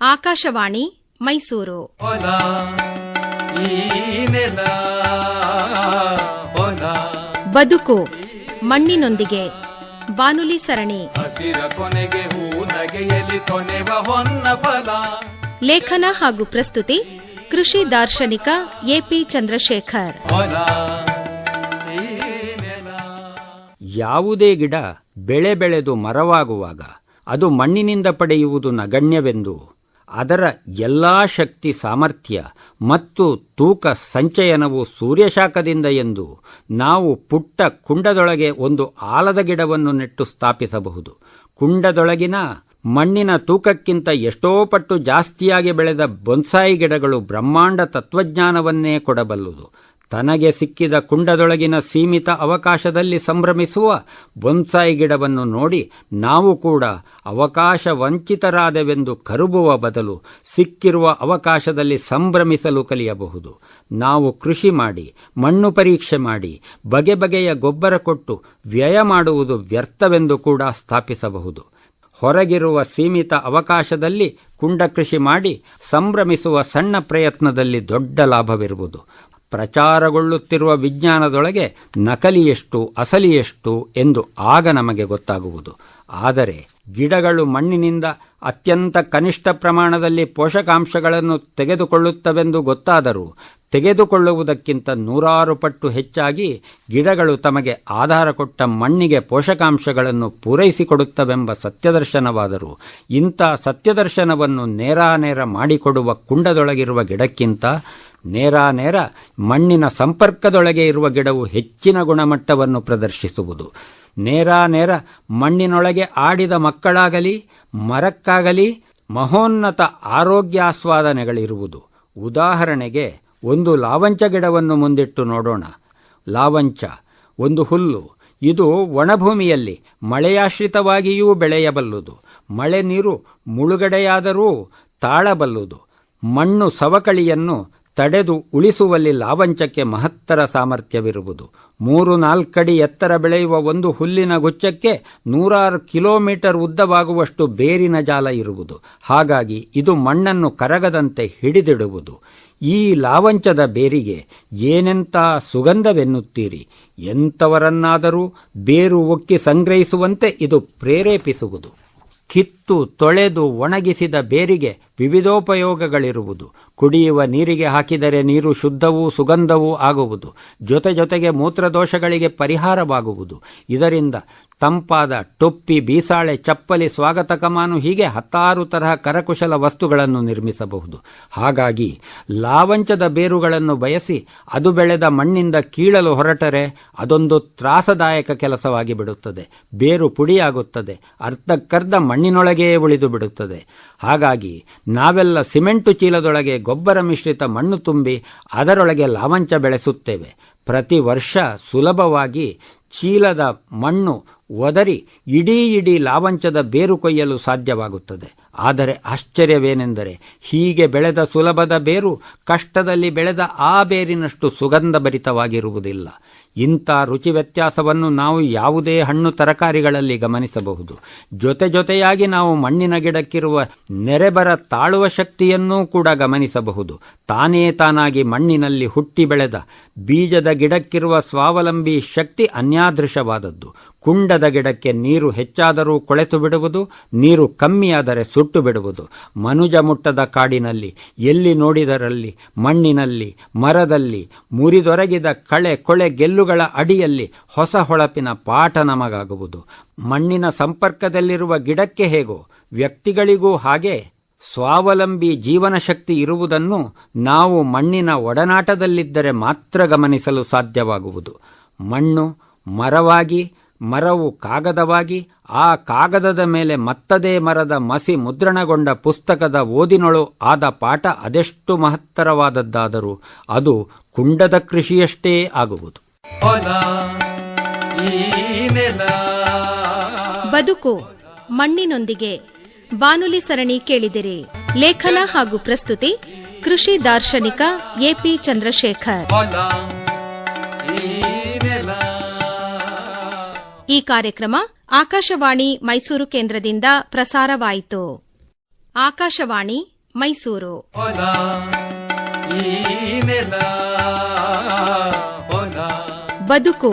ಆಕಾಶವಾಣಿ ಮೈಸೂರು. ಹೊಲ ಈ ನೆಲ ಹೊಲ ಬದುಕು ಮಣ್ಣಿನೊಂದಿಗೆ ಬಾನುಲಿ ಸರಣಿ. ಹಸಿರ ಕೊನೆಗೆ ಹೂ ನಗೆಯಲಿ ಕೊನೆವ ಹೊನ್ನ ಫಲ. ಲೇಖನ ಹಾಗೂ ಪ್ರಸ್ತುತಿ ಕೃಷಿ ದಾರ್ಶನಿಕ ಎಪಿ ಚಂದ್ರಶೇಖರ್. ಹೊಲ ಈ ನೆಲ. ಯಾವುದೇ ಗಿಡ ಬೆಳೆ ಬೆಳೆದು ಮರವಾಗುವಾಗ ಅದು ಮಣ್ಣಿನಿಂದ ಪಡೆಯುವುದು ನಗಣ್ಯವೆಂದು, ಅದರ ಎಲ್ಲಾ ಶಕ್ತಿ ಸಾಮರ್ಥ್ಯ ಮತ್ತು ತೂಕ ಸಂಚಯನವು ಸೂರ್ಯಶಾಖದಿಂದ ಎಂದು ನಾವು ಪುಟ್ಟ ಕುಂಡದೊಳಗೆ ಒಂದು ಆಲದ ಗಿಡವನ್ನು ನೆಟ್ಟು ಸ್ಥಾಪಿಸಬಹುದು. ಕುಂಡದೊಳಗಿನ ಮಣ್ಣಿನ ತೂಕಕ್ಕಿಂತ ಎಷ್ಟೋ ಪಟ್ಟು ಜಾಸ್ತಿಯಾಗಿ ಬೆಳೆದ ಬೊನ್ಸಾಯಿ ಗಿಡಗಳು ಬ್ರಹ್ಮಾಂಡ ತತ್ವಜ್ಞಾನವನ್ನೇ ಕೊಡಬಲ್ಲುದು. ತನಗೆ ಸಿಕ್ಕಿದ ಕುಂಡದೊಳಗಿನ ಸೀಮಿತ ಅವಕಾಶದಲ್ಲಿ ಸಂಭ್ರಮಿಸುವ ಬೊನ್ಸಾಯಿ ಗಿಡವನ್ನು ನೋಡಿ ನಾವು ಕೂಡ ಅವಕಾಶ ವಂಚಿತರಾದೆವೆಂದು ಕರುಬುವ ಬದಲು ಸಿಕ್ಕಿರುವ ಅವಕಾಶದಲ್ಲಿ ಸಂಭ್ರಮಿಸಲು ಕಲಿಯಬಹುದು. ನಾವು ಕೃಷಿ ಮಾಡಿ, ಮಣ್ಣು ಪರೀಕ್ಷೆ ಮಾಡಿ, ಬಗೆ ಬಗೆಯ ಗೊಬ್ಬರ ಕೊಟ್ಟು ವ್ಯಯ ಮಾಡುವುದು ವ್ಯರ್ಥವೆಂದು ಕೂಡ ಸ್ಥಾಪಿಸಬಹುದು. ಹೊರಗಿರುವ ಸೀಮಿತ ಅವಕಾಶದಲ್ಲಿ ಕುಂಡ ಕೃಷಿ ಮಾಡಿ ಸಂಭ್ರಮಿಸುವ ಸಣ್ಣ ಪ್ರಯತ್ನದಲ್ಲಿ ದೊಡ್ಡ ಲಾಭವಿರುವುದು. ಪ್ರಚಾರಗೊಳ್ಳುತ್ತಿರುವ ವಿಜ್ಞಾನದೊಳಗೆ ನಕಲಿಯೆಷ್ಟು ಅಸಲಿಯೆಷ್ಟು ಎಂದು ಆಗ ನಮಗೆ ಗೊತ್ತಾಗುವುದು. ಆದರೆ ಗಿಡಗಳು ಮಣ್ಣಿನಿಂದ ಅತ್ಯಂತ ಕನಿಷ್ಠ ಪ್ರಮಾಣದಲ್ಲಿ ಪೋಷಕಾಂಶಗಳನ್ನು ತೆಗೆದುಕೊಳ್ಳುತ್ತವೆಂದು ಗೊತ್ತಾದರೂ ತೆಗೆದುಕೊಳ್ಳುವುದಕ್ಕಿಂತ 100 ಪಟ್ಟು ಹೆಚ್ಚಾಗಿ ಗಿಡಗಳು ತಮಗೆ ಆಧಾರ ಕೊಟ್ಟ ಮಣ್ಣಿಗೆ ಪೋಷಕಾಂಶಗಳನ್ನು ಪೂರೈಸಿಕೊಡುತ್ತವೆಂಬ ಸತ್ಯದರ್ಶನವಾದರೂ ಇಂಥ ಸತ್ಯದರ್ಶನವನ್ನು ನೇರಾನೇರ ಮಾಡಿಕೊಡುವ ಕುಂಡದೊಳಗಿರುವ ಗಿಡಕ್ಕಿಂತ ನೇರಾನೇರ ಮಣ್ಣಿನ ಸಂಪರ್ಕದೊಳಗೆ ಇರುವ ಗಿಡವು ಹೆಚ್ಚಿನ ಗುಣಮಟ್ಟವನ್ನು ಪ್ರದರ್ಶಿಸುವುದು. ನೇರಾನೇರ ಮಣ್ಣಿನೊಳಗೆ ಆಡಿದ ಮಕ್ಕಳಾಗಲಿ ಮರಕ್ಕಾಗಲಿ ಮಹೋನ್ನತ ಆರೋಗ್ಯಾಸ್ವಾದನೆಗಳಿರುವುದು. ಉದಾಹರಣೆಗೆ ಒಂದು ಲಾವಂಚ ಗಿಡವನ್ನು ಮುಂದಿಟ್ಟು ನೋಡೋಣ. ಲಾವಂಚ ಒಂದು ಹುಲ್ಲು. ಇದು ಒಣಭೂಮಿಯಲ್ಲಿ ಮಳೆಯಾಶ್ರಿತವಾಗಿಯೂ ಬೆಳೆಯಬಲ್ಲುದು. ಮಳೆ ನೀರು ಮುಳುಗಡೆಯಾದರೂ ತಾಳಬಲ್ಲುದು. ಮಣ್ಣು ಸವಕಳಿಯನ್ನು ತಡೆದು ಉಳಿಸುವಲ್ಲಿ ಲಾವಂಚಕ್ಕೆ ಮಹತ್ತರ ಸಾಮರ್ಥ್ಯವಿರುವುದು. 3-4 ಅಡಿ ಎತ್ತರ ಬೆಳೆಯುವ ಒಂದು ಹುಲ್ಲಿನ ಗುಚ್ಛಕ್ಕೆ 100 ಕಿಲೋಮೀಟರ್ ಉದ್ದವಾಗುವಷ್ಟು ಬೇರಿನ ಜಾಲ ಇರುವುದು. ಹಾಗಾಗಿ ಇದು ಮಣ್ಣನ್ನು ಕರಗದಂತೆ ಹಿಡಿದಿಡುವುದು. ಈ ಲಾವಂಚದ ಬೇರಿಗೆ ಏನೆಂಥ ಸುಗಂಧವೆನ್ನುತ್ತೀರಿ? ಎಂಥವರನ್ನಾದರೂ ಬೇರು ಒಕ್ಕಿ ಸಂಗ್ರಹಿಸುವಂತೆ ಇದು ಪ್ರೇರೇಪಿಸುವುದು. ಕಿತ್ತು ತೊಳೆದು ಒಣಗಿಸಿದ ಬೇರಿಗೆ ವಿವಿಧೋಪಯೋಗಗಳಿರುವುದು. ಕುಡಿಯುವ ನೀರಿಗೆ ಹಾಕಿದರೆ ನೀರು ಶುದ್ಧವೂ ಸುಗಂಧವೂ ಆಗುವುದು. ಜೊತೆಗೆ ಮೂತ್ರದೋಷಗಳಿಗೆ ಪರಿಹಾರವಾಗುವುದು. ಇದರಿಂದ ತಂಪಾದ ಟೊಪ್ಪಿ, ಬೀಸಾಳೆ, ಚಪ್ಪಲಿ, ಸ್ವಾಗತ ಕಮಾನು ಹೀಗೆ 10 ತರಹ ಕರಕುಶಲ ವಸ್ತುಗಳನ್ನು ನಿರ್ಮಿಸಬಹುದು. ಹಾಗಾಗಿ ಲಾವಂಚದ ಬೇರುಗಳನ್ನು ಬಯಸಿ ಅದು ಬೆಳೆದ ಮಣ್ಣಿಂದ ಕೀಳಲು ಹೊರಟರೆ ಅದೊಂದು ತ್ರಾಸದಾಯಕ ಕೆಲಸವಾಗಿ ಬಿಡುತ್ತದೆ. ಬೇರು ಪುಡಿಯಾಗುತ್ತದೆ, ಅರ್ಧಕ್ಕರ್ಧ ಮಣ್ಣಿನೊಳಗೇ ಉಳಿದು ಬಿಡುತ್ತದೆ. ಹಾಗಾಗಿ ನಾವೆಲ್ಲ ಸಿಮೆಂಟು ಚೀಲದೊಳಗೆ ಗೊಬ್ಬರ ಮಿಶ್ರಿತ ಮಣ್ಣು ತುಂಬಿ ಅದರೊಳಗೆ ಲಾವಂಚ ಬೆಳೆಸುತ್ತೇವೆ. ಪ್ರತಿ ವರ್ಷ ಸುಲಭವಾಗಿ ಚೀಲದ ಮಣ್ಣು ಒದರಿ ಇಡೀ ಲಾವಂಚದ ಬೇರು ಕೊಯ್ಯಲು ಸಾಧ್ಯವಾಗುತ್ತದೆ. ಆದರೆ ಆಶ್ಚರ್ಯವೇನೆಂದರೆ ಹೀಗೆ ಬೆಳೆದ ಸುಲಭದ ಬೇರು ಕಷ್ಟದಲ್ಲಿ ಬೆಳೆದ ಆ ಬೇರಿನಷ್ಟು ಸುಗಂಧಭರಿತವಾಗಿರುವುದಿಲ್ಲ. ಇಂಥ ರುಚಿ ವ್ಯತ್ಯಾಸವನ್ನು ನಾವು ಯಾವುದೇ ಹಣ್ಣು ತರಕಾರಿಗಳಲ್ಲಿ ಗಮನಿಸಬಹುದು. ಜೊತೆಯಾಗಿ ನಾವು ಮಣ್ಣಿನ ಗಿಡಕ್ಕಿರುವ ನೆರೆಬರ ತಾಳುವ ಶಕ್ತಿಯನ್ನೂ ಕೂಡ ಗಮನಿಸಬಹುದು. ತಾನಾಗಿ ಮಣ್ಣಿನಲ್ಲಿ ಹುಟ್ಟಿ ಬೆಳೆದ ಬೀಜದ ಗಿಡಕ್ಕಿರುವ ಸ್ವಾವಲಂಬಿ ಶಕ್ತಿ ಅನ್ಯಾದೃಶವಾದದ್ದು. ಕುಂಡದ ಗಿಡಕ್ಕೆ ನೀರು ಹೆಚ್ಚಾದರೂ ಕೊಳೆತು ಬಿಡುವುದು, ನೀರು ಕಮ್ಮಿಯಾದರೆ ಸುಟ್ಟು ಬಿಡುವುದು. ಮನುಜ ಮುಟ್ಟದ ಕಾಡಿನಲ್ಲಿ ಎಲ್ಲಿ ನೋಡಿದರಲ್ಲಿ ಮಣ್ಣಿನಲ್ಲಿ, ಮರದಲ್ಲಿ ಮುರಿದೊರಗಿದ ಕಳೆ ಕೊಳೆ ಗೆಲ್ಲುಗಳ ಅಡಿಯಲ್ಲಿ ಹೊಸ ಹೊಳಪಿನ ಪಾಠ ನಮಗಾಗುವುದು. ಮಣ್ಣಿನ ಸಂಪರ್ಕದಲ್ಲಿರುವ ಗಿಡಕ್ಕೆ ಹೇಗೋ ವ್ಯಕ್ತಿಗಳಿಗೂ ಹಾಗೆ ಸ್ವಾವಲಂಬಿ ಜೀವನ ಶಕ್ತಿ ಇರುವುದನ್ನು ನಾವು ಮಣ್ಣಿನ ಒಡನಾಟದಲ್ಲಿದ್ದರೆ ಮಾತ್ರ ಗಮನಿಸಲು ಸಾಧ್ಯವಾಗುವುದು. ಮಣ್ಣು ಮರವಾಗಿ, ಮರವು ಕಾಗದವಾಗಿ, ಆ ಕಾಗದದ ಮೇಲೆ ಮತ್ತದೇ ಮರದ ಮಸಿ ಮುದ್ರಣಗೊಂಡ ಪುಸ್ತಕದ ಓದಿನೊಳು ಆದ ಪಾಠ ಅದೆಷ್ಟು ಮಹತ್ತರವಾದದ್ದಾದರೂ ಅದು ಕುಂಡದ ಕೃಷಿಯಷ್ಟೇ ಆಗುವುದು. ಹೊಲ ಈ ನೆಲ. ಬದುಕು ಮಣ್ಣಿನೊಂದಿಗೆ ಬಾನುಲಿ ಸರಣಿ ಕೇಳಿದಿರಿ. ಲೇಖನ ಹಾಗೂ ಪ್ರಸ್ತುತಿ ಕೃಷಿ ದಾರ್ಶನಿಕ ಎಪಿ ಚಂದ್ರಶೇಖರ್. ಹೊಲ ಈ ನೆಲ. ಈ ಕಾರ್ಯಕ್ರಮ ಆಕಾಶವಾಣಿ ಮೈಸೂರು ಕೇಂದ್ರದಿಂದ ಪ್ರಸಾರವಾಯಿತು. ಆಕಾಶವಾಣಿ ಮೈಸೂರು. ಹೊಲ ಈ ನೆಲ ಹೊಲ ಬದುಕು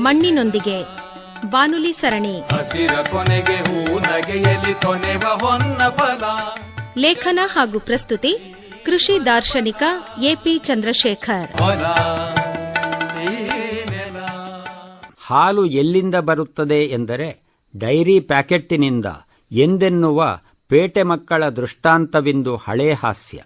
ಮಣ್ಣಿನೊಂದಿಗೆ ಬಾನುಲಿ ಸರಣಿ. ಹಸಿರ ಕೊನೆಗೆ ಹೂ ನಗೆಯಲಿ ಕೊನೆವ ಹೊನ್ನ ಫಲ. ಲೇಖನ ಹಾಗೂ ಪ್ರಸ್ತುತಿ ಕೃಷಿ ದಾರ್ಶನಿಕ ಎಪಿ ಚಂದ್ರಶೇಖರ್. ಹೊಲ ಈ ನೆಲ. ಹಾಲು ಎಲ್ಲಿಂದ ಬರುತ್ತದೆ ಎಂದರೆ ಡೈರಿ ಪ್ಯಾಕೆಟ್ಟಿನಿಂದ ಎಂದೆನ್ನುವ ಪೇಟೆ ಮಕ್ಕಳ ದೃಷ್ಟಾಂತವಿಂದು ಹಳೇ ಹಾಸ್ಯ.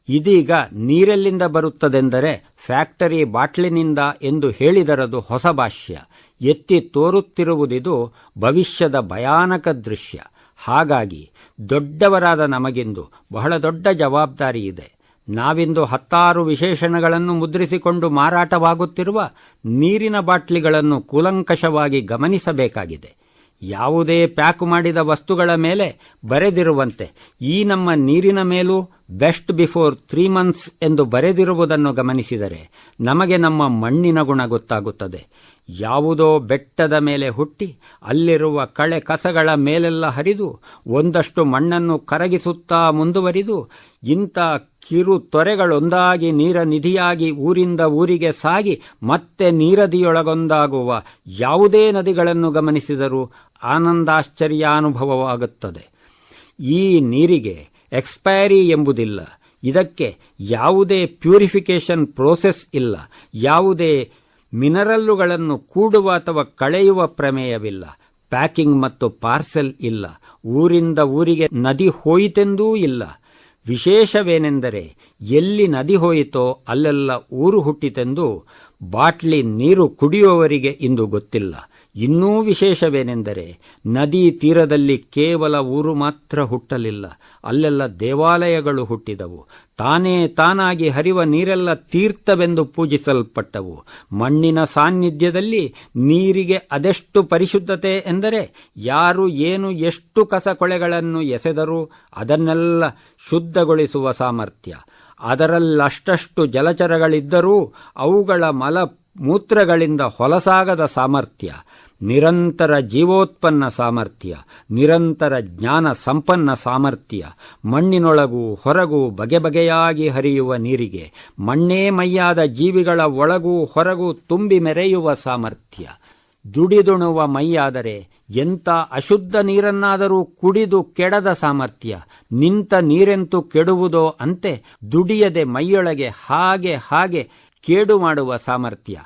ಇದೀಗ ನೀರೆಲ್ಲಿಂದ ಬರುತ್ತದೆಂದರೆ ಫ್ಯಾಕ್ಟರಿ ಬಾಟ್ಲಿನಿಂದ ಎಂದು ಹೇಳಿದರದು ಹೊಸ ಭಾಷ್ಯ. ಎತ್ತಿ ತೋರುತ್ತಿರುವುದಿದು ಭವಿಷ್ಯದ ಭಯಾನಕ ದೃಶ್ಯ. ಹಾಗಾಗಿ ದೊಡ್ಡವರಾದ ನಮಗಿಂದು ಬಹಳ ದೊಡ್ಡ ಜವಾಬ್ದಾರಿ ಇದೆ. ನಾವಿಂದು 10 ವಿಶೇಷಣಗಳನ್ನು ಮುದ್ರಿಸಿಕೊಂಡು ಮಾರಾಟವಾಗುತ್ತಿರುವ ನೀರಿನ ಬಾಟ್ಲಿಗಳನ್ನು ಕೂಲಂಕಷವಾಗಿ ಗಮನಿಸಬೇಕಾಗಿದೆ. ಯಾವುದೇ ಪ್ಯಾಕ್ ಮಾಡಿದ ವಸ್ತುಗಳ ಮೇಲೆ ಬರೆದಿರುವಂತೆ ಈ ನಮ್ಮ ನೀರಿನ ಮೇಲೂ ಬೆಸ್ಟ್ ಬಿಫೋರ್ 3 months ಎಂದು ಬರೆದಿರುವುದನ್ನು ಗಮನಿಸಿದರೆ ನಮಗೆ ನಮ್ಮ ಮಣ್ಣಿನ ಗುಣ ಗೊತ್ತಾಗುತ್ತದೆ. ಯಾವುದೋ ಬೆಟ್ಟದ ಮೇಲೆ ಹುಟ್ಟಿ ಅಲ್ಲಿರುವ ಕಳೆ ಕಸಗಳ ಮೇಲೆಲ್ಲ ಹರಿದು ಒಂದಷ್ಟು ಮಣ್ಣನ್ನು ಕರಗಿಸುತ್ತಾ ಮುಂದುವರಿದು ಇಂಥ ಕಿರು ತೊರೆಗಳೊಂದಾಗಿ ನೀರ ನಿಧಿಯಾಗಿ ಊರಿಂದ ಊರಿಗೆ ಸಾಗಿ ಮತ್ತೆ ನೀರದಿಯೊಳಗೊಂದಾಗುವ ಯಾವುದೇ ನದಿಗಳನ್ನು ಗಮನಿಸಿದರೂ ಆನಂದಾಶ್ಚರ್ಯಾನುಭವವಾಗುತ್ತದೆ. ಈ ನೀರಿಗೆ ಎಕ್ಸ್ಪೈರಿ ಎಂಬುದಿಲ್ಲ. ಇದಕ್ಕೆ ಯಾವುದೇ ಪ್ಯೂರಿಫಿಕೇಷನ್ ಪ್ರೋಸೆಸ್ ಇಲ್ಲ. ಯಾವುದೇ ಮಿನರಲ್ಲುಗಳನ್ನು ಕೂಡುವ ಅಥವಾ ಕಳೆಯುವ ಪ್ರಮೇಯವಿಲ್ಲ. ಪ್ಯಾಕಿಂಗ್ ಮತ್ತು ಪಾರ್ಸೆಲ್ ಇಲ್ಲ. ಊರಿಂದ ಊರಿಗೆ ನದಿ ಹೋಯಿತೆಂದೂ ಇಲ್ಲ. ವಿಶೇಷವೇನೆಂದರೆ ಎಲ್ಲಿ ನದಿ ಹೋಯಿತೋ ಅಲ್ಲೆಲ್ಲ ಊರು ಹುಟ್ಟಿತೆಂದು ಬಾಟ್ಲಿ ನೀರು ಕುಡಿಯುವವರಿಗೆ ಇಂದು ಗೊತ್ತಿಲ್ಲ. ಇನ್ನೂ ವಿಶೇಷವೇನೆಂದರೆ ನದಿ ತೀರದಲ್ಲಿ ಕೇವಲ ಊರು ಮಾತ್ರ ಹುಟ್ಟಲಿಲ್ಲ, ಅಲ್ಲೆಲ್ಲ ದೇವಾಲಯಗಳು ಹುಟ್ಟಿದವು. ತಾನೇ ತಾನಾಗಿ ಹರಿವ ನೀರೆಲ್ಲ ತೀರ್ಥವೆಂದು ಪೂಜಿಸಲ್ಪಟ್ಟವು. ಮಣ್ಣಿನ ಸಾನ್ನಿಧ್ಯದಲ್ಲಿ ನೀರಿಗೆ ಅದೆಷ್ಟು ಪರಿಶುದ್ಧತೆ ಎಂದರೆ ಯಾರು ಏನು ಎಷ್ಟು ಕಸಕೊಳೆಗಳನ್ನು ಎಸೆದರೂ ಅದನ್ನೆಲ್ಲ ಶುದ್ಧಗೊಳಿಸುವ ಸಾಮರ್ಥ್ಯ. ಅದರಲ್ಲಷ್ಟಷ್ಟು ಜಲಚರಗಳಿದ್ದರೂ ಅವುಗಳ ಮಲ ಮೂತ್ರಗಳಿಂದ ಹೊಲಸಾಗದ ಸಾಮರ್ಥ್ಯ, ನಿರಂತರ ಜೀವೋತ್ಪನ್ನ ಸಾಮರ್ಥ್ಯ, ನಿರಂತರ ಜ್ಞಾನ ಸಂಪನ್ನ ಸಾಮರ್ಥ್ಯ, ಮಣ್ಣಿನೊಳಗೂ ಹೊರಗೂ ಬಗೆ ಬಗೆಯಾಗಿ ಹರಿಯುವ ನೀರಿಗೆ ಮಣ್ಣೇ ಮೈಯಾದ ಜೀವಿಗಳ ಒಳಗೂ ಹೊರಗೂ ತುಂಬಿ ಮೆರೆಯುವ ಸಾಮರ್ಥ್ಯ, ದುಡಿದುಣುವ ಮೈಯಾದರೆ ಎಂಥ ಅಶುದ್ಧ ನೀರನ್ನಾದರೂ ಕುಡಿದು ಕೆಡದ ಸಾಮರ್ಥ್ಯ, ನಿಂತ ನೀರೆಂತೂ ಕೆಡುವುದೋ ಅಂತೆ ದುಡಿಯದೆ ಮೈಯೊಳಗೆ ಹಾಗೆ ಕೇಡು ಮಾಡುವ ಸಾಮರ್ಥ್ಯ.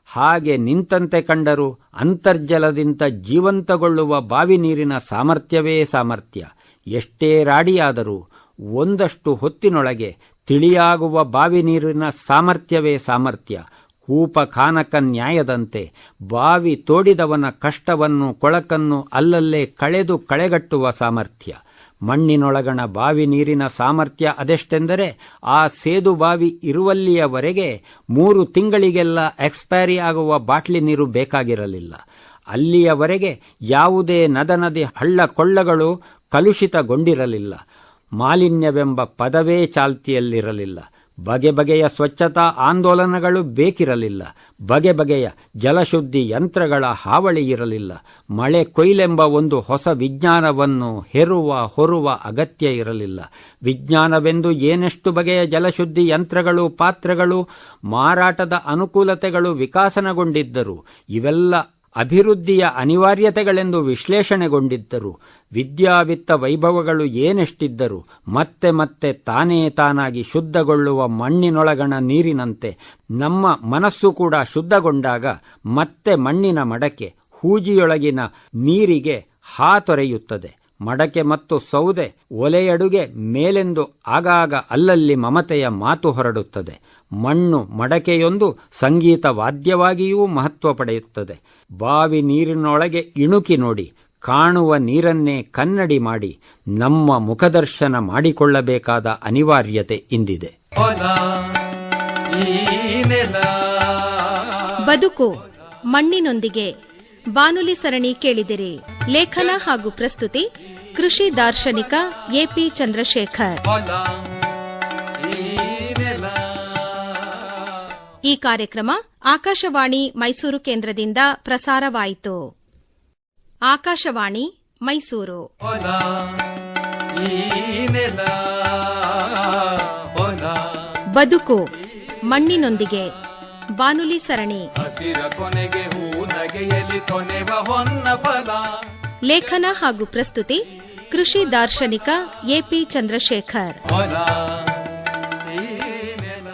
ಹಾಗೆ ನಿಂತಂತೆ ಕಂಡರೂ ಅಂತರ್ಜಲದಿಂದ ಜೀವಂತಗೊಳ್ಳುವ ಬಾವಿ ನೀರಿನ ಸಾಮರ್ಥ್ಯವೇ ಸಾಮರ್ಥ್ಯ. ಎಷ್ಟೇ ರಾಡಿಯಾದರೂ ಒಂದಷ್ಟು ಹೊತ್ತಿನೊಳಗೆ ತಿಳಿಯಾಗುವ ಬಾವಿ ನೀರಿನ ಸಾಮರ್ಥ್ಯವೇ ಸಾಮರ್ಥ್ಯ. ಕೂಪ ಕಾನಕ ನ್ಯಾಯದಂತೆ ಬಾವಿ ತೋಡಿದವನ ಕಷ್ಟವನ್ನು ಕೊಳಕನ್ನು ಅಲ್ಲಲ್ಲೇ ಕಳೆದು ಕಳೆಗಟ್ಟುವ ಸಾಮರ್ಥ್ಯ. ಮಣ್ಣಿನೊಳಗಣ ಬಾವಿ ನೀರಿನ ಸಾಮರ್ಥ್ಯ ಅದೆಷ್ಟೆಂದರೆ ಆ ಸೇದು ಬಾವಿ ಇರುವಲ್ಲಿಯವರೆಗೆ 3 ತಿಂಗಳಿಗೆಲ್ಲ ಎಕ್ಸ್ಪೈರಿ ಆಗುವ ಬಾಟ್ಲಿ ನೀರು ಬೇಕಾಗಿರಲಿಲ್ಲ. ಅಲ್ಲಿಯವರೆಗೆ ಯಾವುದೇ ನದಿ ಹಳ್ಳ ಕೊಳ್ಳಗಳು ಕಲುಷಿತಗೊಂಡಿರಲಿಲ್ಲ. ಮಾಲಿನ್ಯವೆಂಬ ಪದವೇ ಚಾಲ್ತಿಯಲ್ಲಿರಲಿಲ್ಲ. ಬಗೆ ಬಗೆಯ ಸ್ವಚ್ಛತಾ ಆಂದೋಲನಗಳು ಬೇಕಿರಲಿಲ್ಲ. ಬಗೆ ಬಗೆಯ ಜಲಶುದ್ಧಿ ಯಂತ್ರಗಳ ಹಾವಳಿ ಇರಲಿಲ್ಲ. ಮಳೆ ಕೊಯ್ಲೆಂಬ ಒಂದು ಹೊಸ ವಿಜ್ಞಾನವನ್ನು ಹೊರುವ ಅಗತ್ಯ ಇರಲಿಲ್ಲ. ವಿಜ್ಞಾನವೆಂದು ಏನೆಷ್ಟು ಬಗೆಯ ಜಲಶುದ್ಧಿ ಯಂತ್ರಗಳು, ಪಾತ್ರಗಳು, ಮಾರಾಟದ ಅನುಕೂಲತೆಗಳು ವಿಕಾಸನಗೊಂಡಿದ್ದರು. ಇವೆಲ್ಲ ಅಭಿವೃದ್ಧಿಯ ಅನಿವಾರ್ಯತೆಗಳೆಂದು ವಿಶ್ಲೇಷಣೆಗೊಂಡಿದ್ದರು. ವಿದ್ಯಾವಿತ್ತ ವೈಭವಗಳು ಏನೆಷ್ಟಿದ್ದರು ಮತ್ತೆ ತಾನೇ ತಾನಾಗಿ ಶುದ್ಧಗೊಳ್ಳುವ ಮಣ್ಣಿನೊಳಗಣ ನೀರಿನಂತೆ ನಮ್ಮ ಮನಸ್ಸು ಕೂಡ ಶುದ್ಧಗೊಂಡಾಗ ಮತ್ತೆ ಮಣ್ಣಿನ ಮಡಕೆ ಹೂಜಿಯೊಳಗಿನ ನೀರಿಗೆ ಹಾತೊರೆಯುತ್ತದೆ. ಮಡಕೆ ಮತ್ತು ಸೌದೆ ಒಲೆಯಡುಗೆ ಮೇಲೆಂದು ಆಗಾಗ ಅಲ್ಲಲ್ಲಿ ಮಮತೆಯ ಮಾತು ಹೊರಡುತ್ತದೆ. ಮಣ್ಣು ಮಡಕೆಯೊಂದು ಸಂಗೀತ ವಾದ್ಯವಾಗಿಯೂ ಮಹತ್ವ ಪಡೆಯುತ್ತದೆ. ಬಾವಿ ನೀರಿನೊಳಗೆ ಇಣುಕಿ ನೋಡಿ, ಕಾಣುವ ನೀರನ್ನೇ ಕನ್ನಡಿ ಮಾಡಿ ನಮ್ಮ ಮುಖದರ್ಶನ ಮಾಡಿಕೊಳ್ಳಬೇಕಾದ ಅನಿವಾರ್ಯತೆ ಇಂದಿದೆ. ಬದುಕು ಮಣ್ಣಿನೊಂದಿಗೆ ಬಾನುಲಿ ಸರಣಿ ಕೇಳಿದಿರಿ. ಲೇಖನ ಹಾಗೂ ಪ್ರಸ್ತುತಿ ಕೃಷಿ ದಾರ್ಶನಿಕ ಎಪಿ ಚಂದ್ರಶೇಖರ್. ಈ ಕಾರ್ಯಕ್ರಮ ಆಕಾಶವಾಣಿ ಮೈಸೂರು ಕೇಂದ್ರದಿಂದ ಪ್ರಸಾರವಾಯಿತು. ಆಕಾಶವಾಣಿ ಮೈಸೂರು. ಈ ನೆಲ ಹೊಲ ಬದುಕು ಮಣ್ಣಿನೊಂದಿಗೆ ಬಾನುಲಿ ಸರಣಿ ಹಸಿರ ಕೊನೆಗೆ ಹೂ ನಗೆಯಲಿ ಕೊನೆವ ಹೊನ್ನ ಫಲ. ಲೇಖನ ಹಾಗೂ ಪ್ರಸ್ತುತಿ ಕೃಷಿ ದಾರ್ಶನಿಕ ಎಪಿ ಚಂದ್ರಶೇಖರ್. ಹೊಲ ಈ ನೆಲ.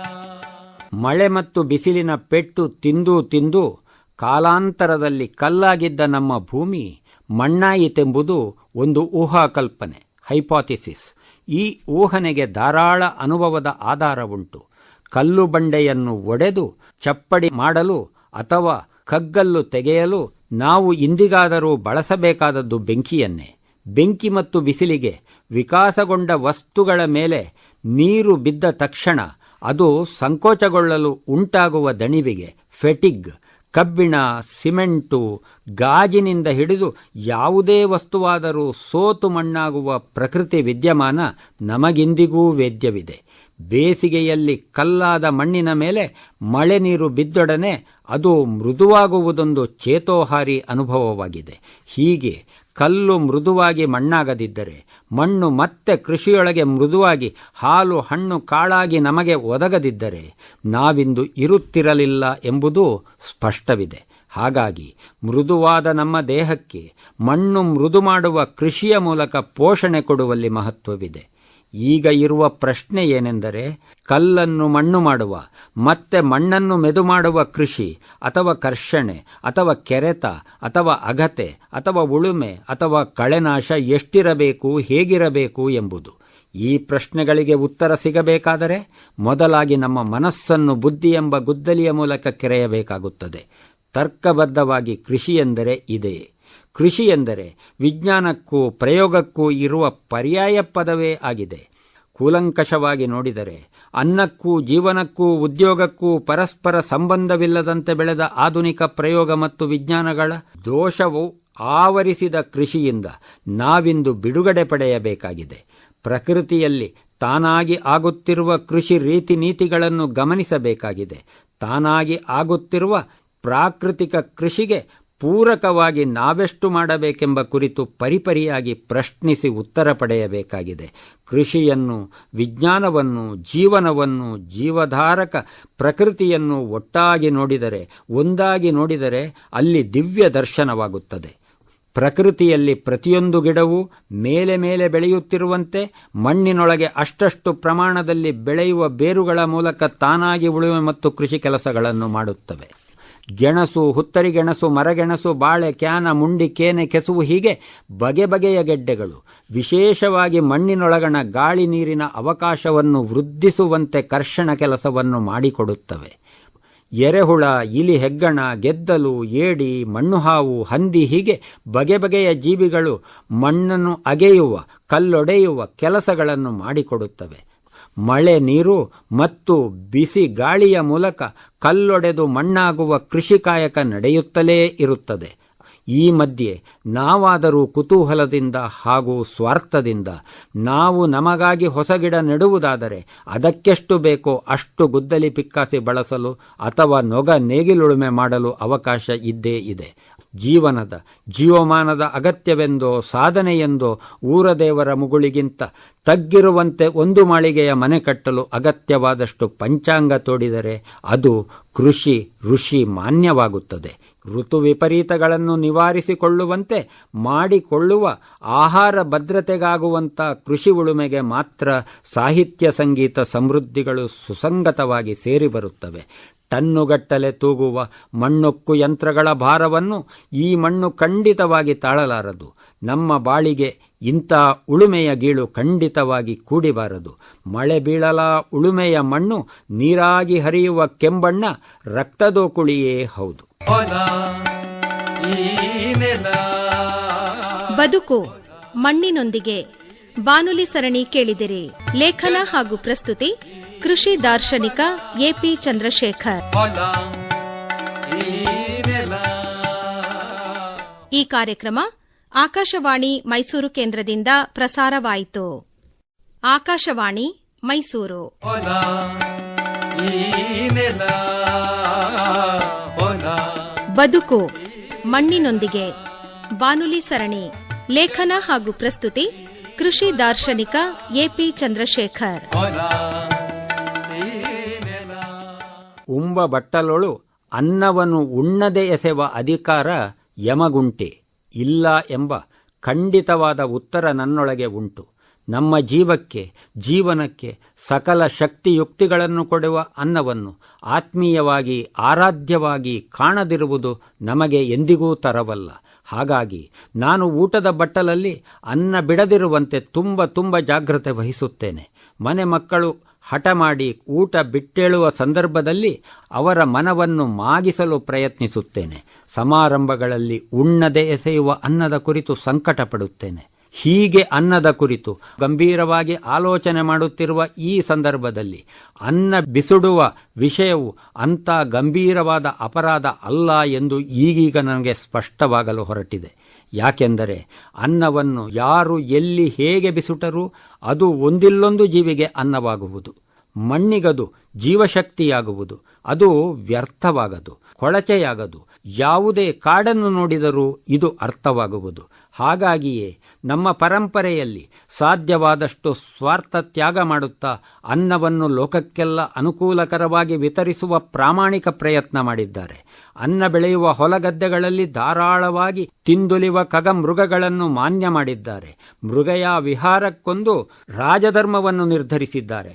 ಮಳೆ ಮತ್ತು ಬಿಸಿಲಿನ ಪೆಟ್ಟು ತಿಂದು ತಿಂದು ಕಾಲಾಂತರದಲ್ಲಿ ಕಲ್ಲಾಗಿದ್ದ ನಮ್ಮ ಭೂಮಿ ಮಣ್ಣಾಯಿತೆಂಬುದು ಒಂದು ಊಹಾಕಲ್ಪನೆ, ಹೈಪಾಥಿಸಿಸ್. ಈ ಊಹನೆಗೆ ಧಾರಾಳ ಅನುಭವದ ಆಧಾರ ಉಂಟು. ಕಲ್ಲು ಬಂಡೆಯನ್ನು ಒಡೆದು ಚಪ್ಪಡಿ ಮಾಡಲು ಅಥವಾ ಕಗ್ಗಲ್ಲು ತೆಗೆಯಲು ನಾವು ಇಂದಿಗಾದರೂ ಬಳಸಬೇಕಾದದ್ದು ಬೆಂಕಿಯನ್ನೇ. ಬೆಂಕಿ ಮತ್ತು ಬಿಸಿಲಿಗೆ ವಿಕಾಸಗೊಂಡ ವಸ್ತುಗಳ ಮೇಲೆ ನೀರು ಬಿದ್ದ ತಕ್ಷಣ ಅದು ಸಂಕೋಚಗೊಳ್ಳಲು ಉಂಟಾಗುವ ದಣಿವಿಗೆ ಫೆಟಿಗ್, ಕಬ್ಬಿಣ, ಸಿಮೆಂಟು, ಗಾಜಿನಿಂದ ಹಿಡಿದು ಯಾವುದೇ ವಸ್ತುವಾದರೂ ಸೋತು ಮಣ್ಣಾಗುವ ಪ್ರಕೃತಿ ವಿದ್ಯಮಾನ ನಮಗಿಂದಿಗೂ ವೇದ್ಯವಿದೆ. ಬೇಸಿಗೆಯಲ್ಲಿ ಕಲ್ಲಾದ ಮಣ್ಣಿನ ಮೇಲೆ ಮಳೆ ನೀರು ಬಿದ್ದೊಡನೆ ಅದು ಮೃದುವಾಗುವುದೊಂದು ಚೇತೋಹಾರಿ ಅನುಭವವಾಗಿದೆ. ಹೀಗೆ ಕಲ್ಲು ಮೃದುವಾಗಿ ಮಣ್ಣಾಗದಿದ್ದರೆ ಮಣ್ಣು ಮತ್ತೆ ಕೃಷಿಯೊಳಗೆ ಮೃದುವಾಗಿ ಹಾಲು ಹಣ್ಣು ಕಾಳಾಗಿ ನಮಗೆ ಒದಗದಿದ್ದರೆ ನಾವಿಂದು ಇರುತ್ತಿರಲಿಲ್ಲ ಎಂಬುದು ಸ್ಪಷ್ಟವಿದೆ. ಹಾಗಾಗಿ ಮೃದುವಾದ ನಮ್ಮ ದೇಹಕ್ಕೆ ಮಣ್ಣು ಮೃದು ಮಾಡುವ ಕೃಷಿಯ ಮೂಲಕ ಪೋಷಣೆ ಕೊಡುವಲ್ಲಿ ಮಹತ್ವವಿದೆ. ಈಗ ಇರುವ ಪ್ರಶ್ನೆ ಏನೆಂದರೆ, ಕಲ್ಲನ್ನು ಮಣ್ಣು ಮಾಡುವ ಮತ್ತೆ ಮಣ್ಣನ್ನು ಮೆದು ಮಾಡುವ ಕೃಷಿ ಅಥವಾ ಕರ್ಷಣೆ ಅಥವಾ ಕೆರೆತ ಅಥವಾ ಅಗತೆ ಅಥವಾ ಉಳುಮೆ ಅಥವಾ ಕಳೆನಾಶ ಎಷ್ಟಿರಬೇಕು, ಹೇಗಿರಬೇಕು ಎಂಬುದು. ಈ ಪ್ರಶ್ನೆಗಳಿಗೆ ಉತ್ತರ ಸಿಗಬೇಕಾದರೆ ಮೊದಲಾಗಿ ನಮ್ಮ ಮನಸ್ಸನ್ನು ಬುದ್ಧಿ ಎಂಬ ಗುದ್ದಲಿಯ ಮೂಲಕ ಕೆರೆಯಬೇಕಾಗುತ್ತದೆ. ತರ್ಕಬದ್ಧವಾಗಿ ಕೃಷಿ ಎಂದರೆ ಇದೇ. ಕೃಷಿ ಎಂದರೆ ವಿಜ್ಞಾನಕ್ಕೂ ಪ್ರಯೋಗಕ್ಕೂ ಇರುವ ಪರ್ಯಾಯ ಪದವೇ ಆಗಿದೆ. ಕೂಲಂಕಷವಾಗಿ ನೋಡಿದರೆ ಅನ್ನಕ್ಕೂ ಜೀವನಕ್ಕೂ ಉದ್ಯೋಗಕ್ಕೂ ಪರಸ್ಪರ ಸಂಬಂಧವಿಲ್ಲದಂತೆ ಬೆಳೆದ ಆಧುನಿಕ ಪ್ರಯೋಗ ಮತ್ತು ವಿಜ್ಞಾನಗಳ ದೋಷವು ಆವರಿಸಿದ ಕೃಷಿಯಿಂದ ನಾವಿಂದು ಬಿಡುಗಡೆ ಪಡೆಯಬೇಕಾಗಿದೆ. ಪ್ರಕೃತಿಯಲ್ಲಿ ತಾನಾಗಿ ಆಗುತ್ತಿರುವ ಕೃಷಿ ರೀತಿ ನೀತಿಗಳನ್ನು ಗಮನಿಸಬೇಕಾಗಿದೆ. ತಾನಾಗಿ ಆಗುತ್ತಿರುವ ಪ್ರಾಕೃತಿಕ ಕೃಷಿಗೆ ಪೂರಕವಾಗಿ ನಾವೆಷ್ಟು ಮಾಡಬೇಕೆಂಬ ಕುರಿತು ಪರಿಪರಿಯಾಗಿ ಪ್ರಶ್ನಿಸಿ ಉತ್ತರ ಪಡೆಯಬೇಕಾಗಿದೆ. ಕೃಷಿಯನ್ನು, ವಿಜ್ಞಾನವನ್ನು, ಜೀವನವನ್ನು, ಜೀವಧಾರಕ ಪ್ರಕೃತಿಯನ್ನು ಒಟ್ಟಾಗಿ ನೋಡಿದರೆ, ಒಂದಾಗಿ ನೋಡಿದರೆ ಅಲ್ಲಿ ದಿವ್ಯ ದರ್ಶನವಾಗುತ್ತದೆ. ಪ್ರಕೃತಿಯಲ್ಲಿ ಪ್ರತಿಯೊಂದು ಗಿಡವೂ ಮೇಲೆ ಮೇಲೆ ಬೆಳೆಯುತ್ತಿರುವಂತೆ ಮಣ್ಣಿನೊಳಗೆ ಅಷ್ಟಷ್ಟು ಪ್ರಮಾಣದಲ್ಲಿ ಬೆಳೆಯುವ ಬೇರುಗಳ ಮೂಲಕ ತಾನಾಗಿ ಉಳುಮೆ ಮತ್ತು ಕೃಷಿ ಕೆಲಸಗಳನ್ನು ಮಾಡುತ್ತವೆ. ಗೆಣಸು, ಹುತ್ತರಿಗೆಣಸು, ಮರಗೆಣಸು, ಬಾಳೆ, ಕ್ಯಾನ, ಮುಂಡಿ, ಕೇನೆ, ಕೆಸುವು ಹೀಗೆ ಬಗೆ ಬಗೆಯ ಗೆಡ್ಡೆಗಳು ವಿಶೇಷವಾಗಿ ಮಣ್ಣಿನೊಳಗಣ ಗಾಳಿ ನೀರಿನ ಅವಕಾಶವನ್ನು ವೃದ್ಧಿಸುವಂತೆ ಕರ್ಷಣ ಕೆಲಸವನ್ನು ಮಾಡಿಕೊಡುತ್ತವೆ. ಎರೆಹುಳ, ಇಲಿ ಹೆಗ್ಗಣ, ಗೆದ್ದಲು, ಏಡಿ, ಮಣ್ಣುಹಾವು, ಹಂದಿ ಹೀಗೆ ಬಗೆ ಬಗೆಯ ಜೀವಿಗಳು ಮಣ್ಣನ್ನು ಅಗೆಯುವ, ಕಲ್ಲೊಡೆಯುವ ಕೆಲಸಗಳನ್ನು ಮಾಡಿಕೊಡುತ್ತವೆ. ಮಳೆ ನೀರು ಮತ್ತು ಬಿಸಿ ಗಾಳಿಯ ಮೂಲಕ ಕಲ್ಲೊಡೆದು ಮಣ್ಣಾಗುವ ಕೃಷಿ ಕಾಯಕ ನಡೆಯುತ್ತಲೇ ಇರುತ್ತದೆ. ಈ ಮಧ್ಯೆ ನಾವಾದರೂ ಕುತೂಹಲದಿಂದ ಹಾಗೂ ಸ್ವಾರ್ಥದಿಂದ ನಾವು ನಮಗಾಗಿ ಹೊಸ ಗಿಡ ನೆಡುವುದಾದರೆ ಅದಕ್ಕೆಷ್ಟು ಬೇಕೋ ಅಷ್ಟು ಗುದ್ದಲಿ ಪಿಕ್ಕಾಸಿ ಬಳಸಲು ಅಥವಾ ನೊಗ ನೇಗಿಲುಳುಮೆ ಮಾಡಲು ಅವಕಾಶ ಇದ್ದೇ ಇದೆ. ಜೀವನದ ಜೀವಮಾನದ ಅಗತ್ಯವೆಂದೋ ಸಾಧನೆಯೆಂದೋ ಊರದೇವರ ಮುಗುಳಿಗಿಂತ ತಗ್ಗಿರುವಂತೆ ಒಂದು ಮಾಳಿಗೆಯ ಮನೆ ಕಟ್ಟಲು ಅಗತ್ಯವಾದಷ್ಟು ಪಂಚಾಂಗ ತೋಡಿದರೆ ಅದು ಕೃಷಿ ಋಷಿ ಮಾನ್ಯವಾಗುತ್ತದೆ. ಋತು ವಿಪರೀತಗಳನ್ನು ನಿವಾರಿಸಿಕೊಳ್ಳುವಂತೆ ಮಾಡಿಕೊಳ್ಳುವ ಆಹಾರ ಭದ್ರತೆಗಾಗುವಂಥ ಕೃಷಿ ಉಳುಮೆಗೆ ಮಾತ್ರ ಸಾಹಿತ್ಯ ಸಂಗೀತ ಸಮೃದ್ಧಿಗಳು ಸುಸಂಗತವಾಗಿ ಸೇರಿ ಬರುತ್ತವೆ. ಟನ್ನುಗಟ್ಟಲೆ ತೂಗುವ ಮಣ್ಣೊಕ್ಕು ಯಂತ್ರಗಳ ಭಾರವನ್ನು ಈ ಮಣ್ಣು ಖಂಡಿತವಾಗಿ ತಾಳಲಾರದು. ನಮ್ಮ ಬಾಳಿಗೆ ಇಂಥ ಉಳುಮೆಯ ಗೀಳು ಖಂಡಿತವಾಗಿ ಕೂಡಿಬಾರದು. ಮಳೆ ಬೀಳಲ ಉಳುಮೆಯ ಮಣ್ಣು ನೀರಾಗಿ ಹರಿಯುವ ಕೆಂಬಣ್ಣ ರಕ್ತದೋಕುಳಿಯೇ ಹೌದು. ಬದುಕು ಮಣ್ಣಿನೊಂದಿಗೆ ಬಾನುಲಿ ಸರಣಿ ಕೇಳಿದಿರಿ. ಲೇಖನ ಹಾಗೂ ಪ್ರಸ್ತುತಿ ಕೃಷಿ ದಾರ್ಶನಿಕ ಎಪಿ ಚಂದ್ರಶೇಖರ್. ಈ ಕಾರ್ಯಕ್ರಮ ಆಕಾಶವಾಣಿ ಮೈಸೂರು ಕೇಂದ್ರದಿಂದ ಪ್ರಸಾರವಾಯಿತು. ಆಕಾಶವಾಣಿ ಮೈಸೂರು. ಬದುಕು ಮಣ್ಣಿನೊಂದಿಗೆ ಬಾನುಲಿ ಸರಣಿ. ಲೇಖನ ಹಾಗೂ ಪ್ರಸ್ತುತಿ ಕೃಷಿ ದಾರ್ಶನಿಕ ಎಪಿ ಚಂದ್ರಶೇಖರ್. ಹೊಲ ಈ ನೆಲ. ಉಂಬ ಬಟ್ಟಲೊಳು ಅನ್ನವನ್ನು ಉಣ್ಣದೆ ಎಸೆವ ಅಧಿಕಾರ ಯಮಗುಂಟೆ ಇಲ್ಲ ಎಂಬ ಖಂಡಿತವಾದ ಉತ್ತರ ನನ್ನೊಳಗೆ ಉಂಟು. ನಮ್ಮ ಜೀವನಕ್ಕೆ ಸಕಲ ಶಕ್ತಿಯುಕ್ತಿಗಳನ್ನು ಕೊಡುವ ಅನ್ನವನ್ನು ಆತ್ಮೀಯವಾಗಿ ಆರಾಧ್ಯವಾಗಿ ಕಾಣದಿರುವುದು ನಮಗೆ ಎಂದಿಗೂ ತರವಲ್ಲ. ಹಾಗಾಗಿ ನಾನು ಊಟದ ಬಟ್ಟಲಲ್ಲಿ ಅನ್ನ ಬಿಡದಿರುವಂತೆ ತುಂಬ ಜಾಗ್ರತೆ ವಹಿಸುತ್ತೇನೆ. ಮನೆ ಮಕ್ಕಳು ಹಠ ಮಾಡಿ ಊಟ ಬಿಟ್ಟೇಳುವ ಸಂದರ್ಭದಲ್ಲಿ ಅವರ ಮನವನ್ನು ಮಾಗಿಸಲು ಪ್ರಯತ್ನಿಸುತ್ತೇನೆ. ಸಮಾರಂಭಗಳಲ್ಲಿ ಉಣ್ಣದೆ ಎಸೆಯುವ ಅನ್ನದ ಕುರಿತು ಸಂಕಟ ಪಡುತ್ತೇನೆ. ಹೀಗೆ ಅನ್ನದ ಕುರಿತು ಗಂಭೀರವಾಗಿ ಆಲೋಚನೆ ಮಾಡುತ್ತಿರುವ ಈ ಸಂದರ್ಭದಲ್ಲಿ ಅನ್ನ ಬಿಸುಡುವ ವಿಷಯವು ಅಂಥ ಗಂಭೀರವಾದ ಅಪರಾಧ ಅಲ್ಲ ಎಂದು ಈಗೀಗ ನನಗೆ ಸ್ಪಷ್ಟವಾಗಲು ಹೊರಟಿದೆ. ಯಾಕೆಂದರೆ ಅನ್ನವನ್ನು ಯಾರು ಎಲ್ಲಿ ಹೇಗೆ ಬಿಸುಟರೂ ಅದು ಒಂದಿಲ್ಲೊಂದು ಜೀವಿಗೆ ಅನ್ನವಾಗುವುದು. ಮಣ್ಣಿಗದು ಜೀವಶಕ್ತಿಯಾಗುವುದು. ಅದು ವ್ಯರ್ಥವಾಗದು, ಕೊಳಚೆಯಾಗದು. ಯಾವುದೇ ಕಾಡನ್ನು ನೋಡಿದರೂ ಇದು ಅರ್ಥವಾಗುವುದು. ಹಾಗಾಗಿಯೇ ನಮ್ಮ ಪರಂಪರೆಯಲ್ಲಿ ಸಾಧ್ಯವಾದಷ್ಟು ಸ್ವಾರ್ಥ ತ್ಯಾಗ ಮಾಡುತ್ತಾ ಅನ್ನವನ್ನು ಲೋಕಕ್ಕೆಲ್ಲ ಅನುಕೂಲಕರವಾಗಿ ವಿತರಿಸುವ ಪ್ರಾಮಾಣಿಕ ಪ್ರಯತ್ನ ಮಾಡಿದ್ದಾರೆ. ಅನ್ನ ಬೆಳೆಯುವ ಹೊಲಗದ್ದೆಗಳಲ್ಲಿ ಧಾರಾಳವಾಗಿ ತಿಂದುಲಿವ ಖಗಮೃಗಗಳನ್ನು ಮಾನ್ಯ ಮಾಡಿದ್ದಾರೆ. ಮೃಗಯ ವಿಹಾರಕ್ಕೊಂದು ರಾಜಧರ್ಮವನ್ನು ನಿರ್ಧರಿಸಿದ್ದಾರೆ.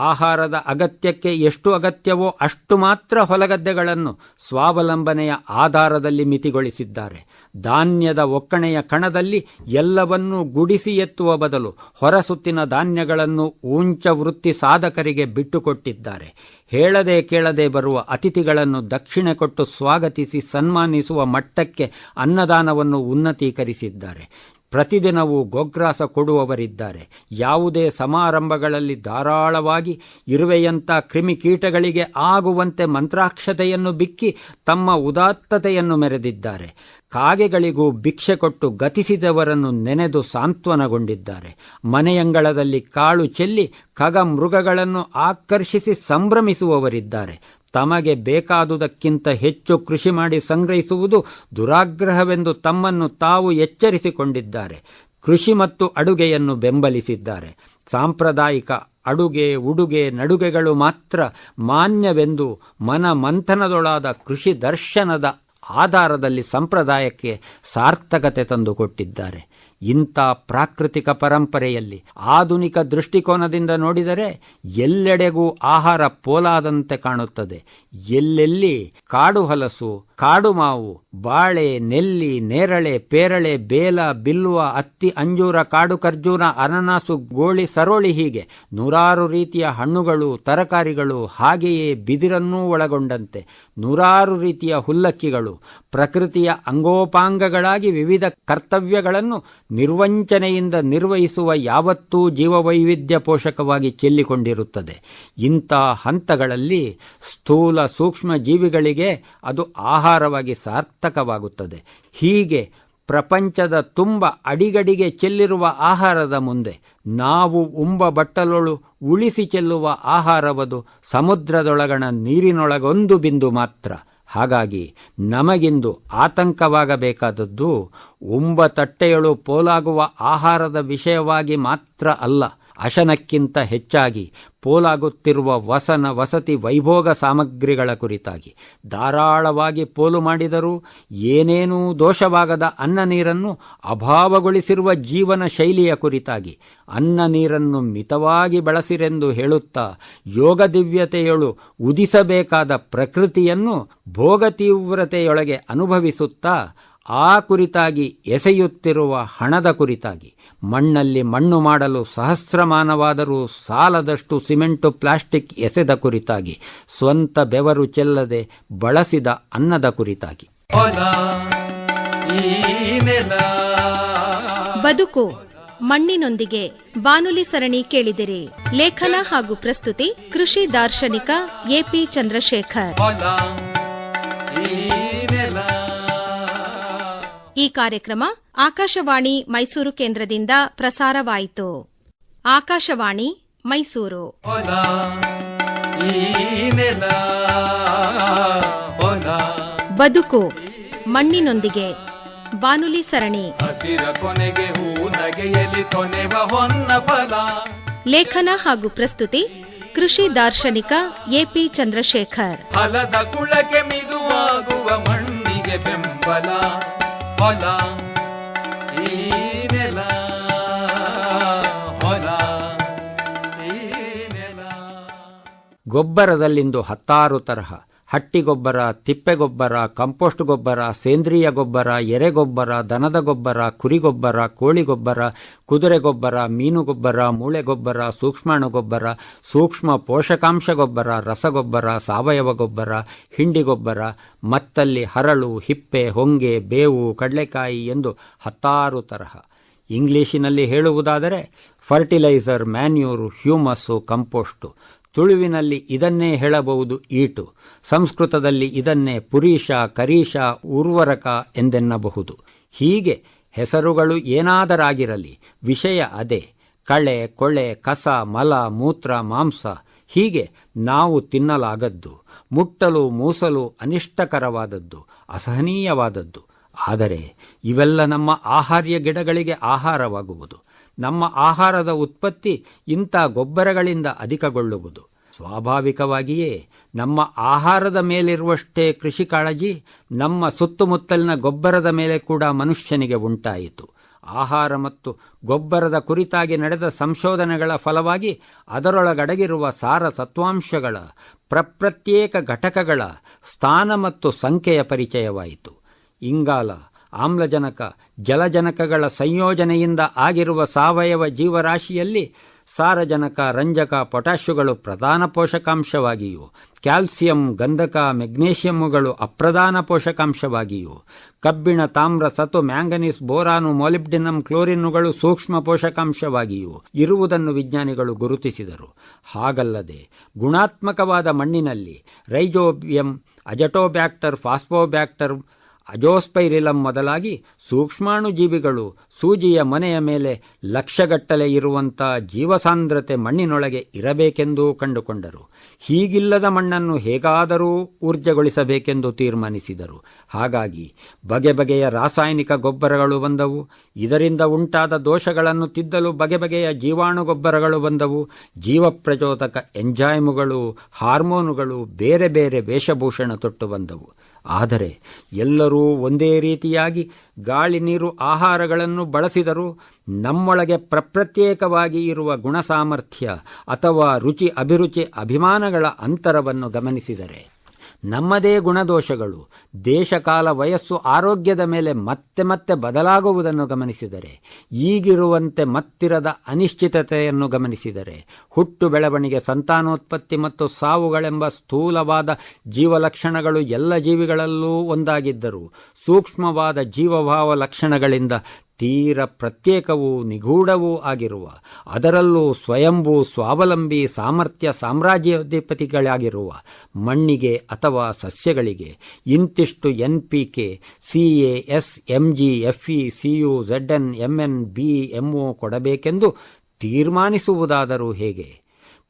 ಆಹಾರದ ಅಗತ್ಯಕ್ಕೆ ಎಷ್ಟು ಅಗತ್ಯವೋ ಅಷ್ಟು ಮಾತ್ರ ಹೊಲಗದ್ದೆಗಳನ್ನು ಸ್ವಾವಲಂಬನೆಯ ಆಧಾರದಲ್ಲಿ ಮಿತಿಗೊಳಿಸಿದ್ದಾರೆ. ಧಾನ್ಯದ ಒಕ್ಕಣೆಯ ಕಣದಲ್ಲಿ ಎಲ್ಲವನ್ನೂ ಗುಡಿಸಿ ಎತ್ತುವ ಬದಲು ಹೊರಸುತ್ತಿನ ಧಾನ್ಯಗಳನ್ನು ಊಂಚ ವೃತ್ತಿ ಸಾಧಕರಿಗೆ ಬಿಟ್ಟುಕೊಟ್ಟಿದ್ದಾರೆ. ಹೇಳದೆ ಕೇಳದೆ ಬರುವ ಅತಿಥಿಗಳನ್ನು ದಕ್ಷಿಣೆ ಕೊಟ್ಟು ಸ್ವಾಗತಿಸಿ ಸನ್ಮಾನಿಸುವ ಮಟ್ಟಕ್ಕೆ ಅನ್ನದಾನವನ್ನು ಉನ್ನತೀಕರಿಸಿದ್ದಾರೆ. ಪ್ರತಿದಿನವೂ ಗೋಗ್ರಾಸ ಕೊಡುವವರಿದ್ದಾರೆ. ಯಾವುದೇ ಸಮಾರಂಭಗಳಲ್ಲಿ ಧಾರಾಳವಾಗಿ ಇರುವೆಯಂಥ ಕ್ರಿಮಿಕೀಟಗಳಿಗೆ ಆಗುವಂತೆ ಮಂತ್ರಾಕ್ಷತೆಯನ್ನು ಬಿಕ್ಕಿ ತಮ್ಮ ಉದಾತ್ತತೆಯನ್ನು ಮೆರೆದಿದ್ದಾರೆ. ಕಾಗೆಗಳಿಗೂ ಭಿಕ್ಷೆ ಕೊಟ್ಟು ಗತಿಸಿದವರನ್ನು ನೆನೆದು ಸಾಂತ್ವನಗೊಂಡಿದ್ದಾರೆ. ಮನೆಯಂಗಳದಲ್ಲಿ ಕಾಳು ಚೆಲ್ಲಿ ಖಗಮೃಗಗಳನ್ನು ಆಕರ್ಷಿಸಿ ಸಂಭ್ರಮಿಸುವವರಿದ್ದಾರೆ. ತಮಗೆ ಬೇಕಾದುದಕ್ಕಿಂತ ಹೆಚ್ಚು ಕೃಷಿ ಮಾಡಿ ಸಂಗ್ರಹಿಸುವುದು ದುರಾಗ್ರಹವೆಂದು ತಮ್ಮನ್ನು ತಾವು ಎಚ್ಚರಿಸಿಕೊಂಡಿದ್ದಾರೆ. ಕೃಷಿ ಮತ್ತು ಅಡುಗೆಯನ್ನು ಬೆಂಬಲಿಸಿದ್ದಾರೆ. ಸಾಂಪ್ರದಾಯಿಕ ಅಡುಗೆ ಉಡುಗೆ ನಡುಗೆಗಳು ಮಾತ್ರ ಮಾನ್ಯವೆಂದು ಮನಮಂಥನದೊಳಾದ ಕೃಷಿ ದರ್ಶನದ ಆಧಾರದಲ್ಲಿ ಸಂಪ್ರದಾಯಕ್ಕೆ ಸಾರ್ಥಕತೆ ತಂದುಕೊಟ್ಟಿದ್ದಾರೆ. ಇಂಥ ಪ್ರಾಕೃತಿಕ ಪರಂಪರೆಯಲ್ಲಿ ಆಧುನಿಕ ದೃಷ್ಟಿಕೋನದಿಂದ ನೋಡಿದರೆ ಎಲ್ಲೆಡೆಗೂ ಆಹಾರ ಪೋಲಾದಂತೆ ಕಾಣುತ್ತದೆ. ಎಲ್ಲೆಲ್ಲಿ ಕಾಡು ಹಲಸು, ಕಾಡು ಮಾವು, ಬಾಳೆ, ನೆಲ್ಲಿ, ನೇರಳೆ, ಪೇರಳೆ, ಬೇಲ, ಬಿಲ್ಲುವ, ಅತ್ತಿ, ಅಂಜೂರ, ಕಾಡು ಖರ್ಜೂರ, ಅನನಾಸು, ಗೋಳಿ, ಸರೋಳಿ ಹೀಗೆ ನೂರಾರು ರೀತಿಯ ಹಣ್ಣುಗಳು, ತರಕಾರಿಗಳು, ಹಾಗೆಯೇ ಬಿದಿರನ್ನೂ ಒಳಗೊಂಡಂತೆ ನೂರಾರು ರೀತಿಯ ಹುಲ್ಲಕ್ಕಿಗಳು ಪ್ರಕೃತಿಯ ಅಂಗೋಪಾಂಗಗಳಾಗಿ ವಿವಿಧ ಕರ್ತವ್ಯಗಳನ್ನು ನಿರ್ವಂಚನೆಯಿಂದ ನಿರ್ವಹಿಸುವ ಯಾವತ್ತೂ ಜೀವವೈವಿಧ್ಯ ಪೋಷಕವಾಗಿ ಚೆಲ್ಲಿಕೊಂಡಿರುತ್ತದೆ. ಇಂಥ ಹಂತಗಳಲ್ಲಿ ಸ್ಥೂಲ ಸೂಕ್ಷ್ಮ ಜೀವಿಗಳಿಗೆ ಅದು ಆಹಾರವಾಗಿ ಸಾರ್ಥಕವಾಗುತ್ತದೆ. ಹೀಗೆ ಪ್ರಪಂಚದ ತುಂಬ ಅಡಿಗಡಿಗೆ ಚೆಲ್ಲಿರುವ ಆಹಾರದ ಮುಂದೆ ನಾವು ಉಂಬ ಬಟ್ಟಲೊಳು ಉಳಿಸಿ ಚೆಲ್ಲುವ ಆಹಾರವದು ಸಮುದ್ರದೊಳಗಣ ನೀರಿನೊಳಗೊಂದು ಬಿಂದು ಮಾತ್ರ. ಹಾಗಾಗಿ ನಮಗಿಂದು ಆತಂಕವಾಗಬೇಕಾದದ್ದು ಉಂಬ ತಟ್ಟೆಯೊಳು ಪೋಲಾಗುವ ಆಹಾರದ ವಿಷಯವಾಗಿ ಮಾತ್ರ ಅಲ್ಲ, ಅಶನಕ್ಕಿಂತ ಹೆಚ್ಚಾಗಿ ಪೋಲಾಗುತ್ತಿರುವ ವಸನ ವಸತಿ ವೈಭೋಗ ಸಾಮಗ್ರಿಗಳ ಕುರಿತಾಗಿ. ಧಾರಾಳವಾಗಿ ಪೋಲು ಮಾಡಿದರೂ ಏನೇನೂ ದೋಷವಾಗದ ಅನ್ನ ನೀರನ್ನು ಅಭಾವಗೊಳಿಸಿರುವ ಜೀವನ ಶೈಲಿಯ ಕುರಿತಾಗಿ. ಅನ್ನ ನೀರನ್ನು ಮಿತವಾಗಿ ಬಳಸಿರೆಂದು ಹೇಳುತ್ತಾ ಯೋಗ ದಿವ್ಯತೆಯೊಳು ಉದಿಸಬೇಕಾದ ಪ್ರಕೃತಿಯನ್ನು ಭೋಗ ತೀವ್ರತೆಯೊಳಗೆ ಅನುಭವಿಸುತ್ತಾ ಆ ಕುರಿತಾಗಿ ಎಸೆಯುತ್ತಿರುವ ಹಣದ ಕುರಿತಾಗಿ. ಮಣ್ಣಲ್ಲಿ ಮಣ್ಣು ಮಾಡಲು ಸಹಸ್ರಮಾನವಾದರೂ ಸಾಲದಷ್ಟು ಸಿಮೆಂಟು ಪ್ಲಾಸ್ಟಿಕ್ ಎಸೆದ ಕುರಿತಾಗಿ. ಸ್ವಂತ ಬೆವರು ಚೆಲ್ಲದೆ ಬಳಸಿದ ಅನ್ನದ ಕುರಿತಾಗಿ. ಬದುಕು ಮಣ್ಣಿನೊಂದಿಗೆ ಬಾನುಲಿ ಸರಣಿ ಕೇಳಿದಿರಿ. ಲೇಖನ ಹಾಗೂ ಪ್ರಸ್ತುತಿ ಕೃಷಿ ದಾರ್ಶನಿಕ ಎಪಿ ಚಂದ್ರಶೇಖರ್. ಈ ಕಾರ್ಯಕ್ರಮ ಆಕಾಶವಾಣಿ ಮೈಸೂರು ಕೇಂದ್ರದಿಂದ ಪ್ರಸಾರವಾಯಿತು. ಆಕಾಶವಾಣಿ ಮೈಸೂರು. ಬದುಕು ಮಣ್ಣಿನೊಂದಿಗೆ ಬಾನುಲಿ ಸರಣಿ. ಹಸಿರ ಕೊನೆಗೆ ಹೂ ನಗೆಯಲಿ ಕೊನೆವ ಹೊನ್ನ ಫಲ. ಲೇಖನ ಹಾಗೂ ಪ್ರಸ್ತುತಿ ಕೃಷಿ ದಾರ್ಶನಿಕ ಎಪಿ ಚಂದ್ರಶೇಖರ್. ಫಲದ ಕುಳಕ್ಕೆ ಮಿದುವಾಗುವ ಮಣ್ಣಿಗೆ ಬೆಂಬಲ. ಹೊಲ ಈ ನೆಲ, ಹೊಲ ಈ ನೆಲ. ಗೊಬ್ಬರದಲ್ಲಿಂದು 10 ತರಹ: ಹಟ್ಟಿಗೊಬ್ಬರ, ತಿಪ್ಪೆಗೊಬ್ಬರ, ಕಂಪೋಸ್ಟ್ ಗೊಬ್ಬರ, ಸೇಂದ್ರಿಯ ಗೊಬ್ಬರ, ಎರೆಗೊಬ್ಬರ, ದನದ ಗೊಬ್ಬರ, ಕುರಿಗೊಬ್ಬರ, ಕೋಳಿಗೊಬ್ಬರ, ಕುದುರೆ ಗೊಬ್ಬರ, ಮೀನು ಗೊಬ್ಬರ, ಮೂಳೆ ಗೊಬ್ಬರ, ಸೂಕ್ಷ್ಮಾಣು ಗೊಬ್ಬರ, ಸೂಕ್ಷ್ಮ ಪೋಷಕಾಂಶ ಗೊಬ್ಬರ, ರಸಗೊಬ್ಬರ, ಸಾವಯವ ಗೊಬ್ಬರ, ಹಿಂಡಿ ಗೊಬ್ಬರ, ಮತ್ತಲ್ಲಿ ಹರಳು, ಹಿಪ್ಪೆ, ಹೊಂಗೆ, ಬೇವು, ಕಡಲೆಕಾಯಿ ಎಂದು 10 ತರಹ. ಇಂಗ್ಲಿಶಿನಲ್ಲಿ ಹೇಳುವುದಾದರೆ ಫರ್ಟಿಲೈಸರ್, ಮ್ಯಾನ್ಯೂರು, ಹ್ಯೂಮಸ್ಸು, ಕಂಪೋಸ್ಟು. ತುಳುವಿನಲ್ಲಿ ಇದನ್ನೇ ಹೇಳಬಹುದು ಈಟು. ಸಂಸ್ಕೃತದಲ್ಲಿ ಇದನ್ನೇ ಪುರೀಷ, ಕರೀಷ, ಉರ್ವರಕ ಎಂದೆನ್ನಬಹುದು. ಹೀಗೆ ಹೆಸರುಗಳು ಏನಾದರಾಗಿರಲಿ, ವಿಷಯ ಅದೇ. ಕಳೆ, ಕೊಳೆ, ಕಸ, ಮಲ, ಮೂತ್ರ, ಮಾಂಸ ಹೀಗೆ ನಾವು ತಿನ್ನಲಾಗದ್ದು, ಮುಟ್ಟಲು ಮೂಸಲು ಅನಿಷ್ಟಕರವಾದದ್ದು, ಅಸಹನೀಯವಾದದ್ದು. ಆದರೆ ಇವೆಲ್ಲ ನಮ್ಮ ಆಹಾರ್ಯ ಗಿಡಗಳಿಗೆ ಆಹಾರವಾಗುವುದು. ನಮ್ಮ ಆಹಾರದ ಉತ್ಪತ್ತಿ ಇಂಥ ಗೊಬ್ಬರಗಳಿಂದ ಅಧಿಕಗೊಳ್ಳುವುದು. ಸ್ವಾಭಾವಿಕವಾಗಿಯೇ ನಮ್ಮ ಆಹಾರದ ಮೇಲಿರುವಷ್ಟೇ ಕೃಷಿ ಕಾಳಜಿ ನಮ್ಮ ಸುತ್ತಮುತ್ತಲಿನ ಗೊಬ್ಬರದ ಮೇಲೆ ಕೂಡ ಮನುಷ್ಯನಿಗೆ ಉಂಟಾಯಿತು. ಆಹಾರ ಮತ್ತು ಗೊಬ್ಬರದ ಕುರಿತಾಗಿ ನಡೆದ ಸಂಶೋಧನೆಗಳ ಫಲವಾಗಿ ಅದರೊಳಗಡಗಿರುವ ಸಾರ ಸತ್ವಾಂಶಗಳ ಪ್ರತ್ಯೇಕ ಘಟಕಗಳ ಸ್ಥಾನ ಮತ್ತು ಸಂಖ್ಯೆಯ ಪರಿಚಯವಾಯಿತು. ಇಂಗಾಲ, ಆಮ್ಲಜನಕ, ಜಲಜನಕಗಳ ಸಂಯೋಜನೆಯಿಂದ ಆಗಿರುವ ಸಾವಯವ ಜೀವರಾಶಿಯಲ್ಲಿ ಸಾರಜನಕ, ರಂಜಕ, ಪೊಟ್ಯಾಷುಗಳು ಪ್ರಧಾನ ಪೋಷಕಾಂಶವಾಗಿಯೂ, ಕ್ಯಾಲ್ಸಿಯಂ, ಗಂಧಕ, ಮೆಗ್ನೀಷಿಯಮ್ಮುಗಳು ಅಪ್ರಧಾನ ಪೋಷಕಾಂಶವಾಗಿಯೂ, ಕಬ್ಬಿಣ, ತಾಮ್ರ, ಸತು, ಮ್ಯಾಂಗನೀಸ್, ಬೋರಾನು, ಮೊಲಿಬ್ಡಿನಮ್, ಕ್ಲೋರಿನ್ನುಗಳು ಸೂಕ್ಷ್ಮ ಪೋಷಕಾಂಶವಾಗಿಯೂ ಇರುವುದನ್ನು ವಿಜ್ಞಾನಿಗಳು ಗುರುತಿಸಿದರು. ಹಾಗಲ್ಲದೆ ಗುಣಾತ್ಮಕವಾದ ಮಣ್ಣಿನಲ್ಲಿ ರೈಜೋಬಿಯಂ, ಅಜಟೋಬ್ಯಾಕ್ಟರ್, ಫಾಸ್ಫೋಬ್ಯಾಕ್ಟರ್, ಅಜೋಸ್ಪೈರಿಲಂ ಮೊದಲಾಗಿ ಸೂಕ್ಷ್ಮಾಣು ಜೀವಿಗಳು ಸೂಜಿಯ ಮನೆಯ ಮೇಲೆ ಲಕ್ಷಗಟ್ಟಲೆ ಇರುವಂಥ ಜೀವಸಾಂದ್ರತೆ ಮಣ್ಣಿನೊಳಗೆ ಇರಬೇಕೆಂದೂ ಕಂಡುಕೊಂಡರು. ಹೀಗಿಲ್ಲದ ಮಣ್ಣನ್ನು ಹೇಗಾದರೂ ಊರ್ಜಗೊಳಿಸಬೇಕೆಂದು ತೀರ್ಮಾನಿಸಿದರು. ಹಾಗಾಗಿ ಬಗೆ ಬಗೆಯ ರಾಸಾಯನಿಕ ಗೊಬ್ಬರಗಳು ಬಂದವು. ಇದರಿಂದ ಉಂಟಾದ ದೋಷಗಳನ್ನು ತಿದ್ದಲು ಬಗೆ ಬಗೆಯ ಜೀವಾಣು ಗೊಬ್ಬರಗಳು ಬಂದವು. ಜೀವಪ್ರಚೋದಕ ಎಂಜೈಮುಗಳು, ಹಾರ್ಮೋನುಗಳು, ಬೇರೆ ಬೇರೆ ವೇಷಭೂಷಣ ತೊಟ್ಟು ಬಂದವು. ಆದರೆ ಎಲ್ಲರೂ ಒಂದೇ ರೀತಿಯಾಗಿ ಗಾಳಿ, ನೀರು, ಆಹಾರಗಳನ್ನು ಬಳಸಿದರೂ ನಮ್ಮೊಳಗೆ ಪ್ರತ್ಯೇಕವಾಗಿ ಇರುವ ಗುಣಸಾಮರ್ಥ್ಯ ಅಥವಾ ರುಚಿ, ಅಭಿರುಚಿ, ಅಭಿಮಾನಗಳ ಅಂತರವನ್ನು ಗಮನಿಸಿದರೆ ನಮ್ಮದೇ ಗುಣದೋಷಗಳು, ದೇಶಕಾಲ, ವಯಸ್ಸು, ಆರೋಗ್ಯದ ಮೇಲೆ ಮತ್ತೆ ಮತ್ತೆ ಬದಲಾಗುವುದನ್ನು ಗಮನಿಸಿದರೆ, ಈಗಿರುವಂತೆ ಮತ್ತಿರದ ಅನಿಶ್ಚಿತತೆಯನ್ನು ಗಮನಿಸಿದರೆ, ಹುಟ್ಟು, ಬೆಳವಣಿಗೆ, ಸಂತಾನೋತ್ಪತ್ತಿ ಮತ್ತು ಸಾವುಗಳೆಂಬ ಸ್ಥೂಲವಾದ ಜೀವಲಕ್ಷಣಗಳು ಎಲ್ಲ ಜೀವಿಗಳಲ್ಲೂ ಒಂದಾಗಿದ್ದರೂ ಸೂಕ್ಷ್ಮವಾದ ಜೀವಭಾವ ಲಕ್ಷಣಗಳಿಂದ ತೀರ ಪ್ರತ್ಯೇಕವೂ ನಿಗೂಢವೂ ಆಗಿರುವ, ಅದರಲ್ಲೂ ಸ್ವಯಂಭೂ, ಸ್ವಾವಲಂಬಿ, ಸಾಮರ್ಥ್ಯ, ಸಾಮ್ರಾಜ್ಯಾಧಿಪತಿಗಳಾಗಿರುವ ಮಣ್ಣಿಗೆ ಅಥವಾ ಸಸ್ಯಗಳಿಗೆ ಇಂತಿಷ್ಟು NPK, CA, S, Mg, Fe, Cu, Zn, Mn, B, Mo ಕೊಡಬೇಕೆಂದು ತೀರ್ಮಾನಿಸುವುದಾದರೂ ಹೇಗೆ?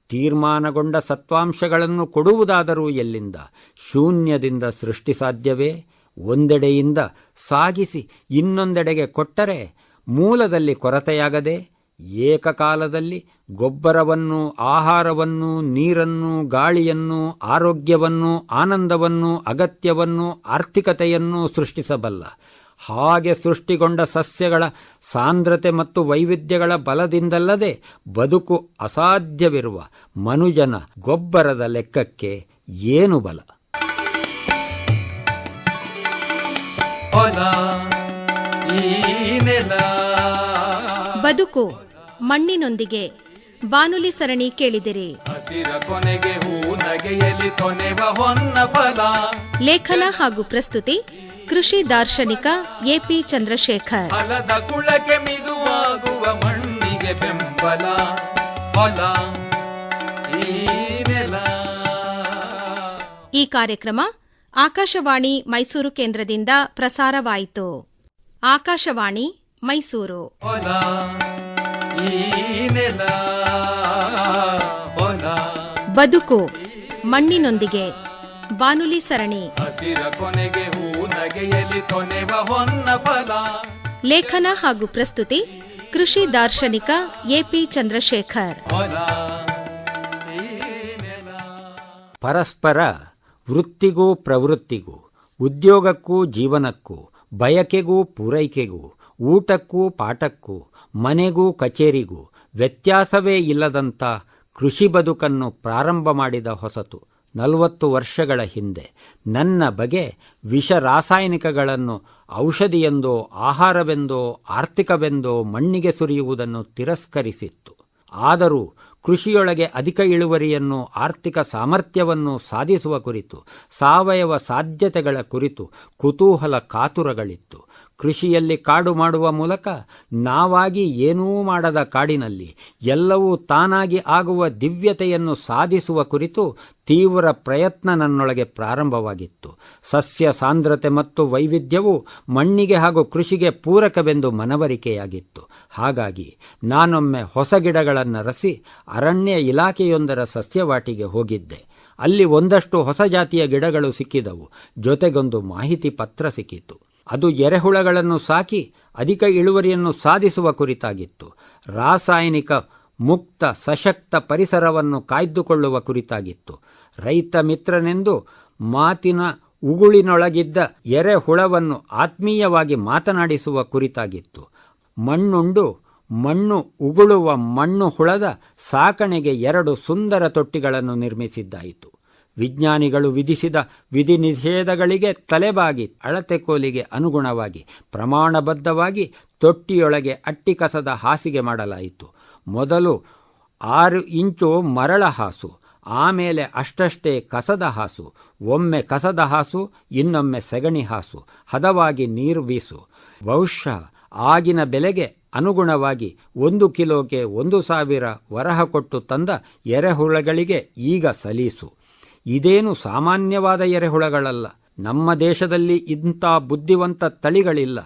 ತೀರ್ಮಾನಗೊಂಡ ಸತ್ವಾಂಶಗಳನ್ನು ಕೊಡುವುದಾದರೂ ಎಲ್ಲಿಂದ? ಶೂನ್ಯದಿಂದ ಸೃಷ್ಟಿ ಸಾಧ್ಯವೇ? ಒಂದೆಡೆಯಿಂದ ಸಾಗಿಸಿ ಇನ್ನೊಂದೆಡೆಗೆ ಕೊಟ್ಟರೆ ಮೂಲದಲ್ಲಿ ಕೊರತೆಯಾಗದೆ ಏಕಕಾಲದಲ್ಲಿ ಗೊಬ್ಬರವನ್ನು, ಆಹಾರವನ್ನು, ನೀರನ್ನು, ಗಾಳಿಯನ್ನು, ಆರೋಗ್ಯವನ್ನು, ಆನಂದವನ್ನು, ಅಗತ್ಯವನ್ನು, ಆರ್ಥಿಕತೆಯನ್ನು ಸೃಷ್ಟಿಸಬಲ್ಲ. ಹಾಗೆ ಸೃಷ್ಟಿಗೊಂಡ ಸಸ್ಯಗಳ ಸಾಂದ್ರತೆ ಮತ್ತು ವೈವಿಧ್ಯಗಳ ಬಲದಿಂದಲ್ಲದೆ ಬದುಕು ಅಸಾಧ್ಯವಿರುವ ಮನುಜನ ಗೊಬ್ಬರದ ಲೆಕ್ಕಕ್ಕೆ ಏನು ಬಲ? ಬದುಕು ಮಣ್ಣಿನೊಂದಿಗೆ ಬಾನುಲಿ ಸರಣಿ ಕೇಳಿದಿರಿ. ಹಸಿರ ಕೊನೆಗೆ ಹೂ ನಗೆಯಲಿ ಕೊನೆವ ಹೊನ್ನ ಫಲ. ಲೇಖನ ಹಾಗೂ ಪ್ರಸ್ತುತಿ ಕೃಷಿ ದಾರ್ಶನಿಕ ಎಪಿ ಚಂದ್ರಶೇಖರ್. ಫಲದ ಕುಳಕ್ಕೆ ಮಿದುವಾಗುವ ಮಣ್ಣಿಗೆ ಬೆಂಬಲ. ಹೊಲ ಈ ನೆಲ. ಈ ಕಾರ್ಯಕ್ರಮ ಆಕಾಶವಾಣಿ ಮೈಸೂರು ಕೇಂದ್ರದಿಂದ ಪ್ರಸಾರವಾಯಿತು. ಆಕಾಶವಾಣಿ ಮೈಸೂರು. ಹೊಲ ಈ ನೆಲ, ಹೊಲ ಬದುಕು ಮಣ್ಣಿನೊಂದಿಗೆ ಬಾನುಲಿ ಸರಣಿ. ಹಸಿರ ಕೊನೆಗೆ ಹೂ ನಗೆಯಲಿ ಕೊನೆವ ಹೊನ್ನ ಫಲ. ಲೇಖನ ಹಾಗೂ ಪ್ರಸ್ತುತಿ ಕೃಷಿ ದಾರ್ಶನಿಕ ಎಪಿ ಚಂದ್ರಶೇಖರ್. ಹೊಲ ಈ ನೆಲ. ಪರಸ್ಪರ ವೃತ್ತಿಗೂ ಪ್ರವೃತ್ತಿಗೂ, ಉದ್ಯೋಗಕ್ಕೂ ಜೀವನಕ್ಕೂ, ಬಯಕೆಗೂ ಪೂರೈಕೆಗೂ, ಊಟಕ್ಕೂ ಪಾಠಕ್ಕೂ, ಮನೆಗೂ ಕಚೇರಿಗೂ ವ್ಯತ್ಯಾಸವೇ ಇಲ್ಲದಂಥ ಕೃಷಿ ಬದುಕನ್ನು ಪ್ರಾರಂಭ ಮಾಡಿದ ಹೊಸತು 40 ವರ್ಷಗಳ ಹಿಂದೆ ನನ್ನ ಬಗೆ ವಿಷ ರಾಸಾಯನಿಕಗಳನ್ನು ಔಷಧಿಯೆಂದೋ ಆಹಾರವೆಂದೋ ಆರ್ಥಿಕವೆಂದೋ ಮಣ್ಣಿಗೆ ಸುರಿಯುವುದನ್ನು ತಿರಸ್ಕರಿಸಿತ್ತು. ಆದರೂ ಕೃಷಿಯೊಳಗೆ ಅಧಿಕ ಇಳುವರಿಯನ್ನು, ಆರ್ಥಿಕ ಸಾಮರ್ಥ್ಯವನ್ನು ಸಾಧಿಸುವ ಕುರಿತು, ಸಾವಯವ ಸಾಧ್ಯತೆಗಳ ಕುರಿತು ಕುತೂಹಲ ಕಾತುರಗಳಿತ್ತು. ಕೃಷಿಯಲ್ಲಿ ಕಾಡು ಮಾಡುವ ಮೂಲಕ ನಾವಾಗಿ ಏನೂ ಮಾಡದ ಕಾಡಿನಲ್ಲಿ ಎಲ್ಲವೂ ತಾನಾಗಿ ಆಗುವ ದಿವ್ಯತೆಯನ್ನು ಸಾಧಿಸುವ ಕುರಿತು ತೀವ್ರ ಪ್ರಯತ್ನ ನನ್ನೊಳಗೆ ಪ್ರಾರಂಭವಾಗಿತ್ತು. ಸಸ್ಯ ಸಾಂದ್ರತೆ ಮತ್ತು ವೈವಿಧ್ಯವು ಮಣ್ಣಿಗೆ ಹಾಗೂ ಕೃಷಿಗೆ ಪೂರಕವೆಂದು ಮನವರಿಕೆಯಾಗಿತ್ತು. ಹಾಗಾಗಿ ನಾನೊಮ್ಮೆ ಹೊಸ ಗಿಡಗಳನ್ನು ರಸಿ ಅರಣ್ಯ ಇಲಾಖೆಯೊಂದರ ಸಸ್ಯವಾಟಿಗೆ ಹೋಗಿದ್ದೆ. ಅಲ್ಲಿ ಒಂದಷ್ಟು ಹೊಸ ಜಾತಿಯ ಗಿಡಗಳು ಸಿಕ್ಕಿದವು. ಜೊತೆಗೊಂದು ಮಾಹಿತಿ ಪತ್ರ ಸಿಕ್ಕಿತು. ಅದು ಎರೆಹುಳಗಳನ್ನು ಸಾಕಿ ಅಧಿಕ ಇಳುವರಿಯನ್ನು ಸಾಧಿಸುವ ಕುರಿತಾಗಿತ್ತು. ರಾಸಾಯನಿಕ ಮುಕ್ತ ಸಶಕ್ತ ಪರಿಸರವನ್ನು ಕಾಯ್ದುಕೊಳ್ಳುವ ಕುರಿತಾಗಿತ್ತು. ರೈತ ಮಿತ್ರನೆಂದು ಮಾತಿನ ಉಗುಳಿನೊಳಗಿದ್ದ ಎರೆಹುಳವನ್ನು ಆತ್ಮೀಯವಾಗಿ ಮಾತನಾಡಿಸುವ ಕುರಿತಾಗಿತ್ತು. ಮಣ್ಣುಂಡು ಮಣ್ಣು ಉಗುಳುವ ಮಣ್ಣು ಹುಳದ ಸಾಕಣೆಗೆ 2 ಸುಂದರ ತೊಟ್ಟಿಗಳನ್ನು ನಿರ್ಮಿಸಿದ್ದಾಯಿತು. ವಿಜ್ಞಾನಿಗಳು ವಿಧಿಸಿದ ವಿಧಿ ನಿಷೇಧಗಳಿಗೆ ತಲೆಬಾಗಿ ಅಳತೆ ಕೋಲಿಗೆ ಅನುಗುಣವಾಗಿ ಪ್ರಮಾಣಬದ್ಧವಾಗಿ ತೊಟ್ಟಿಯೊಳಗೆ ಅಟ್ಟಿ ಕಸದ ಹಾಸಿಗೆ ಮಾಡಲಾಯಿತು. ಮೊದಲು 6 ಇಂಚು ಮರಳ ಹಾಸು, ಆಮೇಲೆ ಅಷ್ಟಷ್ಟೇ ಕಸದ ಹಾಸು, ಒಮ್ಮೆ ಕಸದ ಹಾಸು, ಇನ್ನೊಮ್ಮೆ ಸೆಗಣಿ ಹಾಸು, ಹದವಾಗಿ ನೀರು ಬೀಸು. ಬಹುಶಃ ಆಗಿನ ಬೆಲೆಗೆ ಅನುಗುಣವಾಗಿ 1 ಕಿಲೋಗೆ 1,000 ವರಹ ಕೊಟ್ಟು ತಂದ ಎರೆಹುಳಗಳಿಗೆ ಈಗ ಸಲೀಸು. ಇದೇನು ಸಾಮಾನ್ಯವಾದ ಎರೆಹುಳಗಳಲ್ಲ. ನಮ್ಮ ದೇಶದಲ್ಲಿ ಇಂಥ ಬುದ್ಧಿವಂತ ತಳಿಗಳಿಲ್ಲ.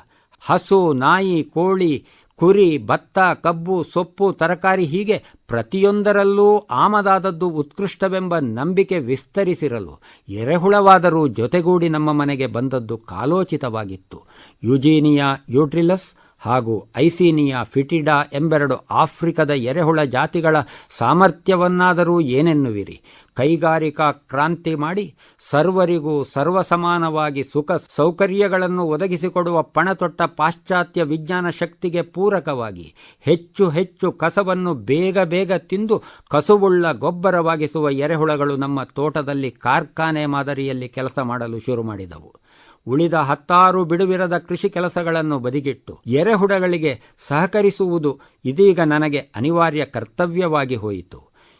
ಹಸು, ನಾಯಿ, ಕೋಳಿ, ಕುರಿ, ಭತ್ತ, ಕಬ್ಬು, ಸೊಪ್ಪು, ತರಕಾರಿ ಹೀಗೆ ಪ್ರತಿಯೊಂದರಲ್ಲೂ ಆಮದಾದದ್ದು ಉತ್ಕೃಷ್ಟವೆಂಬ ನಂಬಿಕೆ ವಿಸ್ತರಿಸಿರಲು ಎರೆಹುಳವಾದರೂ ಜೊತೆಗೂಡಿ ನಮ್ಮ ಮನೆಗೆ ಬಂದದ್ದು ಕಾಲೋಚಿತವಾಗಿತ್ತು. ಯುಜೀನಿಯಾ ಯೂಟ್ರಿಲಸ್ ಹಾಗೂ ಐಸೀನಿಯಾ ಫಿಟಿಡಾ ಎಂಬೆರಡು ಆಫ್ರಿಕದ ಎರೆಹುಳ ಜಾತಿಗಳ ಸಾಮರ್ಥ್ಯವನ್ನಾದರೂ ಏನೆನ್ನುವಿರಿ? ಕೈಗಾರಿಕಾ ಕ್ರಾಂತಿ ಮಾಡಿ ಸರ್ವರಿಗೂ ಸರ್ವಸಮಾನವಾಗಿ ಸುಖ ಸೌಕರ್ಯಗಳನ್ನು ಒದಗಿಸಿಕೊಡುವ ಪಣತೊಟ್ಟ ಪಾಶ್ಚಾತ್ಯ ವಿಜ್ಞಾನ ಶಕ್ತಿಗೆ ಪೂರಕವಾಗಿ ಹೆಚ್ಚು ಹೆಚ್ಚು ಕಸವನ್ನು ಬೇಗ ಬೇಗ ತಿಂದು ಕಸುವುಳ್ಳ ಗೊಬ್ಬರವಾಗಿಸುವ ಎರೆಹುಳಗಳು ನಮ್ಮ ತೋಟದಲ್ಲಿ ಕಾರ್ಖಾನೆ ಮಾದರಿಯಲ್ಲಿ ಕೆಲಸ ಮಾಡಲು ಶುರು ಮಾಡಿದವು. ಉಳಿದ 10 ಬಿಡುವಿರದ ಕೃಷಿ ಕೆಲಸಗಳನ್ನು ಬದಿಗಿಟ್ಟು ಎರೆಹುಳಗಳಿಗೆ ಸಹಕರಿಸುವುದು ಇದೀಗ ನನಗೆ ಅನಿವಾರ್ಯ ಕರ್ತವ್ಯವಾಗಿ ಹೋಯಿತು.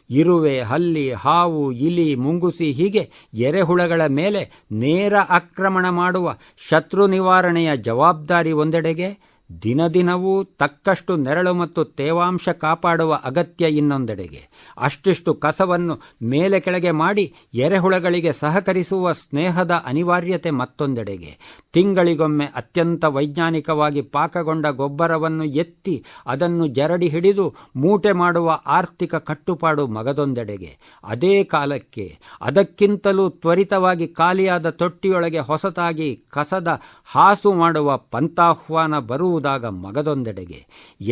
ಇರುವೆ, ಹಲ್ಲಿ, ಹಾವು, ಇಲಿ, ಮುಂಗುಸಿ ಹೀಗೆ ಎರೆಹುಳಗಳ ಮೇಲೆ ನೇರ ಆಕ್ರಮಣ ಮಾಡುವ ಶತ್ರು ನಿವಾರಣೆಯ ಜವಾಬ್ದಾರಿ ಒಂದೆಡೆಗೆ, ದಿನದಿನವೂ ತಕ್ಕಷ್ಟು ನೆರಳು ಮತ್ತು ತೇವಾಂಶ ಕಾಪಾಡುವ ಅಗತ್ಯ ಇನ್ನೊಂದೆಡೆಗೆ, ಅಷ್ಟಿಷ್ಟು ಕಸವನ್ನು ಮೇಲೆ ಕೆಳಗೆ ಮಾಡಿ ಎರೆಹುಳಗಳಿಗೆ ಸಹಕರಿಸುವ ಸ್ನೇಹದ ಅನಿವಾರ್ಯತೆ ಮತ್ತೊಂದೆಡೆಗೆ, ತಿಂಗಳಿಗೊಮ್ಮೆ ಅತ್ಯಂತ ವೈಜ್ಞಾನಿಕವಾಗಿ ಪಾಕಗೊಂಡ ಗೊಬ್ಬರವನ್ನು ಎತ್ತಿ ಅದನ್ನು ಜರಡಿ ಹಿಡಿದು ಮೂಟೆ ಮಾಡುವ ಆರ್ಥಿಕ ಕಟ್ಟುಪಾಡು ಮಗದೊಂದೆಡೆಗೆ, ಅದೇ ಕಾಲಕ್ಕೆ ಅದಕ್ಕಿಂತಲೂ ತ್ವರಿತವಾಗಿ ಖಾಲಿಯಾದ ತೊಟ್ಟಿಯೊಳಗೆ ಹೊಸತಾಗಿ ಕಸದ ಹಾಸು ಮಾಡುವ ಪಂಥಾಹ್ವಾನ ಬರುವುದಾಗ ಮಗದೊಂದೆಡೆಗೆ,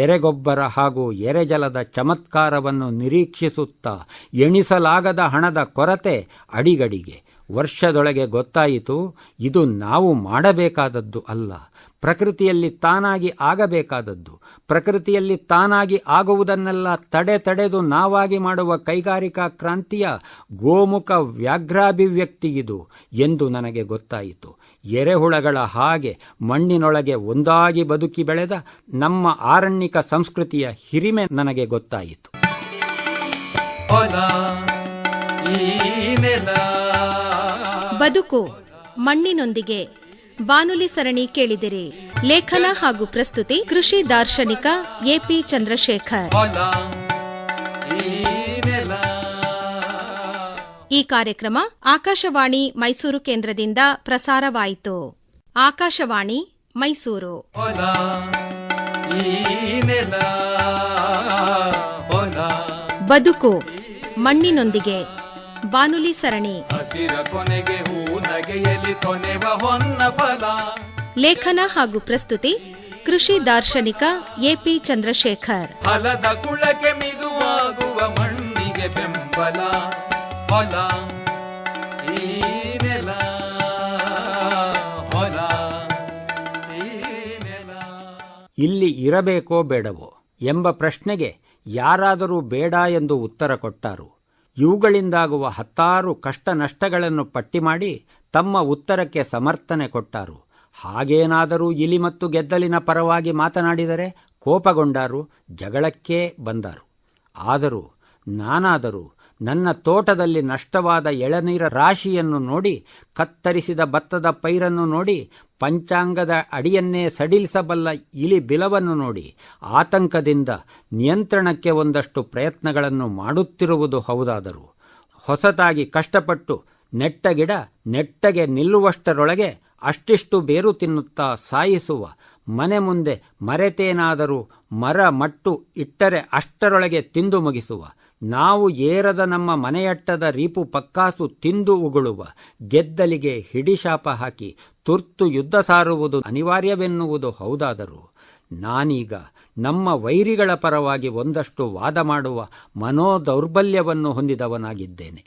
ಎರೆಗೊಬ್ಬರ ಹಾಗೂ ಎರೆಜಲದ ಚಮತ್ಕಾರವನ್ನು ನಿರೀಕ್ಷಿಸುತ್ತಾ ಎಣಿಸಲಾಗದ ಹಣದ ಕೊರತೆ ಅಡಿಗಡಿಗೆ. ವರ್ಷದೊಳಗೆ ಗೊತ್ತಾಯಿತು, ಇದು ನಾವು ಮಾಡಬೇಕಾದದ್ದು ಅಲ್ಲ, ಪ್ರಕೃತಿಯಲ್ಲಿ ತಾನಾಗಿ ಆಗಬೇಕಾದದ್ದು. ಪ್ರಕೃತಿಯಲ್ಲಿ ತಾನಾಗಿ ಆಗುವುದನ್ನೆಲ್ಲ ತಡೆದು ನಾವಾಗಿ ಮಾಡುವ ಕೈಗಾರಿಕಾ ಕ್ರಾಂತಿಯ ಗೋಮುಖ ವ್ಯಾಘ್ರಾಭಿವ್ಯಕ್ತಿಗಿದು ಎಂದು ನನಗೆ ಗೊತ್ತಾಯಿತು. ಎರೆಹುಳಗಳ ಹಾಗೆ ಮಣ್ಣಿನೊಳಗೆ ಒಂದಾಗಿ ಬದುಕಿ ಬೆಳೆದ ನಮ್ಮ ಆರಣ್ಯಕ ಸಂಸ್ಕೃತಿಯ ಹಿರಿಮೆ ನನಗೆ ಗೊತ್ತಾಯಿತು. ಬದುಕು ಮಣ್ಣಿನೊಂದಿಗೆ ಬಾನುಲಿ ಸರಣಿ ಕೇಳಿದಿರಿ. ಲೇಖನ ಹಾಗೂ ಪ್ರಸ್ತುತಿ ಕೃಷಿ ದಾರ್ಶನಿಕ ಎಪಿ ಚಂದ್ರಶೇಖರ್. ಈ ಕಾರ್ಯಕ್ರಮ ಆಕಾಶವಾಣಿ ಮೈಸೂರು ಕೇಂದ್ರದಿಂದ ಪ್ರಸಾರವಾಯಿತು. ಆಕಾಶವಾಣಿ ಮೈಸೂರು. ಬದುಕು ಮಣ್ಣಿನೊಂದಿಗೆ ಬಾನುಲಿ ಸರಣಿ. ಹಸಿರ ಕೊನೆಗೆ ಹೂ ನಗೆಯಲಿ ಕೊನೆವ ಹೊನ್ನ ಫಲ. ಲೇಖನ ಹಾಗೂ ಪ್ರಸ್ತುತಿ ಕೃಷಿ ದಾರ್ಶನಿಕ ಎಪಿ ಚಂದ್ರಶೇಖರ್. ಫಲದ ಕುಳಕ್ಕೆ ಮಿದುವಾಗುವ ಮಣ್ಣಿಗೆ ಬೆಂಬಲ. ಹೊಲ ಈ ನೆಲ, ಹೊಲ ಈ ನೆಲ. ಇಲ್ಲಿ ಇರಬೇಕೋ ಬೇಡವೋ ಎಂಬ ಪ್ರಶ್ನೆಗೆ ಯಾರಾದರೂ ಬೇಡ ಎಂದು ಉತ್ತರ ಕೊಟ್ಟಾರು. ಇವುಗಳಿಂದಾಗುವ 10 ಕಷ್ಟ ನಷ್ಟಗಳನ್ನು ಪಟ್ಟಿ ಮಾಡಿ ತಮ್ಮ ಉತ್ತರಕ್ಕೆ ಸಮರ್ಥನೆ ಕೊಟ್ಟಾರು. ಹಾಗೇನಾದರೂ ಇಲಿ ಮತ್ತು ಗೆದ್ದಲಿನ ಪರವಾಗಿ ಮಾತನಾಡಿದರೆ ಕೋಪಗೊಂಡಾರು, ಜಗಳಕ್ಕೇ ಬಂದಾರು. ಆದರೂ ನಾನಾದರೂ ನನ್ನ ತೋಟದಲ್ಲಿ ನಷ್ಟವಾದ ಎಳನೀರ ರಾಶಿಯನ್ನು ನೋಡಿ, ಕತ್ತರಿಸಿದ ಭತ್ತದ ಪೈರನ್ನು ನೋಡಿ, ಪಂಚಾಂಗದ ಅಡಿಯನ್ನೇ ಸಡಿಲಿಸಬಲ್ಲ ಇಲಿ ಬಿಲವನ್ನು ನೋಡಿ ಆತಂಕದಿಂದ ನಿಯಂತ್ರಣಕ್ಕೆ ಒಂದಷ್ಟು ಪ್ರಯತ್ನಗಳನ್ನು ಮಾಡುತ್ತಿರುವುದು ಹೌದಾದರೂ, ಹೊಸತಾಗಿ ಕಷ್ಟಪಟ್ಟು ನೆಟ್ಟ ಗಿಡ ನೆಟ್ಟಗೆ ನಿಲ್ಲುವಷ್ಟರೊಳಗೆ ಅಷ್ಟಿಷ್ಟು ಬೇರು ತಿನ್ನುತ್ತಾ ಸಾಯಿಸುವ, ಮನೆ ಮುಂದೆ ಮರೆತೇನಾದರೂ ಮರ ಮಟ್ಟು ಇಟ್ಟರೆ ಅಷ್ಟರೊಳಗೆ ತಿಂದು ಮುಗಿಸುವ, ನಾವು ಏರದ ನಮ್ಮ ಮನೆಯಟ್ಟದ ರೀಪು ಪಕ್ಕಾಸು ತಿಂದು ಉಗುಳುವ ಗೆದ್ದಲಿಗೆ ಹಿಡಿಶಾಪ ಹಾಕಿ ತುರ್ತು ಯುದ್ಧ ಸಾರುವುದು ಅನಿವಾರ್ಯವೆನ್ನುವುದು ಹೌದಾದರೂ, ನಾನೀಗ ನಮ್ಮ ವೈರಿಗಳ ಪರವಾಗಿ ಒಂದಷ್ಟು ವಾದ ಮಾಡುವ ಮನೋದೌರ್ಬಲ್ಯವನ್ನು ಹೊಂದಿದವನಾಗಿದ್ದೇನೆ.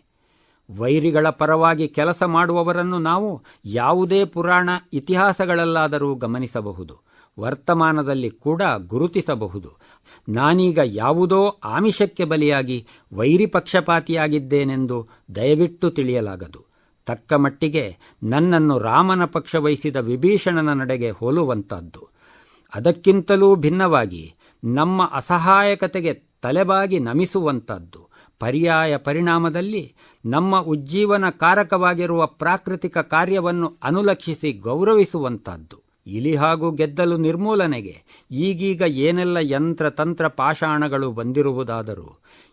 ವೈರಿಗಳ ಪರವಾಗಿ ಕೆಲಸ ಮಾಡುವವರನ್ನು ನಾವು ಯಾವುದೇ ಪುರಾಣ ಇತಿಹಾಸಗಳಲ್ಲಾದರೂ ಗಮನಿಸಬಹುದು, ವರ್ತಮಾನದಲ್ಲಿ ಕೂಡ ಗುರುತಿಸಬಹುದು. ನಾನೀಗ ಯಾವುದೋ ಆಮಿಷಕ್ಕೆ ಬಲಿಯಾಗಿ ವೈರಿ ಪಕ್ಷಪಾತಿಯಾಗಿದ್ದೇನೆಂದು ದಯವಿಟ್ಟು ತಿಳಿಯಲಾಗದು. ತಕ್ಕ ಮಟ್ಟಿಗೆ ನನ್ನನ್ನು ರಾಮನ ಪಕ್ಷ ವಹಿಸಿದ ವಿಭೀಷಣನ ನಡೆಗೆ ಹೋಲುವಂತಹದ್ದು. ಅದಕ್ಕಿಂತಲೂ ಭಿನ್ನವಾಗಿ ನಮ್ಮ ಅಸಹಾಯಕತೆಗೆ ತಲೆಬಾಗಿ ನಮಿಸುವಂತಹದ್ದು. ಪರ್ಯಾಯ ಪರಿಣಾಮದಲ್ಲಿ ನಮ್ಮ ಉಜ್ಜೀವನ ಕಾರಕವಾಗಿರುವ ಪ್ರಾಕೃತಿಕ ಕಾರ್ಯವನ್ನು ಅನುಲಕ್ಷಿಸಿ ಗೌರವಿಸುವಂತಹದ್ದು. ಇಲಿ ಹಾಗೂ ಗೆದ್ದಲು ನಿರ್ಮೂಲನೆಗೆ ಈಗೀಗ ಏನೆಲ್ಲ ಯಂತ್ರತಂತ್ರ ಪಾಷಾಣಗಳು ಬಂದಿರುವುದಾದರೂ,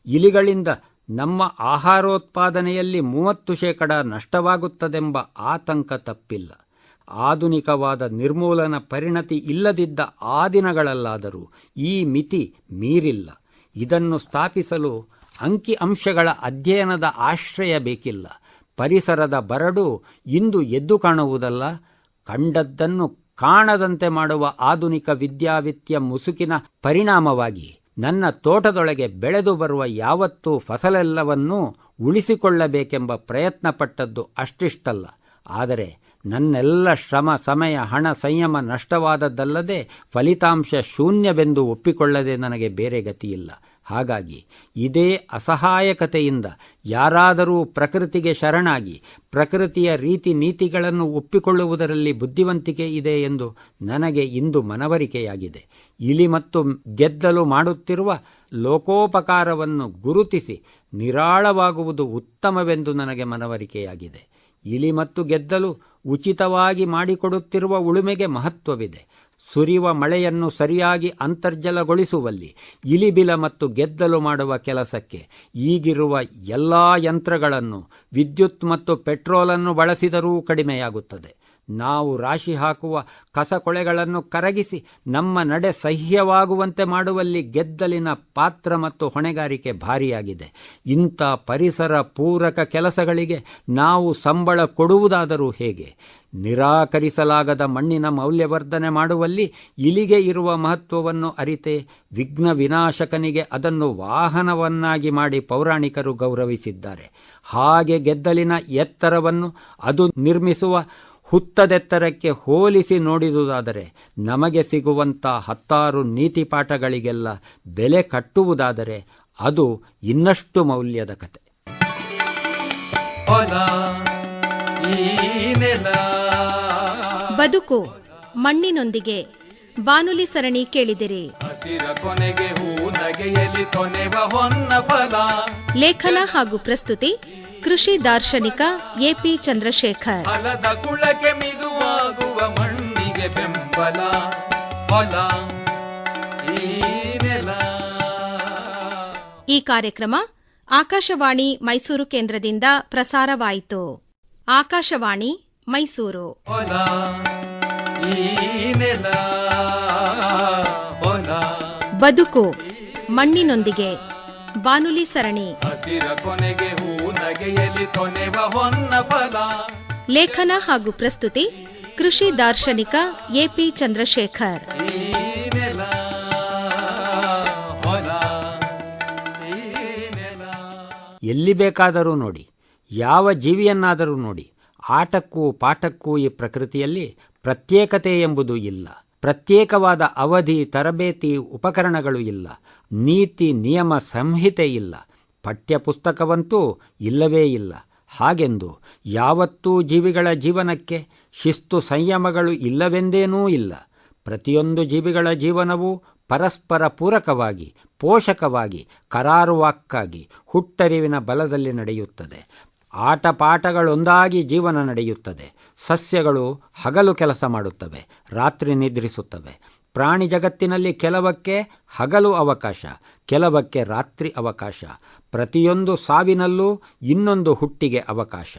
ಇಲಿಗಳಿಂದ ನಮ್ಮ ಆಹಾರೋತ್ಪಾದನೆಯಲ್ಲಿ 30% ನಷ್ಟವಾಗುತ್ತದೆಂಬ ಆತಂಕ ತಪ್ಪಿಲ್ಲ. ಆಧುನಿಕವಾದ ನಿರ್ಮೂಲನ ಪರಿಣತಿ ಇಲ್ಲದಿದ್ದ ಆ ದಿನಗಳಲ್ಲಾದರೂ ಈ ಮಿತಿ ಮೀರಿಲ್ಲ. ಇದನ್ನು ಸ್ಥಾಪಿಸಲು ಅಂಕಿ ಅಂಶಗಳ ಅಧ್ಯಯನದ ಆಶ್ರಯ ಬೇಕಿಲ್ಲ. ಪರಿಸರದ ಬರಡು ಇಂದು ಎದ್ದು ಕಾಣುವುದಲ್ಲ, ಕಂಡದ್ದನ್ನು ಕಾಣದಂತೆ ಮಾಡುವ ಆಧುನಿಕ ವಿದ್ಯಾವಿತ್ಯ ಮುಸುಕಿನ ಪರಿಣಾಮವಾಗಿ ನನ್ನ ತೋಟದೊಳಗೆ ಬೆಳೆದು ಬರುವ ಯಾವತ್ತೂ ಫಸಲೆಲ್ಲವನ್ನೂ ಉಳಿಸಿಕೊಳ್ಳಬೇಕೆಂಬ ಪ್ರಯತ್ನ ಪಟ್ಟದ್ದು ಅಷ್ಟಿಷ್ಟಲ್ಲ. ಆದರೆ ನನ್ನೆಲ್ಲ ಶ್ರಮ, ಸಮಯ, ಹಣ, ಸಂಯಮ ನಷ್ಟವಾದದ್ದಲ್ಲದೆ ಫಲಿತಾಂಶ ಶೂನ್ಯವೆಂದು ಒಪ್ಪಿಕೊಳ್ಳದೆ ನನಗೆ ಬೇರೆ ಗತಿಯಿಲ್ಲ. ಹಾಗಾಗಿ ಇದೇ ಅಸಹಾಯಕತೆಯಿಂದ ಯಾರಾದರೂ ಪ್ರಕೃತಿಗೆ ಶರಣಾಗಿ ಪ್ರಕೃತಿಯ ರೀತಿ ನೀತಿಗಳನ್ನು ಒಪ್ಪಿಕೊಳ್ಳುವುದರಲ್ಲಿ ಬುದ್ಧಿವಂತಿಕೆ ಇದೆ ಎಂದು ನನಗೆ ಇಂದು ಮನವರಿಕೆಯಾಗಿದೆ. ಇಲಿ ಮತ್ತು ಗೆದ್ದಲು ಮಾಡುತ್ತಿರುವ ಲೋಕೋಪಕಾರವನ್ನು ಗುರುತಿಸಿ ನಿರಾಳವಾಗುವುದು ಉತ್ತಮವೆಂದು ನನಗೆ ಮನವರಿಕೆಯಾಗಿದೆ. ಇಲಿ ಮತ್ತು ಗೆದ್ದಲು ಉಚಿತವಾಗಿ ಮಾಡಿಕೊಡುತ್ತಿರುವ ಉಳುಮೆಗೆ ಮಹತ್ವವಿದೆ. ಸುರಿಯುವ ಮಳೆಯನ್ನು ಸರಿಯಾಗಿ ಅಂತರ್ಜಲಗೊಳಿಸುವಲ್ಲಿ ಇಲಿಬಿಲ ಮತ್ತು ಗೆದ್ದಲು ಮಾಡುವ ಕೆಲಸಕ್ಕೆ ಈಗಿರುವ ಎಲ್ಲ ಯಂತ್ರಗಳನ್ನು, ವಿದ್ಯುತ್ ಮತ್ತು ಪೆಟ್ರೋಲನ್ನು ಬಳಸಿದರೂ ಕಡಿಮೆಯಾಗುತ್ತದೆ. ನಾವು ರಾಶಿ ಹಾಕುವ ಕಸಕೊಳೆಗಳನ್ನು ಕರಗಿಸಿ ನಮ್ಮ ನಡೆ ಸಹ್ಯವಾಗುವಂತೆ ಮಾಡುವಲ್ಲಿ ಗೆದ್ದಲಿನ ಪಾತ್ರ ಮತ್ತು ಹೊಣೆಗಾರಿಕೆ ಭಾರಿಯಾಗಿದೆ. ಇಂಥ ಪರಿಸರ ಪೂರಕ ಕೆಲಸಗಳಿಗೆ ನಾವು ಸಂಬಳ ಕೊಡುವುದಾದರೂ ಹೇಗೆ? ನಿರಾಕರಿಸಲಾಗದ ಮಣ್ಣಿನ ಮೌಲ್ಯವರ್ಧನೆ ಮಾಡುವಲ್ಲಿ ಇಲಿಗೆ ಇರುವ ಮಹತ್ವವನ್ನು ಅರಿತೆ ವಿಘ್ನ ವಿನಾಶಕನಿಗೆ ಅದನ್ನು ವಾಹನವನ್ನಾಗಿ ಮಾಡಿ ಪೌರಾಣಿಕರು ಗೌರವಿಸಿದ್ದಾರೆ. ಹಾಗೆ ಗೆದ್ದಲಿನ ಎತ್ತರವನ್ನು ಅದು ನಿರ್ಮಿಸುವ ಹುತ್ತದೆತ್ತರಕ್ಕೆ ಹೋಲಿಸಿ ನೋಡಿದುದಾದರೆ ನಮಗೆ ಸಿಗುವಂಥ 10 ನೀತಿಪಾಠಗಳಿಗೆಲ್ಲ ಬೆಲೆ ಕಟ್ಟುವುದಾದರೆ ಅದು ಇನ್ನಷ್ಟು ಮೌಲ್ಯದ ಕತೆ. ಬದುಕು ಮಣ್ಣಿನೊಂದಿಗೆ ಬಾನುಲಿ ಸರಣಿ ಕೇಳಿದಿರಿ. ಹಸಿರ ಕೊನೆಗೆ ಹೂ ನಗೆಯಲಿ ಕೊನೆವ ಹೊನ್ನ ಫಲ. ಲೇಖನ ಹಾಗೂ ಪ್ರಸ್ತುತಿ ಕೃಷಿ ದಾರ್ಶನಿಕ ಎಪಿ ಚಂದ್ರಶೇಖರ್. ಫಲದ ಕುಳಕ್ಕೆ ಮಿದುವಾಗುವ ಮಣ್ಣಿಗೆ ಬೆಂಬಲ. ಹೊಲ ಈ ನೆಲ. ಈ ಕಾರ್ಯಕ್ರಮ ಆಕಾಶವಾಣಿ ಮೈಸೂರು ಕೇಂದ್ರದಿಂದ ಪ್ರಸಾರವಾಯಿತು. ಆಕಾಶವಾಣಿ ಮೈಸೂರು. ಹೊಲ ಈ ನೆಲ, ಹೊಲ ಬದುಕು ಮಣ್ಣಿನೊಂದಿಗೆ ಬಾನುಲಿ ಸರಣಿ. ಹಸಿರ ಕೊನೆಗೆ ಹೂ ನಗೆಯಲಿ ಕೊನೆವ ಹೊನ್ನ ಫಲ. ಲೇಖನ ಹಾಗೂ ಪ್ರಸ್ತುತಿ ಕೃಷಿ ದಾರ್ಶನಿಕ ಎಪಿ ಚಂದ್ರಶೇಖರ್. ಈ ನೆಲ ಹೊಲ, ಈ ನೆಲ. ಎಲ್ಲಿ ಬೇಕಾದರೂ ನೋಡಿ, ಯಾವ ಜೀವಿಯನ್ನಾದರೂ ನೋಡಿ, ಆಟಕ್ಕೂ ಪಾಠಕ್ಕೂ ಈ ಪ್ರಕೃತಿಯಲ್ಲಿ ಪ್ರತ್ಯೇಕತೆ ಎಂಬುದು ಇಲ್ಲ. ಪ್ರತ್ಯೇಕವಾದ ಅವಧಿ, ತರಬೇತಿ, ಉಪಕರಣಗಳು ಇಲ್ಲ. ನೀತಿ ನಿಯಮ ಸಂಹಿತೆ ಇಲ್ಲ. ಪಠ್ಯಪುಸ್ತಕವಂತೂ ಇಲ್ಲವೇ ಇಲ್ಲ. ಹಾಗೆಂದು ಯಾವತ್ತೂ ಜೀವಿಗಳ ಜೀವನಕ್ಕೆ ಶಿಸ್ತು ಸಂಯಮಗಳು ಇಲ್ಲವೆಂದೇನೂ ಇಲ್ಲ. ಪ್ರತಿಯೊಂದು ಜೀವಿಗಳ ಜೀವನವೂ ಪರಸ್ಪರ ಪೂರಕವಾಗಿ, ಪೋಷಕವಾಗಿ, ಕರಾರುವಾಕ್ಕಾಗಿ, ಹುಟ್ಟರಿವಿನ ಬಲದಲ್ಲಿ ನಡೆಯುತ್ತದೆ. ಆಟಪಾಠಗಳೊಂದಾಗಿ ಜೀವನ ನಡೆಯುತ್ತದೆ. ಸಸ್ಯಗಳು ಹಗಲು ಕೆಲಸ ಮಾಡುತ್ತವೆ, ರಾತ್ರಿ ನಿದ್ರಿಸುತ್ತವೆ. ಪ್ರಾಣಿ ಜಗತ್ತಿನಲ್ಲಿ ಕೆಲವಕ್ಕೆ ಹಗಲು ಅವಕಾಶ, ಕೆಲವಕ್ಕೆ ರಾತ್ರಿ ಅವಕಾಶ. ಪ್ರತಿಯೊಂದು ಸಾವಿನಲ್ಲೂ ಇನ್ನೊಂದು ಹುಟ್ಟಿಗೆ ಅವಕಾಶ.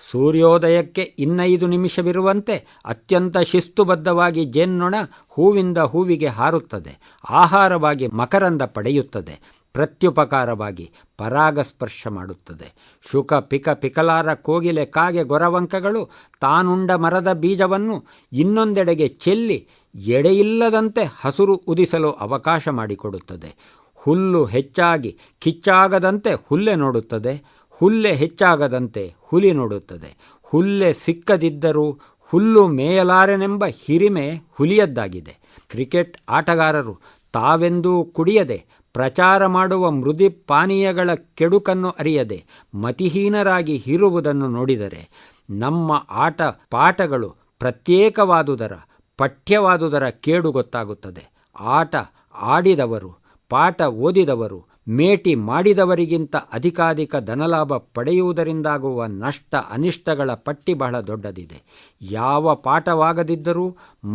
ಸೂರ್ಯೋದಯಕ್ಕೆ 5 ನಿಮಿಷವಿರುವಂತೆ ಅತ್ಯಂತ ಶಿಸ್ತುಬದ್ಧವಾಗಿ ಜೇನ್ನೊಣ ಹೂವಿಂದ ಹೂವಿಗೆ ಹಾರುತ್ತದೆ, ಆಹಾರವಾಗಿ ಮಕರಂದ ಪಡೆಯುತ್ತದೆ, ಪ್ರತ್ಯುಪಕಾರವಾಗಿ ಪರಾಗಸ್ಪರ್ಶ ಮಾಡುತ್ತದೆ. ಶುಕ ಪಿಕ ಪಿಕಲಾರ ಕೋಗಿಲೆ ಕಾಗೆ ಗೊರವಂಕಗಳು ತಾನುಂಡ ಮರದ ಬೀಜವನ್ನು ಇನ್ನೊಂದೆಡೆಗೆ ಚೆಲ್ಲಿ ಎಡೆಯಿಲ್ಲದಂತೆ ಹಸುರು ಉದಿಸಲು ಅವಕಾಶ ಮಾಡಿಕೊಡುತ್ತದೆ. ಹುಲ್ಲು ಹೆಚ್ಚಾಗಿ ಕಿಚ್ಚಾಗದಂತೆ ಹುಲ್ಲೆ ನೋಡುತ್ತದೆ, ಹುಲ್ಲೆ ಹೆಚ್ಚಾಗದಂತೆ ಹುಲಿ ನೋಡುತ್ತದೆ. ಹುಲ್ಲೆ ಸಿಕ್ಕದಿದ್ದರೂ ಹುಲ್ಲು ಮೇಯಲಾರೆನೆಂಬ ಹಿರಿಮೆ ಹುಲಿಯದ್ದಾಗಿದೆ. ಕ್ರಿಕೆಟ್ ಆಟಗಾರರು ತಾವೆಂದೂ ಕುಡಿಯದೆ, ಪ್ರಚಾರ ಮಾಡುವ ಮೃದು ಪಾನೀಯಗಳ ಕೆಡುಕನ್ನು ಅರಿಯದೆ ಮತಿಹೀನರಾಗಿ ಹೀರುವುದನ್ನು ನೋಡಿದರೆ ನಮ್ಮ ಆಟ ಪಾಠಗಳು ಪ್ರತ್ಯೇಕವಾದುದರ, ಪಠ್ಯವಾದುದರ ಕೇಡು ಗೊತ್ತಾಗುತ್ತದೆ. ಆಟ ಆಡಿದವರು, ಪಾಠ ಓದಿದವರು, ಮೇಟಿ ಮಾಡಿದವರಿಗಿಂತ ಅಧಿಕಾಧಿಕ ಧನಲಾಭ ಪಡೆಯುವುದರಿಂದಾಗುವ ನಷ್ಟ ಅನಿಷ್ಟಗಳ ಪಟ್ಟಿ ಬಹಳ ದೊಡ್ಡದಿದೆ. ಯಾವ ಪಾಠವಾಗದಿದ್ದರೂ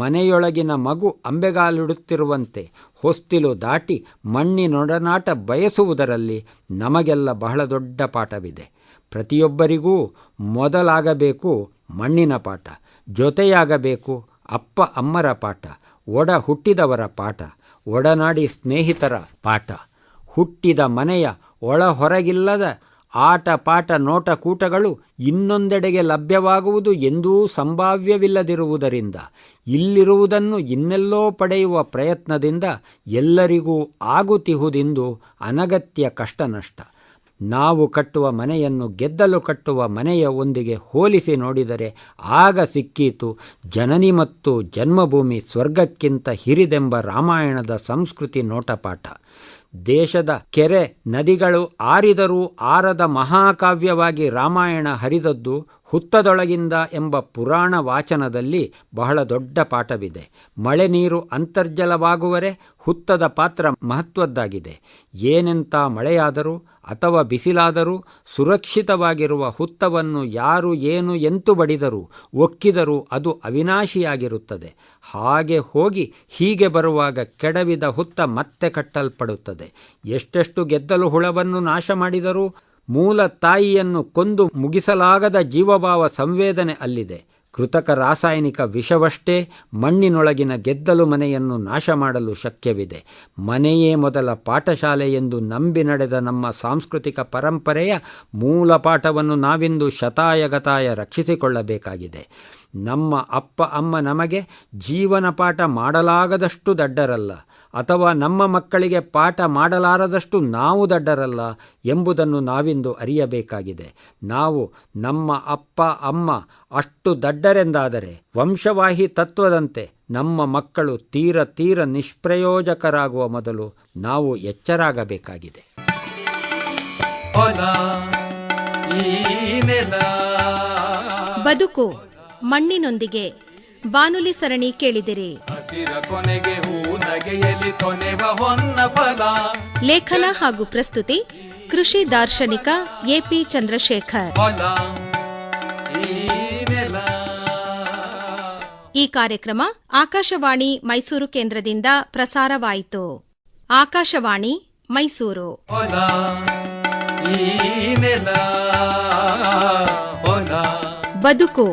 ಮನೆಯೊಳಗಿನ ಮಗು ಅಂಬೆಗಾಲಿಡುತ್ತಿರುವಂತೆ ಹೊಸ್ತಿಲು ದಾಟಿ ಮಣ್ಣಿನೊಡನಾಟ ಬಯಸುವುದರಲ್ಲಿ ನಮಗೆಲ್ಲ ಬಹಳ ದೊಡ್ಡ ಪಾಠವಿದೆ. ಪ್ರತಿಯೊಬ್ಬರಿಗೂ ಮೊದಲಾಗಬೇಕು ಮಣ್ಣಿನ ಪಾಠ, ಜೊತೆಯಾಗಬೇಕು ಅಪ್ಪ ಅಮ್ಮರ ಪಾಠ, ಒಡ ಹುಟ್ಟಿದವರ ಪಾಠ, ಒಡನಾಡಿ ಸ್ನೇಹಿತರ ಪಾಠ. ಹುಟ್ಟಿದ ಮನೆಯ ಒಳ ಹೊರಗಿಲ್ಲದ ಆಟ ಪಾಠ ನೋಟಕೂಟಗಳು ಇನ್ನೊಂದೆಡೆಗೆ ಲಭ್ಯವಾಗುವುದು ಎಂದೂ ಸಂಭಾವ್ಯವಿಲ್ಲದಿರುವುದರಿಂದ ಇಲ್ಲಿರುವುದನ್ನು ಇನ್ನೆಲ್ಲೋ ಪಡೆಯುವ ಪ್ರಯತ್ನದಿಂದ ಎಲ್ಲರಿಗೂ ಆಗುತ್ತಿಹುದೆಂದು ಅನಗತ್ಯ ಕಷ್ಟ ನಷ್ಟ. ನಾವು ಕಟ್ಟುವ ಮನೆಯನ್ನು ಗೆದ್ದಲು ಕಟ್ಟುವ ಮನೆಯ ಒಂದಿಗೆ ಹೋಲಿಸಿ ನೋಡಿದರೆ ಆಗ ಸಿಕ್ಕೀತು ಜನನಿ ಮತ್ತು ಜನ್ಮಭೂಮಿ ಸ್ವರ್ಗಕ್ಕಿಂತ ಹಿರಿದೆಂಬ ರಾಮಾಯಣದ ಸಂಸ್ಕೃತಿ ನೋಟಪಾಠ. ದೇಶದ ಕೆರೆ ನದಿಗಳು ಆರಿದರೂ ಆರದ ಮಹಾಕಾವ್ಯವಾಗಿ ರಾಮಾಯಣ ಹರಿದದ್ದು ಹುತ್ತದೊಳಗಿಂದ ಎಂಬ ಪುರಾಣ ವಾಚನದಲ್ಲಿ ಬಹಳ ದೊಡ್ಡ ಪಾಠವಿದೆ. ಮಳೆ ನೀರು ಅಂತರ್ಜಲವಾಗುವರೆ ಹುತ್ತದ ಪಾತ್ರ ಮಹತ್ವದ್ದಾಗಿದೆ. ಏನೆಂಥ ಮಳೆಯಾದರೂ ಅಥವಾ ಬಿಸಿಲಾದರೂ ಸುರಕ್ಷಿತವಾಗಿರುವ ಹುತ್ತವನ್ನು ಯಾರು ಏನು ಎಂತು ಬಡಿದರೂ ಒಕ್ಕಿದರೂ ಅದು ಅವಿನಾಶಿಯಾಗಿರುತ್ತದೆ. ಹಾಗೆ ಹೋಗಿ ಹೀಗೆ ಬರುವಾಗ ಕೆಡವಿದ ಹುತ್ತ ಮತ್ತೆ ಕಟ್ಟಲ್ಪಡುತ್ತದೆ. ಎಷ್ಟೆಷ್ಟು ಗೆದ್ದಲು ಹುಳವನ್ನು ನಾಶ ಮಾಡಿದರೂ ಮೂಲ ತಾಯಿಯನ್ನು ಕೊಂದು ಮುಗಿಸಲಾಗದ ಜೀವಭಾವ ಸಂವೇದನೆ ಅಲ್ಲಿದೆ. ಕೃತಕ ರಾಸಾಯನಿಕ ವಿಷವಷ್ಟೇ ಮಣ್ಣಿನೊಳಗಿನ ಗೆದ್ದಲು ಮನೆಯನ್ನು ನಾಶ ಮಾಡಲು ಶಕ್ಯವಿದೆ. ಮನೆಯೇ ಮೊದಲ ಪಾಠಶಾಲೆ ಎಂದು ನಂಬಿ ನಡೆದ ನಮ್ಮ ಸಾಂಸ್ಕೃತಿಕ ಪರಂಪರೆಯ ಮೂಲ ಪಾಠವನ್ನು ನಾವಿಂದು ಶತಾಯಗತಾಯ ರಕ್ಷಿಸಿಕೊಳ್ಳಬೇಕಾಗಿದೆ. ನಮ್ಮ ಅಪ್ಪ ಅಮ್ಮ ನಮಗೆ ಜೀವನ ಪಾಠ ಮಾಡಲಾಗದಷ್ಟು ದಡ್ಡರಲ್ಲ, ಅಥವಾ ನಮ್ಮ ಮಕ್ಕಳಿಗೆ ಪಾಠ ಮಾಡಲಾರದಷ್ಟು ನಾವು ದಡ್ಡರಲ್ಲ ಎಂಬುದನ್ನು ನಾವಿಂದು ಅರಿಯಬೇಕಾಗಿದೆ. ನಾವು ನಮ್ಮ ಅಪ್ಪ ಅಮ್ಮ ಅಷ್ಟು ದಡ್ಡರೆಂದಾದರೆ ವಂಶವಾಹಿ ತತ್ವದಂತೆ ನಮ್ಮ ಮಕ್ಕಳು ತೀರ ತೀರ ನಿಷ್ಪ್ರಯೋಜಕರಾಗುವ ಮೊದಲು ನಾವು ಎಚ್ಚರಾಗಬೇಕಾಗಿದೆ. ಬದುಕು ಮಣ್ಣಿನೊಂದಿಗೆ ಬಾನುಲಿ ಸರಣಿ ಕೇಳಿದಿರಿ. ಹಸಿರ ಕೊನೆಗೆ ಹೂ ನಗೆಯಲಿ ಕೊನೆವ ಹೊನ್ನ ಫಲ. ಲೇಖನ ಹಾಗೂ ಪ್ರಸ್ತುತಿ ಕೃಷಿ ದಾರ್ಶನಿಕ ಎಪಿ ಚಂದ್ರಶೇಖರ್. ಈ ಕಾರ್ಯಕ್ರಮ ಆಕಾಶವಾಣಿ ಮೈಸೂರು ಕೇಂದ್ರದಿಂದ ಪ್ರಸಾರವಾಯಿತು. ಆಕಾಶವಾಣಿ ಮೈಸೂರು. ಬದುಕು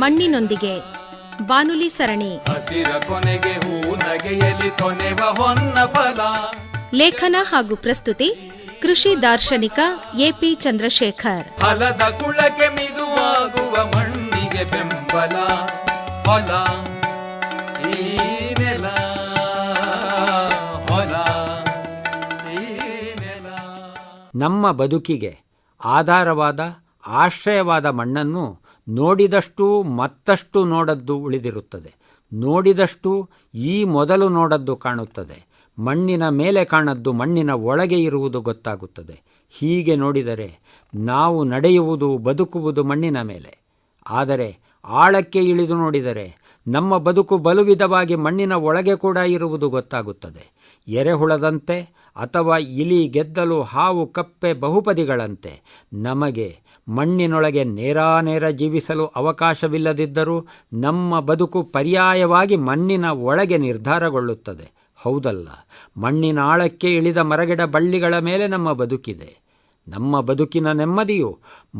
ಮಣ್ಣಿನೊಂದಿಗೆ ಬಾನುಲಿ ಸರಣಿ. ಹಸಿರ ಕೊನೆಗೆ ಹೂ ನಗೆಯಲಿ ಕೊನೆವ ಹೊನ್ನ ಫಲ. ಲೇಖನ ಹಾಗೂ ಪ್ರಸ್ತುತಿ ಕೃಷಿ ದಾರ್ಶನಿಕ ಎಪಿ ಚಂದ್ರಶೇಖರ್. ಫಲದ ಕುಳಕೆ ಮಿದುವಾಗುವ ಮಣ್ಣಿಗೆ ಬೆಂಬಲ ಹೊಲ ಈ ನೆಲ ಹೊಲ ಈ ನೆಲ. ನಮ್ಮ ಬದುಕಿಗೆ ಆಧಾರವಾದ ಆಶ್ರಯವಾದ ಮಣ್ಣನ್ನು ನೋಡಿದಷ್ಟು ಮತ್ತಷ್ಟು ನೋಡದ್ದು ಉಳಿದಿರುತ್ತದೆ. ನೋಡಿದಷ್ಟು ಈ ಮೊದಲು ನೋಡದ್ದು ಕಾಣುತ್ತದೆ. ಮಣ್ಣಿನ ಮೇಲೆ ಕಾಣದ್ದು ಮಣ್ಣಿನ ಒಳಗೆ ಇರುವುದು ಗೊತ್ತಾಗುತ್ತದೆ. ಹೀಗೆ ನೋಡಿದರೆ ನಾವು ನಡೆಯುವುದು ಬದುಕುವುದು ಮಣ್ಣಿನ ಮೇಲೆ. ಆದರೆ ಆಳಕ್ಕೆ ಇಳಿದು ನೋಡಿದರೆ ನಮ್ಮ ಬದುಕು ಬಲು ವಿಧವಾಗಿ ಮಣ್ಣಿನ ಒಳಗೆ ಕೂಡ ಇರುವುದು ಗೊತ್ತಾಗುತ್ತದೆ. ಎರೆಹುಳದಂತೆ ಅಥವಾ ಇಲಿ ಗೆದ್ದಲು ಹಾವು ಕಪ್ಪೆ ಬಹುಪದಿಗಳಂತೆ ನಮಗೆ ಮಣ್ಣಿನೊಳಗೆ ನೇರಾನೇರ ಜೀವಿಸಲು ಅವಕಾಶವಿಲ್ಲದಿದ್ದರೂ ನಮ್ಮ ಬದುಕು ಪರ್ಯಾಯವಾಗಿ ಮಣ್ಣಿನ ಒಳಗೆ ನಿರ್ಧಾರಗೊಳ್ಳುತ್ತದೆ. ಹೌದಲ್ಲ, ಮಣ್ಣಿನ ಆಳಕ್ಕೆ ಇಳಿದ ಮರಗಿಡ ಬಳ್ಳಿಗಳ ಮೇಲೆ ನಮ್ಮ ಬದುಕಿದೆ. ನಮ್ಮ ಬದುಕಿನ ನೆಮ್ಮದಿಯು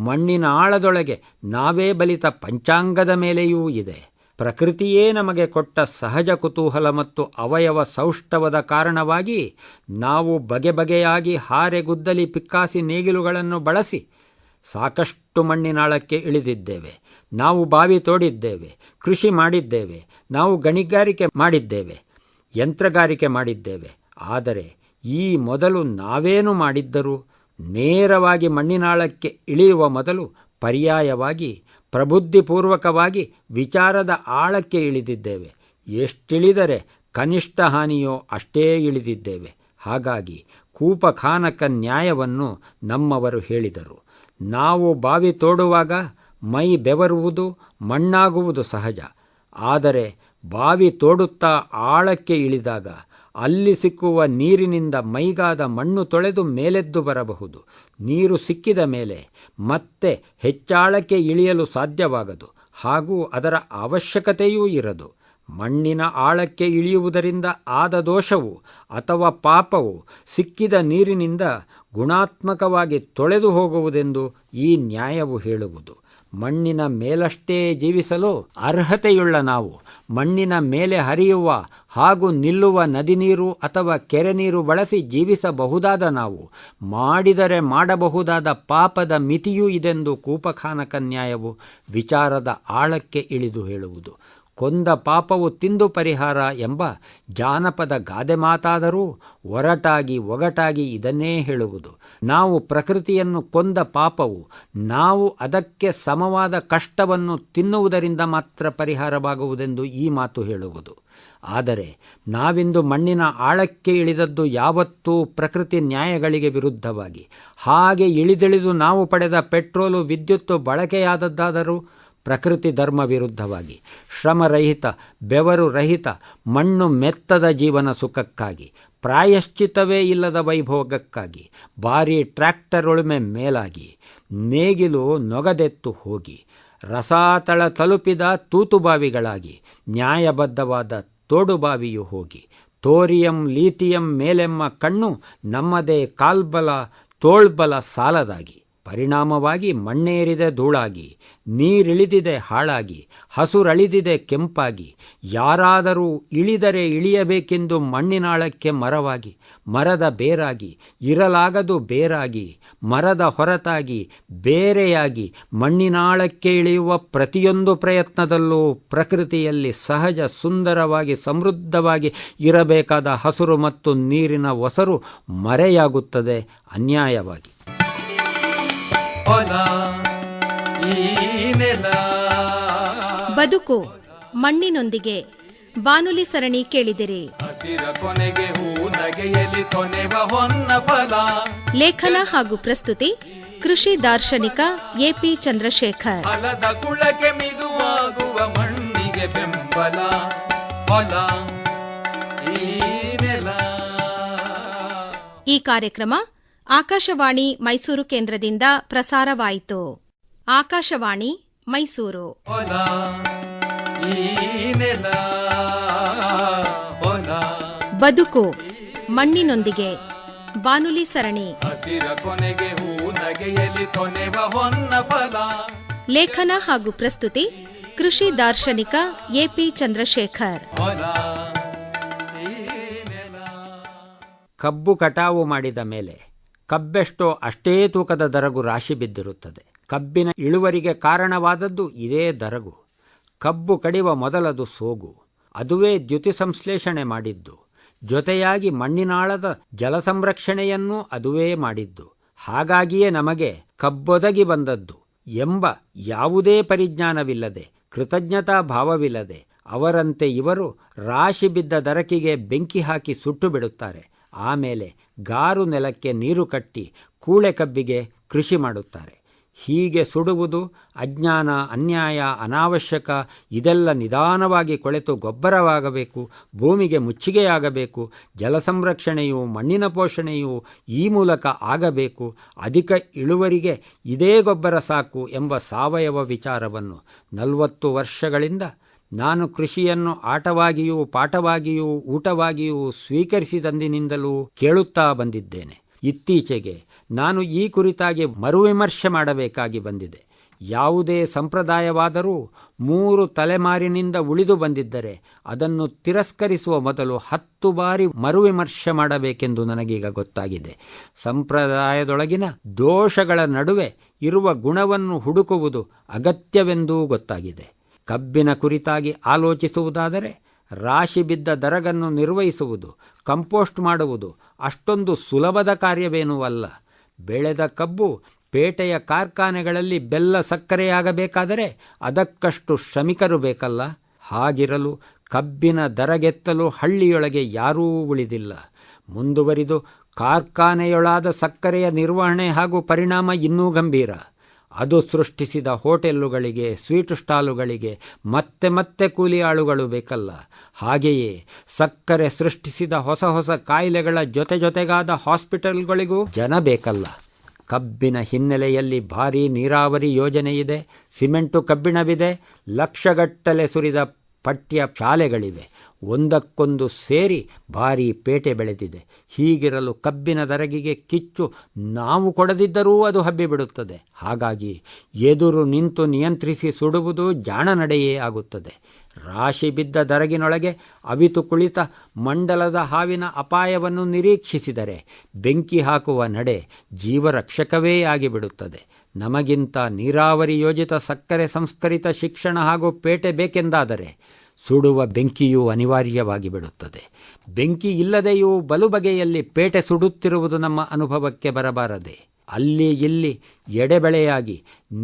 ಮಣ್ಣಿನ ಆಳದೊಳಗೆ ನಾವೇ ಬಲಿತ ಪಂಚಾಂಗದ ಮೇಲೆಯೂ ಇದೆ. ಪ್ರಕೃತಿಯೇ ನಮಗೆ ಕೊಟ್ಟ ಸಹಜ ಕುತೂಹಲ ಮತ್ತು ಅವಯವ ಸೌಷ್ಠವದ ಕಾರಣವಾಗಿ ನಾವು ಬಗೆ ಬಗೆಯಾಗಿ ಹಾರೆ ಗುದ್ದಲಿ ಪಿಕ್ಕಾಸಿ ನೇಗಿಲುಗಳನ್ನು ಬಳಸಿ ಸಾಕಷ್ಟು ಮಣ್ಣಿನಾಳಕ್ಕೆ ಇಳಿದಿದ್ದೇವೆ. ನಾವು ಬಾವಿ ತೋಡಿದ್ದೇವೆ, ಕೃಷಿ ಮಾಡಿದ್ದೇವೆ, ನಾವು ಗಣಿಗಾರಿಕೆ ಮಾಡಿದ್ದೇವೆ, ಯಂತ್ರಗಾರಿಕೆ ಮಾಡಿದ್ದೇವೆ. ಆದರೆ ಈ ಮೊದಲು ನಾವೇನು ಮಾಡಿದ್ದರೂ ನೇರವಾಗಿ ಮಣ್ಣಿನಾಳಕ್ಕೆ ಇಳಿಯುವ ಮೊದಲು ಪರ್ಯಾಯವಾಗಿ ಪ್ರಬುದ್ಧಿಪೂರ್ವಕವಾಗಿ ವಿಚಾರದ ಆಳಕ್ಕೆ ಇಳಿದಿದ್ದೇವೆ. ಎಷ್ಟಿಳಿದರೆ ಕನಿಷ್ಠ ಹಾನಿಯೋ ಅಷ್ಟೇ ಇಳಿದಿದ್ದೇವೆ. ಹಾಗಾಗಿ ಕೂಪಖಾನಕ ನ್ಯಾಯವನ್ನು ನಮ್ಮವರು ಹೇಳಿದರು. ನಾವು ಬಾವಿ ತೋಡುವಾಗ ಮೈ ಬೆವರುವುದು ಮಣ್ಣಾಗುವುದು ಸಹಜ. ಆದರೆ ಬಾವಿ ತೋಡುತ್ತಾ ಆಳಕ್ಕೆ ಇಳಿದಾಗ ಅಲ್ಲಿ ಸಿಕ್ಕುವ ನೀರಿನಿಂದ ಮೈಗಾದ ಮಣ್ಣು ತೊಳೆದು ಮೇಲೆದ್ದು ಬರಬಹುದು. ನೀರು ಸಿಕ್ಕಿದ ಮೇಲೆ ಮತ್ತೆ ಹೆಚ್ಚಾಳಕ್ಕೆ ಇಳಿಯಲು ಸಾಧ್ಯವಾಗದು, ಹಾಗೂ ಅದರ ಅವಶ್ಯಕತೆಯೂ ಇರದು. ಮಣ್ಣಿನ ಆಳಕ್ಕೆ ಇಳಿಯುವುದರಿಂದ ಆದ ದೋಷವು ಅಥವಾ ಪಾಪವು ಸಿಕ್ಕಿದ ನೀರಿನಿಂದ ಗುಣಾತ್ಮಕವಾಗಿ ತೊಳೆದು ಹೋಗುವುದೆಂದು ಈ ನ್ಯಾಯವು ಹೇಳುವುದು. ಮಣ್ಣಿನ ಮೇಲಷ್ಟೇ ಜೀವಿಸಲು ಅರ್ಹತೆಯುಳ್ಳ ನಾವು ಮಣ್ಣಿನ ಮೇಲೆ ಹರಿಯುವ ಹಾಗೂ ನಿಲ್ಲುವ ನದಿ ನೀರು ಅಥವಾ ಕೆರೆ ನೀರು ಬಳಸಿ ಜೀವಿಸಬಹುದಾದ ನಾವು ಮಾಡಿದರೆ ಮಾಡಬಹುದಾದ ಪಾಪದ ಮಿತಿಯೂ ಇದೆಂದು ಕೂಪಖಾನಕ ನ್ಯಾಯವು ವಿಚಾರದ ಆಳಕ್ಕೆ ಇಳಿದು ಹೇಳುವುದು. ಕೊಂದ ಪಾಪವು ತಿಂದು ಪರಿಹಾರ ಎಂಬ ಜಾನಪದ ಗಾದೆ ಮಾತಾದರೂ ಒಗಟಾಗಿ ಇದನ್ನೇ ಹೇಳುವುದು. ನಾವು ಪ್ರಕೃತಿಯನ್ನು ಕೊಂದ ಪಾಪವು ನಾವು ಅದಕ್ಕೆ ಸಮವಾದ ಕಷ್ಟವನ್ನು ತಿನ್ನುವುದರಿಂದ ಮಾತ್ರ ಪರಿಹಾರವಾಗುವುದೆಂದು ಈ ಮಾತು ಹೇಳುವುದು. ಆದರೆ ನಾವಿಂದು ಮಣ್ಣಿನ ಆಳಕ್ಕೆ ಇಳಿದದ್ದು ಯಾವತ್ತೂ ಪ್ರಕೃತಿ ನ್ಯಾಯಗಳಿಗೆ ವಿರುದ್ಧವಾಗಿ. ಹಾಗೆ ಇಳಿದಿಳಿದು ನಾವು ಪಡೆದ ಪೆಟ್ರೋಲು ವಿದ್ಯುತ್ತು ಬಳಕೆಯಾದದ್ದಾದರೂ ಪ್ರಕೃತಿ ಧರ್ಮ ವಿರುದ್ಧವಾಗಿ. ಶ್ರಮರಹಿತ ಬೆವರು ರಹಿತ ಮಣ್ಣು ಮೆತ್ತದ ಜೀವನ ಸುಖಕ್ಕಾಗಿ, ಪ್ರಾಯಶ್ಚಿತ್ತವೇ ಇಲ್ಲದ ವೈಭೋಗಕ್ಕಾಗಿ, ಭಾರೀ ಟ್ರ್ಯಾಕ್ಟರ್ ಉಳುಮೆ ಮೇಲಾಗಿ, ನೇಗಿಲು ನೊಗದೆತ್ತು ಹೋಗಿ, ರಸಾತಳ ತಲುಪಿದ ತೂತುಬಾವಿಗಳಾಗಿ, ನ್ಯಾಯಬದ್ಧವಾದ ತೋಡುಬಾವಿಯು ಹೋಗಿ, ತೋರಿಯಂ ಲೀಥಿಯಂ ಮೇಲೆಮ್ಮ ಕಣ್ಣು ನಮ್ಮದೇ ಕಾಲ್ಬಲ ತೋಳ್ಬಲ ಸಾಲದಾಗಿ, ಪರಿಣಾಮವಾಗಿ ಮಣ್ಣೇರಿದೆ ಧೂಳಾಗಿ, ನೀರಿಳಿದಿದೆ ಹಾಳಾಗಿ, ಹಸುರಳಿದಿದೆ ಕೆಂಪಾಗಿ, ಯಾರಾದರೂ ಇಳಿದರೆ ಇಳಿಯಬೇಕೆಂದು ಮಣ್ಣಿನಾಳಕ್ಕೆ ಮರವಾಗಿ, ಮರದ ಬೇರಾಗಿ, ಇರಲಾಗದು ಬೇರಾಗಿ, ಮರದ ಹೊರತಾಗಿ ಬೇರೆಯಾಗಿ ಮಣ್ಣಿನಾಳಕ್ಕೆ ಇಳಿಯುವ ಪ್ರತಿಯೊಂದು ಪ್ರಯತ್ನದಲ್ಲೂ ಪ್ರಕೃತಿಯಲ್ಲಿ ಸಹಜ ಸುಂದರವಾಗಿ ಸಮೃದ್ಧವಾಗಿ ಇರಬೇಕಾದ ಹಸುರು ಮತ್ತು ನೀರಿನ ಒಸರು ಮರೆಯಾಗುತ್ತದೆ ಅನ್ಯಾಯವಾಗಿ. ಬದುಕು ಮಣ್ಣಿನೊಂದಿಗೆ ಬಾನುಲಿ ಸರಣಿ ಕೇಳಿದಿರಿ. ಹಸಿರ ಕೊನೆಗೆ ಹೂ ನಗೆಯಲಿ ಕೊನೆವ ಹೊನ್ನ ಫಲ. ಲೇಖನ ಹಾಗೂ ಪ್ರಸ್ತುತಿ ಕೃಷಿ ದಾರ್ಶನಿಕ ಎಪಿ ಚಂದ್ರಶೇಖರ್. ಫಲದ ಕುಳಕೆ ಮಿದುವಾಗುವ ಮಣ್ಣಿಗೆ ಬೆಂಬಲ ಹೊಲ ಈ ನೆಲ. ಈ ಕಾರ್ಯಕ್ರಮ ಆಕಾಶವಾಣಿ ಮೈಸೂರು ಕೇಂದ್ರದಿಂದ ಪ್ರಸಾರವಾಯಿತು. ಆಕಾಶವಾಣಿ ಮೈಸೂರು. ಹೊಲ ಈ ನೆಲ ಹೊಲ. ಬದುಕು ಮಣ್ಣಿನೊಂದಿಗೆ ಬಾನುಲಿ ಸರಣಿ. ಹಸಿರ ಕೊನೆಗೆ ಹೂ ನಗೆಯಲಿ ಕೊನೆವ ಹೊನ್ನ ಫಲ. ಲೇಖನ ಹಾಗೂ ಪ್ರಸ್ತುತಿ ಕೃಷಿ ದಾರ್ಶನಿಕ ಎಪಿ ಚಂದ್ರಶೇಖರ್. ಹೊಲ ಈ ನೆಲ. ಕಬ್ಬು ಕಟಾವು ಮಾಡಿದ ಮೇಲೆ ಕಬ್ಬೆಷ್ಟೋ ಅಷ್ಟೇ ತೂಕದ ದರಗು ರಾಶಿ ಬಿದ್ದಿರುತ್ತದೆ. ಕಬ್ಬಿನ ಇಳುವರಿಗೆ ಕಾರಣವಾದದ್ದು ಇದೇ ದರಗು. ಕಬ್ಬು ಕಡಿಯುವ ಮೊದಲದು ಸೋಗು, ಅದುವೇ ದ್ಯುತಿ ಸಂಶ್ಲೇಷಣೆ ಮಾಡಿದ್ದು. ಜೊತೆಯಾಗಿ ಮಣ್ಣಿನಾಳದ ಜಲ ಸಂರಕ್ಷಣೆಯನ್ನೂ ಅದುವೇ ಮಾಡಿದ್ದು. ಹಾಗಾಗಿಯೇ ನಮಗೆ ಕಬ್ಬೊದಗಿ ಬಂದದ್ದು ಎಂಬ ಯಾವುದೇ ಪರಿಜ್ಞಾನವಿಲ್ಲದೆ, ಕೃತಜ್ಞತಾ ಭಾವವಿಲ್ಲದೆ ಅವರಂತೆ ಇವರು ರಾಶಿ ಬಿದ್ದ ದರಕಿಗೆ ಬೆಂಕಿ ಹಾಕಿ ಸುಟ್ಟು ಬಿಡುತ್ತಾರೆ. ಆಮೇಲೆ ಗಾರು ನೆಲಕ್ಕೆ ನೀರು ಕಟ್ಟಿ ಕೂಳೆ ಕಬ್ಬಿಗೆ ಕೃಷಿ ಮಾಡುತ್ತಾರೆ. ಹೀಗೆ ಸುಡುವುದು ಅಜ್ಞಾನ, ಅನ್ಯಾಯ, ಅನಾವಶ್ಯಕ. ಇದೆಲ್ಲ ನಿಧಾನವಾಗಿ ಕೊಳೆತು ಗೊಬ್ಬರವಾಗಬೇಕು, ಭೂಮಿಗೆ ಮುಚ್ಚಿಗೆಯಾಗಬೇಕು. ಜಲ ಸಂರಕ್ಷಣೆಯು, ಮಣ್ಣಿನ ಪೋಷಣೆಯು ಈ ಮೂಲಕ ಆಗಬೇಕು. ಅಧಿಕ ಇಳುವರಿಗೆ ಇದೇ ಗೊಬ್ಬರ ಸಾಕು ಎಂಬ ಸಾವಯವ ವಿಚಾರವನ್ನು 40 ವರ್ಷಗಳಿಂದ ನಾನು ಕೃಷಿಯನ್ನು ಆಟವಾಗಿಯೂ ಪಾಠವಾಗಿಯೂ ಊಟವಾಗಿಯೂ ಸ್ವೀಕರಿಸಿದಂದಿನಿಂದಲೂ ಕೇಳುತ್ತಾ ಬಂದಿದ್ದೇನೆ. ಇತ್ತೀಚೆಗೆ ನಾನು ಈ ಕುರಿತಾಗಿ ಮರುವಿಮರ್ಶೆ ಮಾಡಬೇಕಾಗಿ ಬಂದಿದೆ. ಯಾವುದೇ ಸಂಪ್ರದಾಯವಾದರೂ 3 ತಲೆಮಾರಿನಿಂದ ಉಳಿದು ಬಂದಿದ್ದರೆ ಅದನ್ನು ತಿರಸ್ಕರಿಸುವ ಮೊದಲು 10 ಬಾರಿ ಮರುವಿಮರ್ಶೆ ಮಾಡಬೇಕೆಂದು ನನಗೀಗ ಗೊತ್ತಾಗಿದೆ. ಸಂಪ್ರದಾಯದೊಳಗಿನ ದೋಷಗಳ ನಡುವೆ ಇರುವ ಗುಣವನ್ನು ಹುಡುಕುವುದು ಅಗತ್ಯವೆಂದೂ ಗೊತ್ತಾಗಿದೆ. ಕಬ್ಬಿನ ಕುರಿತಾಗಿ ಆಲೋಚಿಸುವುದಾದರೆ ರಾಶಿ ಬಿದ್ದ ದರಗನ್ನು ನಿರ್ವಹಿಸುವುದು, ಕಂಪೋಸ್ಟ್ ಮಾಡುವುದು ಅಷ್ಟೊಂದು ಸುಲಭದ ಕಾರ್ಯವೇನೂ ಅಲ್ಲ. ಬೆಳೆದ ಕಬ್ಬು ಪೇಟೆಯ ಕಾರ್ಖಾನೆಗಳಲ್ಲಿ ಬೆಲ್ಲ ಸಕ್ಕರೆಯಾಗಬೇಕಾದರೆ ಅದಕ್ಕಷ್ಟು ಶ್ರಮಿಕರು ಬೇಕಲ್ಲ. ಹಾಗಿರಲು ಕಬ್ಬಿನ ದರಗೆತ್ತಲು ಹಳ್ಳಿಯೊಳಗೆ ಯಾರೂ ಉಳಿದಿಲ್ಲ. ಮುಂದುವರಿದು ಕಾರ್ಖಾನೆಯೊಳಾದ ಸಕ್ಕರೆಯ ನಿರ್ವಹಣೆ ಹಾಗೂ ಪರಿಣಾಮ ಇನ್ನೂ ಗಂಭೀರ. ಅದು ಸೃಷ್ಟಿಸಿದ ಹೋಟೆಲ್ಲುಗಳಿಗೆ, ಸ್ವೀಟ್ ಸ್ಟಾಲುಗಳಿಗೆ ಮತ್ತೆ ಮತ್ತೆ ಕೂಲಿ ಆಳುಗಳು ಬೇಕಲ್ಲ. ಹಾಗೆಯೇ ಸಕ್ಕರೆ ಸೃಷ್ಟಿಸಿದ ಹೊಸ ಹೊಸ ಕಾಯಿಲೆಗಳ ಜೊತೆಗಾದ ಹಾಸ್ಪಿಟಲ್ಗಳಿಗೂ ಜನ ಬೇಕಲ್ಲ. ಕಬ್ಬಿನ ಹಿನ್ನೆಲೆಯಲ್ಲಿ ಭಾರೀ ನೀರಾವರಿ ಯೋಜನೆ ಇದೆ, ಸಿಮೆಂಟು ಕಬ್ಬಿಣವಿದೆ, ಲಕ್ಷಗಟ್ಟಲೆ ಸುರಿದ ಪಠ್ಯ ಶಾಲೆಗಳಿವೆ. ಒಂದಕ್ಕೊಂದು ಸೇರಿ ಭಾರೀ ಪೇಟೆ ಬೆಳೆದಿದೆ. ಹೀಗಿರಲು ಕಬ್ಬಿನ ದರಗಿಗೆ ಕಿಚ್ಚು ನಾವು ಕೊಡದಿದ್ದರೂ ಅದು ಹಬ್ಬಿಬಿಡುತ್ತದೆ. ಹಾಗಾಗಿ ಎದುರು ನಿಂತು ನಿಯಂತ್ರಿಸಿ ಸುಡುವುದು ಜಾಣ ನಡೆಯೇ ಆಗುತ್ತದೆ. ರಾಶಿ ಬಿದ್ದ ದರಗಿನೊಳಗೆ ಅವಿತು ಕುಳಿತ ಮಂಡಲದ ಹಾವಿನ ಅಪಾಯವನ್ನು ನಿರೀಕ್ಷಿಸಿದರೆ ಬೆಂಕಿ ಹಾಕುವ ನಡೆ ಜೀವರಕ್ಷಕವೇ ಆಗಿಬಿಡುತ್ತದೆ. ನಮಗಿಂತ ನೀರಾವರಿ ಯೋಜಿತ ಸಕ್ಕರೆ ಸಂಸ್ಕರಿತ ಶಿಕ್ಷಣ ಹಾಗೂ ಪೇಟೆ ಬೇಕೆಂದಾದರೆ ಸುಡುವ ಬೆಂಕಿಯೂ ಅನಿವಾರ್ಯವಾಗಿ ಬಿಡುತ್ತದೆ. ಬೆಂಕಿ ಇಲ್ಲದೆಯೂ ಬಲು ಬಗೆಯಲ್ಲಿ ಪೇಟೆ ಸುಡುತ್ತಿರುವುದು ನಮ್ಮ ಅನುಭವಕ್ಕೆ ಬರಬಾರದೆ. ಅಲ್ಲಿ ಇಲ್ಲಿ ಎಡೆಬೆಳೆಯಾಗಿ,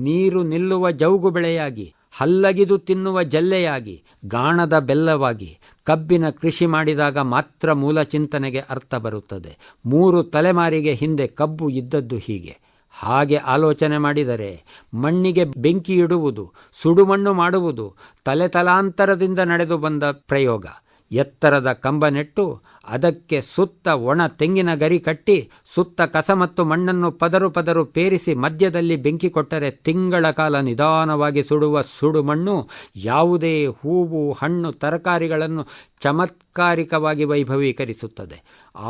ನೀರು ನಿಲ್ಲುವ ಜೌಗು ಬೆಳೆಯಾಗಿ, ಹಲ್ಲಗಿದು ತಿನ್ನುವ ಜಲ್ಲೆಯಾಗಿ, ಗಾಣದ ಬೆಲ್ಲವಾಗಿ ಕಬ್ಬಿನ ಕೃಷಿ ಮಾಡಿದಾಗ ಮಾತ್ರ ಮೂಲ ಚಿಂತನೆಗೆ ಅರ್ಥ ಬರುತ್ತದೆ. 3 ತಲೆಮಾರಿಗೆ ಹಿಂದೆ ಕಬ್ಬು ಇದ್ದದ್ದು ಹೀಗೆ. ಹಾಗೆ ಆಲೋಚನೆ ಮಾಡಿದರೆ ಮಣ್ಣಿಗೆ ಬೆಂಕಿ ಇಡುವುದು, ಸುಡುಮಣ್ಣು ಮಾಡುವುದು ತಲೆತಲಾಂತರದಿಂದ ನಡೆದು ಬಂದ ಪ್ರಯೋಗ. ಎತ್ತರದ ಕಂಬ ನೆಟ್ಟು ಅದಕ್ಕೆ ಸುತ್ತ ಒಣ ತೆಂಗಿನ ಗರಿ ಕಟ್ಟಿ ಸುತ್ತ ಕಸ ಮತ್ತು ಮಣ್ಣನ್ನು ಪದರು ಪೇರಿಸಿ ಮಧ್ಯದಲ್ಲಿ ಬೆಂಕಿ ಕೊಟ್ಟರೆ ತಿಂಗಳ ಕಾಲ ನಿಧಾನವಾಗಿ ಸುಡುವ ಸುಡುಮಣ್ಣು ಯಾವುದೇ ಹೂವು, ಹಣ್ಣು, ತರಕಾರಿಗಳನ್ನು ಚಮತ್ಕಾರಿಕವಾಗಿ ವೈಭವೀಕರಿಸುತ್ತದೆ.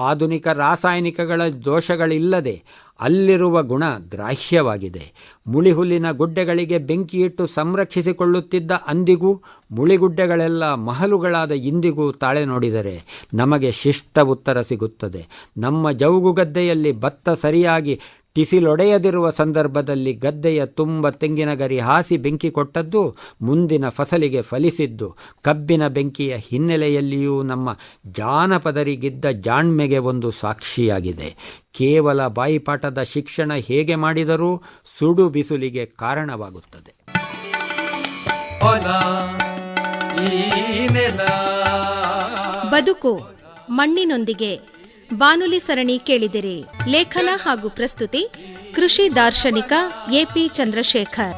ಆಧುನಿಕ ರಾಸಾಯನಿಕಗಳ ದೋಷಗಳಿಲ್ಲದೆ ಅಲ್ಲಿರುವ ಗುಣ ಗ್ರಾಹ್ಯವಾಗಿದೆ. ಮುಳಿಹುಲ್ಲಿನ ಗುಡ್ಡೆಗಳಿಗೆ ಬೆಂಕಿಯಿಟ್ಟು ಸಂರಕ್ಷಿಸಿಕೊಳ್ಳುತ್ತಿದ್ದ ಅಂದಿಗೂ ಮುಳಿಗುಡ್ಡೆಗಳೆಲ್ಲ ಮಹಲುಗಳಾದ ಇಂದಿಗೂ ತಾಳೆ ನೋಡಿದರೆ ನಮಗೆ ಶಿಷ್ಟ ಉತ್ತರ ಸಿಗುತ್ತದೆ. ನಮ್ಮ ಜೌಗು ಗದ್ದೆಯಲ್ಲಿ ಭತ್ತ ಸರಿಯಾಗಿ ಟಿಸಿಲೊಡೆಯದಿರುವ ಸಂದರ್ಭದಲ್ಲಿ ಗದ್ದೆಯ ತುಂಬ ತೆಂಗಿನ ಗರಿ ಹಾಸಿ ಬೆಂಕಿ ಕೊಟ್ಟದ್ದು ಮುಂದಿನ ಫಸಲಿಗೆ ಫಲಿಸಿದ್ದು ಕಬ್ಬಿನ ಬೆಂಕಿಯ ಹಿನ್ನೆಲೆಯಲ್ಲಿಯೂ ನಮ್ಮ ಜಾನಪದರಿಗಿದ್ದ ಜಾಣ್ಮೆಗೆ ಒಂದು ಸಾಕ್ಷಿಯಾಗಿದೆ. ಕೇವಲ ಬಾಯಿಪಾಠದ ಶಿಕ್ಷಣ ಹೇಗೆ ಮಾಡಿದರೂ ಸುಡು ಬಿಸಿಲಿಗೆ ಕಾರಣವಾಗುತ್ತದೆ. ಬದುಕು ಮಣ್ಣಿನೊಂದಿಗೆ ಬಾನುಲಿ ಸರಣಿ ಕೇಳಿದಿರಿ. ಲೇಖನ ಹಾಗೂ ಪ್ರಸ್ತುತಿ ಕೃಷಿ ದಾರ್ಶನಿಕ ಎಪಿ ಚಂದ್ರಶೇಖರ್.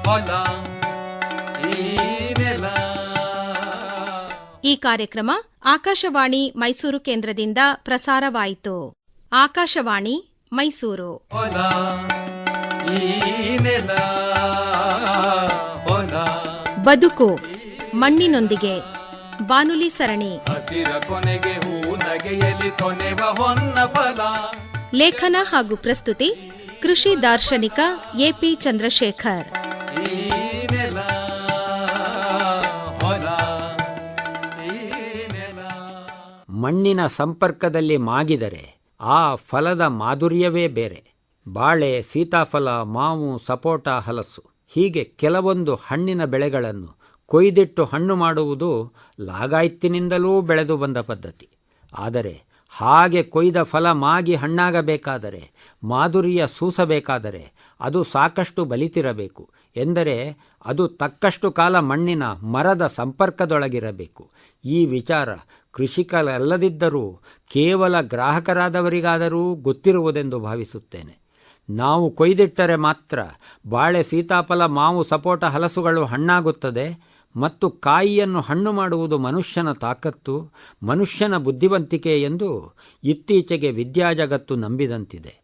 ಈ ಕಾರ್ಯಕ್ರಮ ಆಕಾಶವಾಣಿ ಮೈಸೂರು ಕೇಂದ್ರದಿಂದ ಪ್ರಸಾರವಾಯಿತು. ಆಕಾಶವಾಣಿ ಮೈಸೂರು. ಬದುಕು ಮಣ್ಣಿನೊಂದಿಗೆ ಬಾನುಲಿ ಸರಣಿ. ಹಸಿರ ಕೊನೆಗೆ ಹೂ ನಗೆಯಲಿ ಕೊನೆವ ಹೊನ್ನ ಫಲ. ಲೇಖನ ಹಾಗೂ ಪ್ರಸ್ತುತಿ ಕೃಷಿ ದಾರ್ಶನಿಕ ಎಪಿ ಚಂದ್ರಶೇಖರ್. ಮಣ್ಣಿನ ಸಂಪರ್ಕದಲ್ಲಿ ಮಾಗಿದರೆ ಆ ಫಲದ ಮಾಧುರ್ಯವೇ ಬೇರೆ. ಬಾಳೆ, ಸೀತಾಫಲ, ಮಾವು, ಸಪೋಟ, ಹಲಸು ಹೀಗೆ ಕೆಲವೊಂದು ಹಣ್ಣಿನ ಬೆಳೆಗಳನ್ನು ಕೊಯ್ದಿಟ್ಟು ಹಣ್ಣು ಮಾಡುವುದು ಲಾಗಾಯತ್ತಿನಿಂದಲೂ ಬೆಳೆದು ಬಂದ ಪದ್ಧತಿ. ಆದರೆ ಹಾಗೆ ಕೊಯ್ದ ಫಲ ಮಾಗಿ ಹಣ್ಣಾಗಬೇಕಾದರೆ, ಮಾಧುರ್ಯ ಸೂಸಬೇಕಾದರೆ ಅದು ಸಾಕಷ್ಟು ಬಲಿತಿರಬೇಕು. ಎಂದರೆ ಅದು ತಕ್ಕಷ್ಟು ಕಾಲ ಮಣ್ಣಿನ ಮರದ ಸಂಪರ್ಕದೊಳಗಿರಬೇಕು. ಈ ವಿಚಾರ ಕೃಷಿಕರಲ್ಲದಿದ್ದರೂ ಕೇವಲ ಗ್ರಾಹಕರಾದವರಿಗಾದರೂ ಗೊತ್ತಿರುವುದೆಂದು ಭಾವಿಸುತ್ತೇನೆ. ನಾವು ಕೊಯ್ದಿಟ್ಟರೆ ಮಾತ್ರ ಬಾಳೆ, ಸೀತಾಫಲ, ಮಾವು, ಸಪೋಟ, ಹಲಸುಗಳು ಹಣ್ಣಾಗುತ್ತದೆ ಮತ್ತು ಕಾಯಿಯನ್ನು ಹಣ್ಣು ಮಾಡುವುದು ಮನುಷ್ಯನ ತಾಕತ್ತು, ಮನುಷ್ಯನ ಬುದ್ಧಿವಂತಿಕೆ ಎಂದು ಇತ್ತೀಚೆಗೆ ವಿದ್ಯಾಜಗತ್ತು ನಂಬಿದಂತಿದೆ.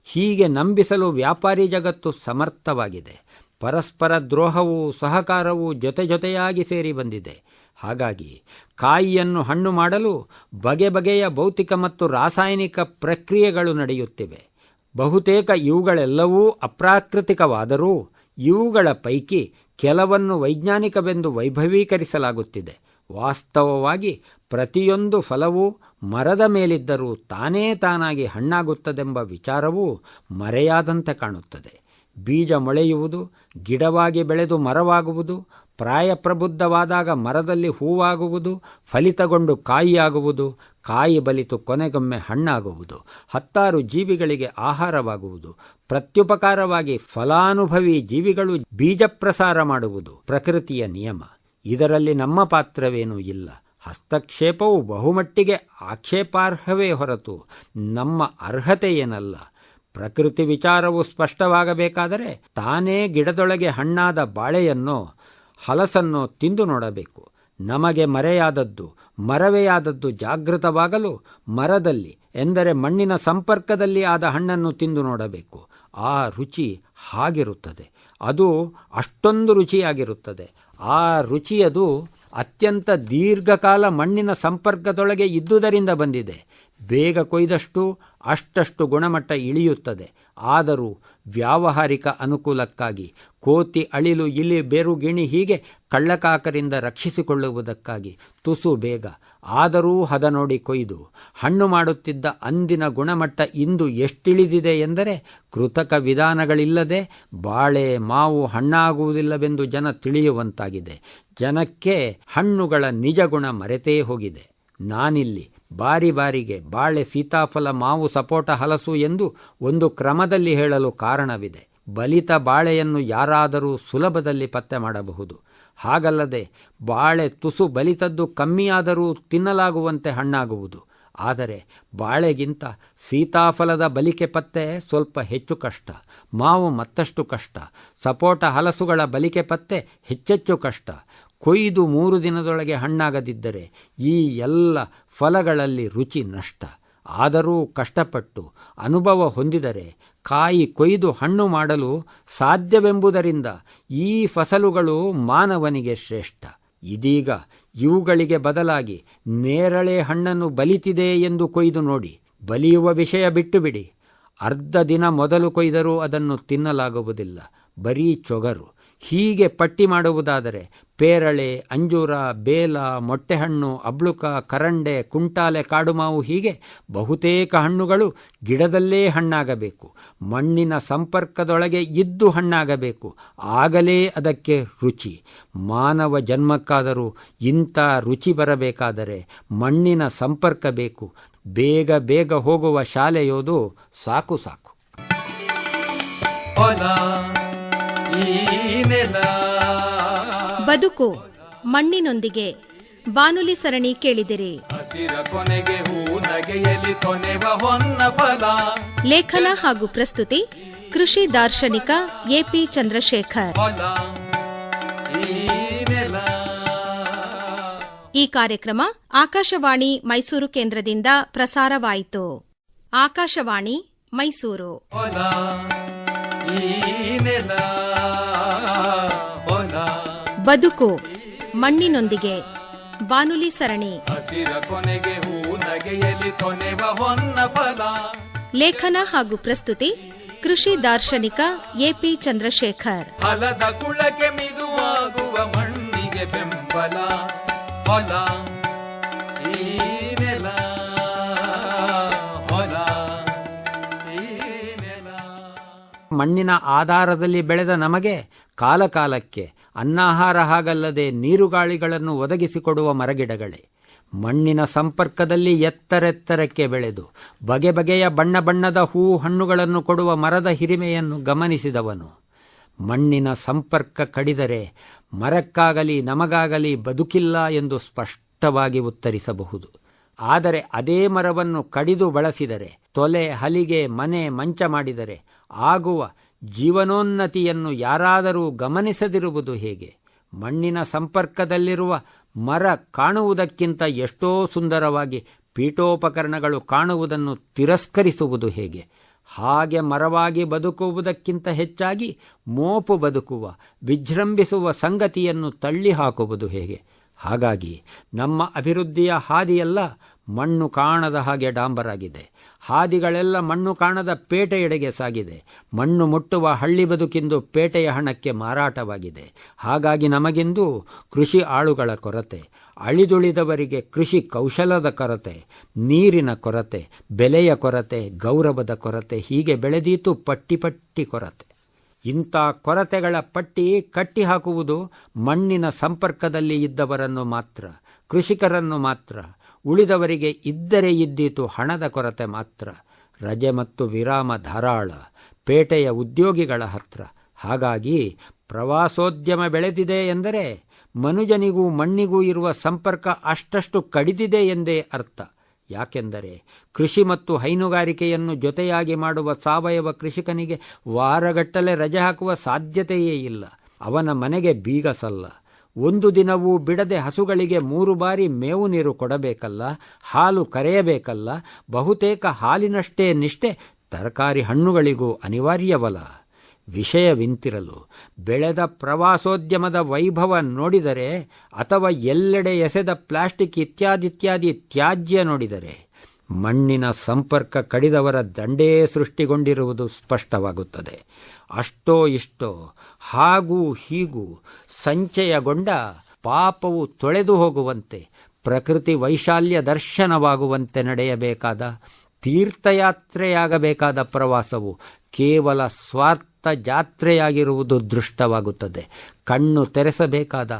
ಹೀಗೆ ನಂಬಿಸಲು ವ್ಯಾಪಾರಿ ಜಗತ್ತು ಸಮರ್ಥವಾಗಿದೆ. ಪರಸ್ಪರ ದ್ರೋಹವೂ ಸಹಕಾರವೂ ಜೊತೆಯಾಗಿ ಸೇರಿ ಬಂದಿದೆ. ಹಾಗಾಗಿ ಕಾಯಿಯನ್ನು ಹಣ್ಣು ಮಾಡಲು ಬಗೆ ಬಗೆಯ ಭೌತಿಕ ಮತ್ತು ರಾಸಾಯನಿಕ ಪ್ರಕ್ರಿಯೆಗಳು ನಡೆಯುತ್ತಿವೆ. ಬಹುತೇಕ ಇವುಗಳೆಲ್ಲವೂ ಅಪ್ರಾಕೃತಿಕವಾದರೂ ಇವುಗಳ ಪೈಕಿ ಕೆಲವನ್ನು ವೈಜ್ಞಾನಿಕವೆಂದು ವೈಭವೀಕರಿಸಲಾಗುತ್ತಿದೆ. ವಾಸ್ತವವಾಗಿ ಪ್ರತಿಯೊಂದು ಫಲವೂ ಮರದ ಮೇಲಿದ್ದರೂ ತಾನಾಗಿ ಹಣ್ಣಾಗುತ್ತದೆಂಬ ವಿಚಾರವೂ ಮರೆಯಾದಂತೆ ಕಾಣುತ್ತದೆ. ಬೀಜ ಮೊಳೆಯುವುದು, ಗಿಡವಾಗಿ ಬೆಳೆದು ಮರವಾಗುವುದು, ಪ್ರಾಯಪ್ರಬುದ್ಧವಾದಾಗ ಮರದಲ್ಲಿ ಹೂವಾಗುವುದು, ಫಲಿತಗೊಂಡು ಕಾಯಿಯಾಗುವುದು, ಕಾಯಿ ಬಲಿತು ಕೊನೆಗೊಮ್ಮೆ ಹಣ್ಣಾಗುವುದು, 10 ಜೀವಿಗಳಿಗೆ ಆಹಾರವಾಗುವುದು, ಪ್ರತ್ಯುಪಕಾರವಾಗಿ ಫಲಾನುಭವಿ ಜೀವಿಗಳು ಬೀಜ ಪ್ರಸಾರ ಮಾಡುವುದು ಪ್ರಕೃತಿಯ ನಿಯಮ. ಇದರಲ್ಲಿ ನಮ್ಮ ಪಾತ್ರವೇನೂ ಇಲ್ಲ. ಹಸ್ತಕ್ಷೇಪವು ಬಹುಮಟ್ಟಿಗೆ ಆಕ್ಷೇಪಾರ್ಹವೇ ಹೊರತು ನಮ್ಮ ಅರ್ಹತೆ ಏನಲ್ಲ. ಪ್ರಕೃತಿ ವಿಚಾರವು ಸ್ಪಷ್ಟವಾಗಬೇಕಾದರೆ ತಾನೇ ಗಿಡದೊಳಗೆ ಹಣ್ಣಾದ ಬಾಳೆಯನ್ನೋ ಹಲಸನ್ನೋ ತಿಂದು ನೋಡಬೇಕು. ನಮಗೆ ಮರವೆಯಾದದ್ದು ಜಾಗೃತವಾಗಲು ಮರದಲ್ಲಿ, ಎಂದರೆ ಮಣ್ಣಿನ ಸಂಪರ್ಕದಲ್ಲಿ ಆದ ಹಣ್ಣನ್ನು ತಿಂದು ನೋಡಬೇಕು. ಆ ರುಚಿ ಹಾಗಿರುತ್ತದೆ. ಅದು ಅಷ್ಟೊಂದು ರುಚಿಯಾಗಿರುತ್ತದೆ. ಆ ರುಚಿಯದು ಅತ್ಯಂತ ದೀರ್ಘಕಾಲ ಮಣ್ಣಿನ ಸಂಪರ್ಕದೊಳಗೆ ಇದ್ದುದರಿಂದ ಬಂದಿದೆ. ಬೇಗ ಕೊಯ್ದಷ್ಟು ಅಷ್ಟಷ್ಟು ಗುಣಮಟ್ಟ ಇಳಿಯುತ್ತದೆ. ಆದರೂ ವ್ಯಾವಹಾರಿಕ ಅನುಕೂಲಕ್ಕಾಗಿ ಕೋತಿ, ಅಳಿಲು, ಇಲಿ, ಬೇರು, ಗಿಣಿ ಹೀಗೆ ಕಳ್ಳಕಾಕರಿಂದ ರಕ್ಷಿಸಿಕೊಳ್ಳುವುದಕ್ಕಾಗಿ ತುಸು ಬೇಗ ಆದರೂ ಹದ ನೋಡಿ ಕೊಯ್ದು ಹಣ್ಣು ಮಾಡುತ್ತಿದ್ದ ಅಂದಿನ ಗುಣಮಟ್ಟ ಇಂದು ಎಷ್ಟಿಳಿದಿದೆ ಎಂದರೆ ಕೃತಕ ವಿಧಾನಗಳಿಲ್ಲದೆ ಬಾಳೆ, ಮಾವು ಹಣ್ಣಾಗುವುದಿಲ್ಲವೆಂದು ಜನ ತಿಳಿಯುವಂತಾಗಿದೆ. ಜನಕ್ಕೆ ಹಣ್ಣುಗಳ ನಿಜ ಗುಣ ಮರೆತೇ ಹೋಗಿದೆ. ನಾನಿಲ್ಲಿ ಬಾರಿಗೆ ಬಾಳೆ, ಸೀತಾಫಲ, ಮಾವು, ಸಪೋಟ, ಹಲಸು ಎಂದು ಒಂದು ಕ್ರಮದಲ್ಲಿ ಹೇಳಲು ಕಾರಣವಿದೆ. ಬಲಿತ ಬಾಳೆಯನ್ನು ಯಾರಾದರೂ ಸುಲಭದಲ್ಲಿ ಪತ್ತೆ ಮಾಡಬಹುದು. ಹಾಗಲ್ಲದೆ ಬಾಳೆ ತುಸು ಬಲಿತದ್ದು ಕಮ್ಮಿಯಾದರೂ ತಿನ್ನಲಾಗುವಂತೆ ಹಣ್ಣಾಗುವುದು. ಆದರೆ ಬಾಳೆಗಿಂತ ಸೀತಾಫಲದ ಬಲಿಕೆ ಪತ್ತೆ ಸ್ವಲ್ಪ ಹೆಚ್ಚು ಕಷ್ಟ, ಮಾವು ಮತ್ತಷ್ಟು ಕಷ್ಟ, ಸಪೋಟ, ಹಲಸುಗಳ ಬಲಿಕೆ ಪತ್ತೆ ಹೆಚ್ಚೆಚ್ಚು ಕಷ್ಟ. ಕೊಯ್ದು 3 ದಿನದೊಳಗೆ ಹಣ್ಣಾಗದಿದ್ದರೆ ಈ ಎಲ್ಲ ಫಲಗಳಲ್ಲಿ ರುಚಿ ನಷ್ಟ. ಆದರೂ ಕಷ್ಟಪಟ್ಟು ಅನುಭವ ಹೊಂದಿದರೆ ಕಾಯಿ ಕೊಯ್ದು ಹಣ್ಣು ಮಾಡಲು ಸಾಧ್ಯವೆಂಬುದರಿಂದ ಈ ಫಸಲುಗಳು ಮಾನವನಿಗೆ ಶ್ರೇಷ್ಠ. ಇದೀಗ ಇವುಗಳಿಗೆ ಬದಲಾಗಿ ನೇರಳೆ ಹಣ್ಣನ್ನು ಬಲಿತಿದೆ ಎಂದು ಕೊಯ್ದು ನೋಡಿ. ಬಲಿಯುವ ವಿಷಯ ಬಿಟ್ಟು ಬಿಡಿ. ಅರ್ಧ ದಿನ ಮೊದಲು ಕೊಯ್ದರೂ ಅದನ್ನು ತಿನ್ನಲಾಗುವುದಿಲ್ಲ, ಬರೀ ಚೊಗರು. ಹೀಗೆ ಪಟ್ಟಿ ಮಾಡುವುದಾದರೆ ಪೇರಳೆ, ಅಂಜೂರ, ಬೇಲ, ಮೊಟ್ಟೆಹಣ್ಣು, ಅಬ್ಳುಕ, ಕರಂಡೆ, ಕುಂಟಾಲೆ, ಕಾಡುಮಾವು ಹೀಗೆ ಬಹುತೇಕ ಹಣ್ಣುಗಳು ಗಿಡದಲ್ಲೇ ಹಣ್ಣಾಗಬೇಕು. ಮಣ್ಣಿನ ಸಂಪರ್ಕದೊಳಗೆ ಇದ್ದು ಹಣ್ಣಾಗಬೇಕು. ಆಗಲೇ ಅದಕ್ಕೆ ರುಚಿ. ಮಾನವ ಜನ್ಮಕ್ಕಾದರೂ ಇಂಥ ರುಚಿ ಬರಬೇಕಾದರೆ ಮಣ್ಣಿನ ಸಂಪರ್ಕ ಬೇಕು. ಬೇಗ ಹೋಗುವ ಶಾಲೆಯೋದು ಸಾಕು. ಬದುಕು ಮಣ್ಣಿನೊಂದಿಗೆ ಬಾನುಲಿ ಸರಣಿ ಕೇಳಿದಿರಿ. ಹಸಿರ ಕೊನೆಗೆ ಹೂ ನಗೆಯಲಿ ಕೊನೆವ ಹೊನ್ನ ಫಲ. ಲೇಖನ ಹಾಗೂ ಪ್ರಸ್ತುತಿ ಕೃಷಿ ದಾರ್ಶನಿಕ ಎಪಿ ಚಂದ್ರಶೇಖರ್. ಈ ಕಾರ್ಯಕ್ರಮ ಆಕಾಶವಾಣಿ ಮೈಸೂರು ಕೇಂದ್ರದಿಂದ ಪ್ರಸಾರವಾಯಿತು. ಆಕಾಶವಾಣಿ ಮೈಸೂರು. ಬದುಕು ಮಣ್ಣಿನೊಂದಿಗೆ ಬಾನುಲಿ ಸರಣಿ. ಹಸಿರ ಕೊನೆಗೆ ಹೂ ನಗೆಯಲಿ ಕೊನೆವ ಹೊನ್ನ ಫಲ. ಲೇಖನ ಹಾಗೂ ಪ್ರಸ್ತುತಿ ಕೃಷಿ ದಾರ್ಶನಿಕ ಎಪಿ ಚಂದ್ರಶೇಖರ್. ಫಲದ ಕುಳಕ್ಕೆ ಮಿದುವಾಗುವ ಮಣ್ಣಿಗೆ ಬೆಂಬಲ. ಹೊಲ ಈ ನೆಲ. ಮಣ್ಣಿನ ಆಧಾರದಲ್ಲಿ ಬೆಳೆದ ನಮಗೆ ಕಾಲಕಾಲಕ್ಕೆ ಅನ್ನಾಹಾರ ಹಾಗಲ್ಲದೆ ನೀರುಗಾಳಿಗಳನ್ನು ಒದಗಿಸಿಕೊಡುವ ಮರಗಿಡಗಳೇ. ಮಣ್ಣಿನ ಸಂಪರ್ಕದಲ್ಲಿ ಎತ್ತರೆತ್ತರಕ್ಕೆ ಬೆಳೆದು ಬಗೆ ಬಗೆಯ ಬಣ್ಣ ಬಣ್ಣದ ಹೂ ಹಣ್ಣುಗಳನ್ನು ಕೊಡುವ ಮರದ ಹಿರಿಮೆಯನ್ನು ಗಮನಿಸಿದವನು. ಮಣ್ಣಿನ ಸಂಪರ್ಕ ಕಡಿದರೆ ಮರಕ್ಕಾಗಲಿ ನಮಗಾಗಲಿ ಬದುಕಿಲ್ಲ ಎಂದು ಸ್ಪಷ್ಟವಾಗಿ ಉತ್ತರಿಸಬಹುದು. ಆದರೆ ಅದೇ ಮರವನ್ನು ಕಡಿದು ಬಳಸಿದರೆ, ತೊಲೆ ಹಲಿಗೆ ಮನೆ ಮಂಚ ಮಾಡಿದರೆ ಆಗುವ ಜೀವನೋನ್ನತಿಯನ್ನು ಯಾರಾದರೂ ಗಮನಿಸದಿರುವುದು ಹೇಗೆ? ಮಣ್ಣಿನ ಸಂಪರ್ಕದಲ್ಲಿರುವ ಮರ ಕಾಣುವುದಕ್ಕಿಂತ ಎಷ್ಟೋ ಸುಂದರವಾಗಿ ಪೀಠೋಪಕರಣಗಳು ಕಾಣುವುದನ್ನು ತಿರಸ್ಕರಿಸುವುದು ಹೇಗೆ? ಹಾಗೆ ಮರವಾಗಿ ಬದುಕುವುದಕ್ಕಿಂತ ಹೆಚ್ಚಾಗಿ ಮೋಪು ಬದುಕುವ, ವಿಜೃಂಭಿಸುವ ಸಂಗತಿಯನ್ನು ತಳ್ಳಿ ಹಾಕುವುದು ಹೇಗೆ? ಹಾಗಾಗಿ ನಮ್ಮ ಅಭಿವೃದ್ಧಿಯ ಹಾದಿಯೆಲ್ಲ ಮಣ್ಣು ಕಾಣದ ಹಾಗೆ ಡಾಂಬರಾಗಿದೆ. ಹಾದಿಗಳೆಲ್ಲ ಮಣ್ಣು ಕಾಣದ ಪೇಟೆಯೆಡೆಗೆ ಸಾಗಿದೆ. ಮಣ್ಣು ಮುಟ್ಟುವ ಹಳ್ಳಿ ಬದುಕಿಂದು ಪೇಟೆಯ ಹಣಕ್ಕೆ ಮಾರಾಟವಾಗಿದೆ. ಹಾಗಾಗಿ ನಮಗಿಂದು ಕೃಷಿ ಆಳುಗಳ ಕೊರತೆ, ಅಳಿದುಳಿದವರಿಗೆ ಕೃಷಿ ಕೌಶಲದ ಕೊರತೆ, ನೀರಿನ ಕೊರತೆ, ಬೆಲೆಯ ಕೊರತೆ, ಗೌರವದ ಕೊರತೆ, ಹೀಗೆ ಬೆಳೆದೀತು ಪಟ್ಟಿ ಪಟ್ಟಿ ಕೊರತೆ. ಇಂಥ ಕೊರತೆಗಳ ಪಟ್ಟಿ ಕಟ್ಟಿ ಹಾಕುವುದು ಮಣ್ಣಿನ ಸಂಪರ್ಕದಲ್ಲಿ ಇದ್ದವರನ್ನು ಮಾತ್ರ, ಕೃಷಿಕರನ್ನು ಮಾತ್ರ. ಉಳಿದವರಿಗೆ ಇದ್ದರೆ ಇದ್ದೀತು ಹಣದ ಕೊರತೆ ಮಾತ್ರ. ರಜೆ ಮತ್ತು ವಿರಾಮ ಧಾರಾಳ, ಪೇಟೆಯ ಉದ್ಯೋಗಿಗಳ ಹತ್ರ. ಹಾಗಾಗಿ ಪ್ರವಾಸೋದ್ಯಮ ಬೆಳೆದಿದೆ ಎಂದರೆ ಮನುಜನಿಗೂ ಮಣ್ಣಿಗೂ ಇರುವ ಸಂಪರ್ಕ ಅಷ್ಟಷ್ಟು ಕಡಿದಿದೆ ಎಂದೇ ಅರ್ಥ. ಯಾಕೆಂದರೆ ಕೃಷಿ ಮತ್ತು ಹೈನುಗಾರಿಕೆಯನ್ನು ಜೊತೆಯಾಗಿ ಮಾಡುವ ಸಾವಯವ ಕೃಷಿಕನಿಗೆ ವಾರಗಟ್ಟಲೆ ರಜೆ ಹಾಕುವ ಸಾಧ್ಯತೆಯೇ ಇಲ್ಲ. ಅವನ ಮನೆಗೆ ಬೀಗ ಸಲ್ಲ. ಒಂದು ದಿನವೂ ಬಿಡದೆ ಹಸುಗಳಿಗೆ 3 ಬಾರಿ ಮೇವು ನೀರು ಕೊಡಬೇಕಲ್ಲ, ಹಾಲು ಕರೆಯಬೇಕಲ್ಲ. ಬಹುತೇಕ ಹಾಲಿನಷ್ಟೇ ನಿಷ್ಠೆ ತರಕಾರಿ ಹಣ್ಣುಗಳಿಗೂ ಅನಿವಾರ್ಯವಲ್ಲ. ವಿಷಯವಿಂತಿರಲು ಬೆಳೆದ ಪ್ರವಾಸೋದ್ಯಮದ ವೈಭವ ನೋಡಿದರೆ, ಅಥವಾ ಎಲ್ಲೆಡೆ ಎಸೆದ ಪ್ಲಾಸ್ಟಿಕ್ ಇತ್ಯಾದಿ ತ್ಯಾಜ್ಯ ನೋಡಿದರೆ ಮಣ್ಣಿನ ಸಂಪರ್ಕ ಕಡಿದವರ ದಂಡೇ ಸೃಷ್ಟಿಗೊಂಡಿರುವುದು ಸ್ಪಷ್ಟವಾಗುತ್ತದೆ. ಅಷ್ಟೋ ಇಷ್ಟೋ ಹಾಗೂ ಹೀಗೂ ಸಂಚಯಗೊಂಡ ಪಾಪವು ತೊಳೆದು ಹೋಗುವಂತೆ, ಪ್ರಕೃತಿ ವೈಶಾಲ್ಯ ದರ್ಶನವಾಗುವಂತೆ ನಡೆಯಬೇಕಾದ, ತೀರ್ಥಯಾತ್ರೆಯಾಗಬೇಕಾದ ಪ್ರವಾಸವು ಕೇವಲ ಸ್ವಾರ್ಥ ಜಾತ್ರೆಯಾಗಿರುವುದು ದೃಷ್ಟವಾಗುತ್ತದೆ. ಕಣ್ಣು ತೆರೆಸಬೇಕಾದ,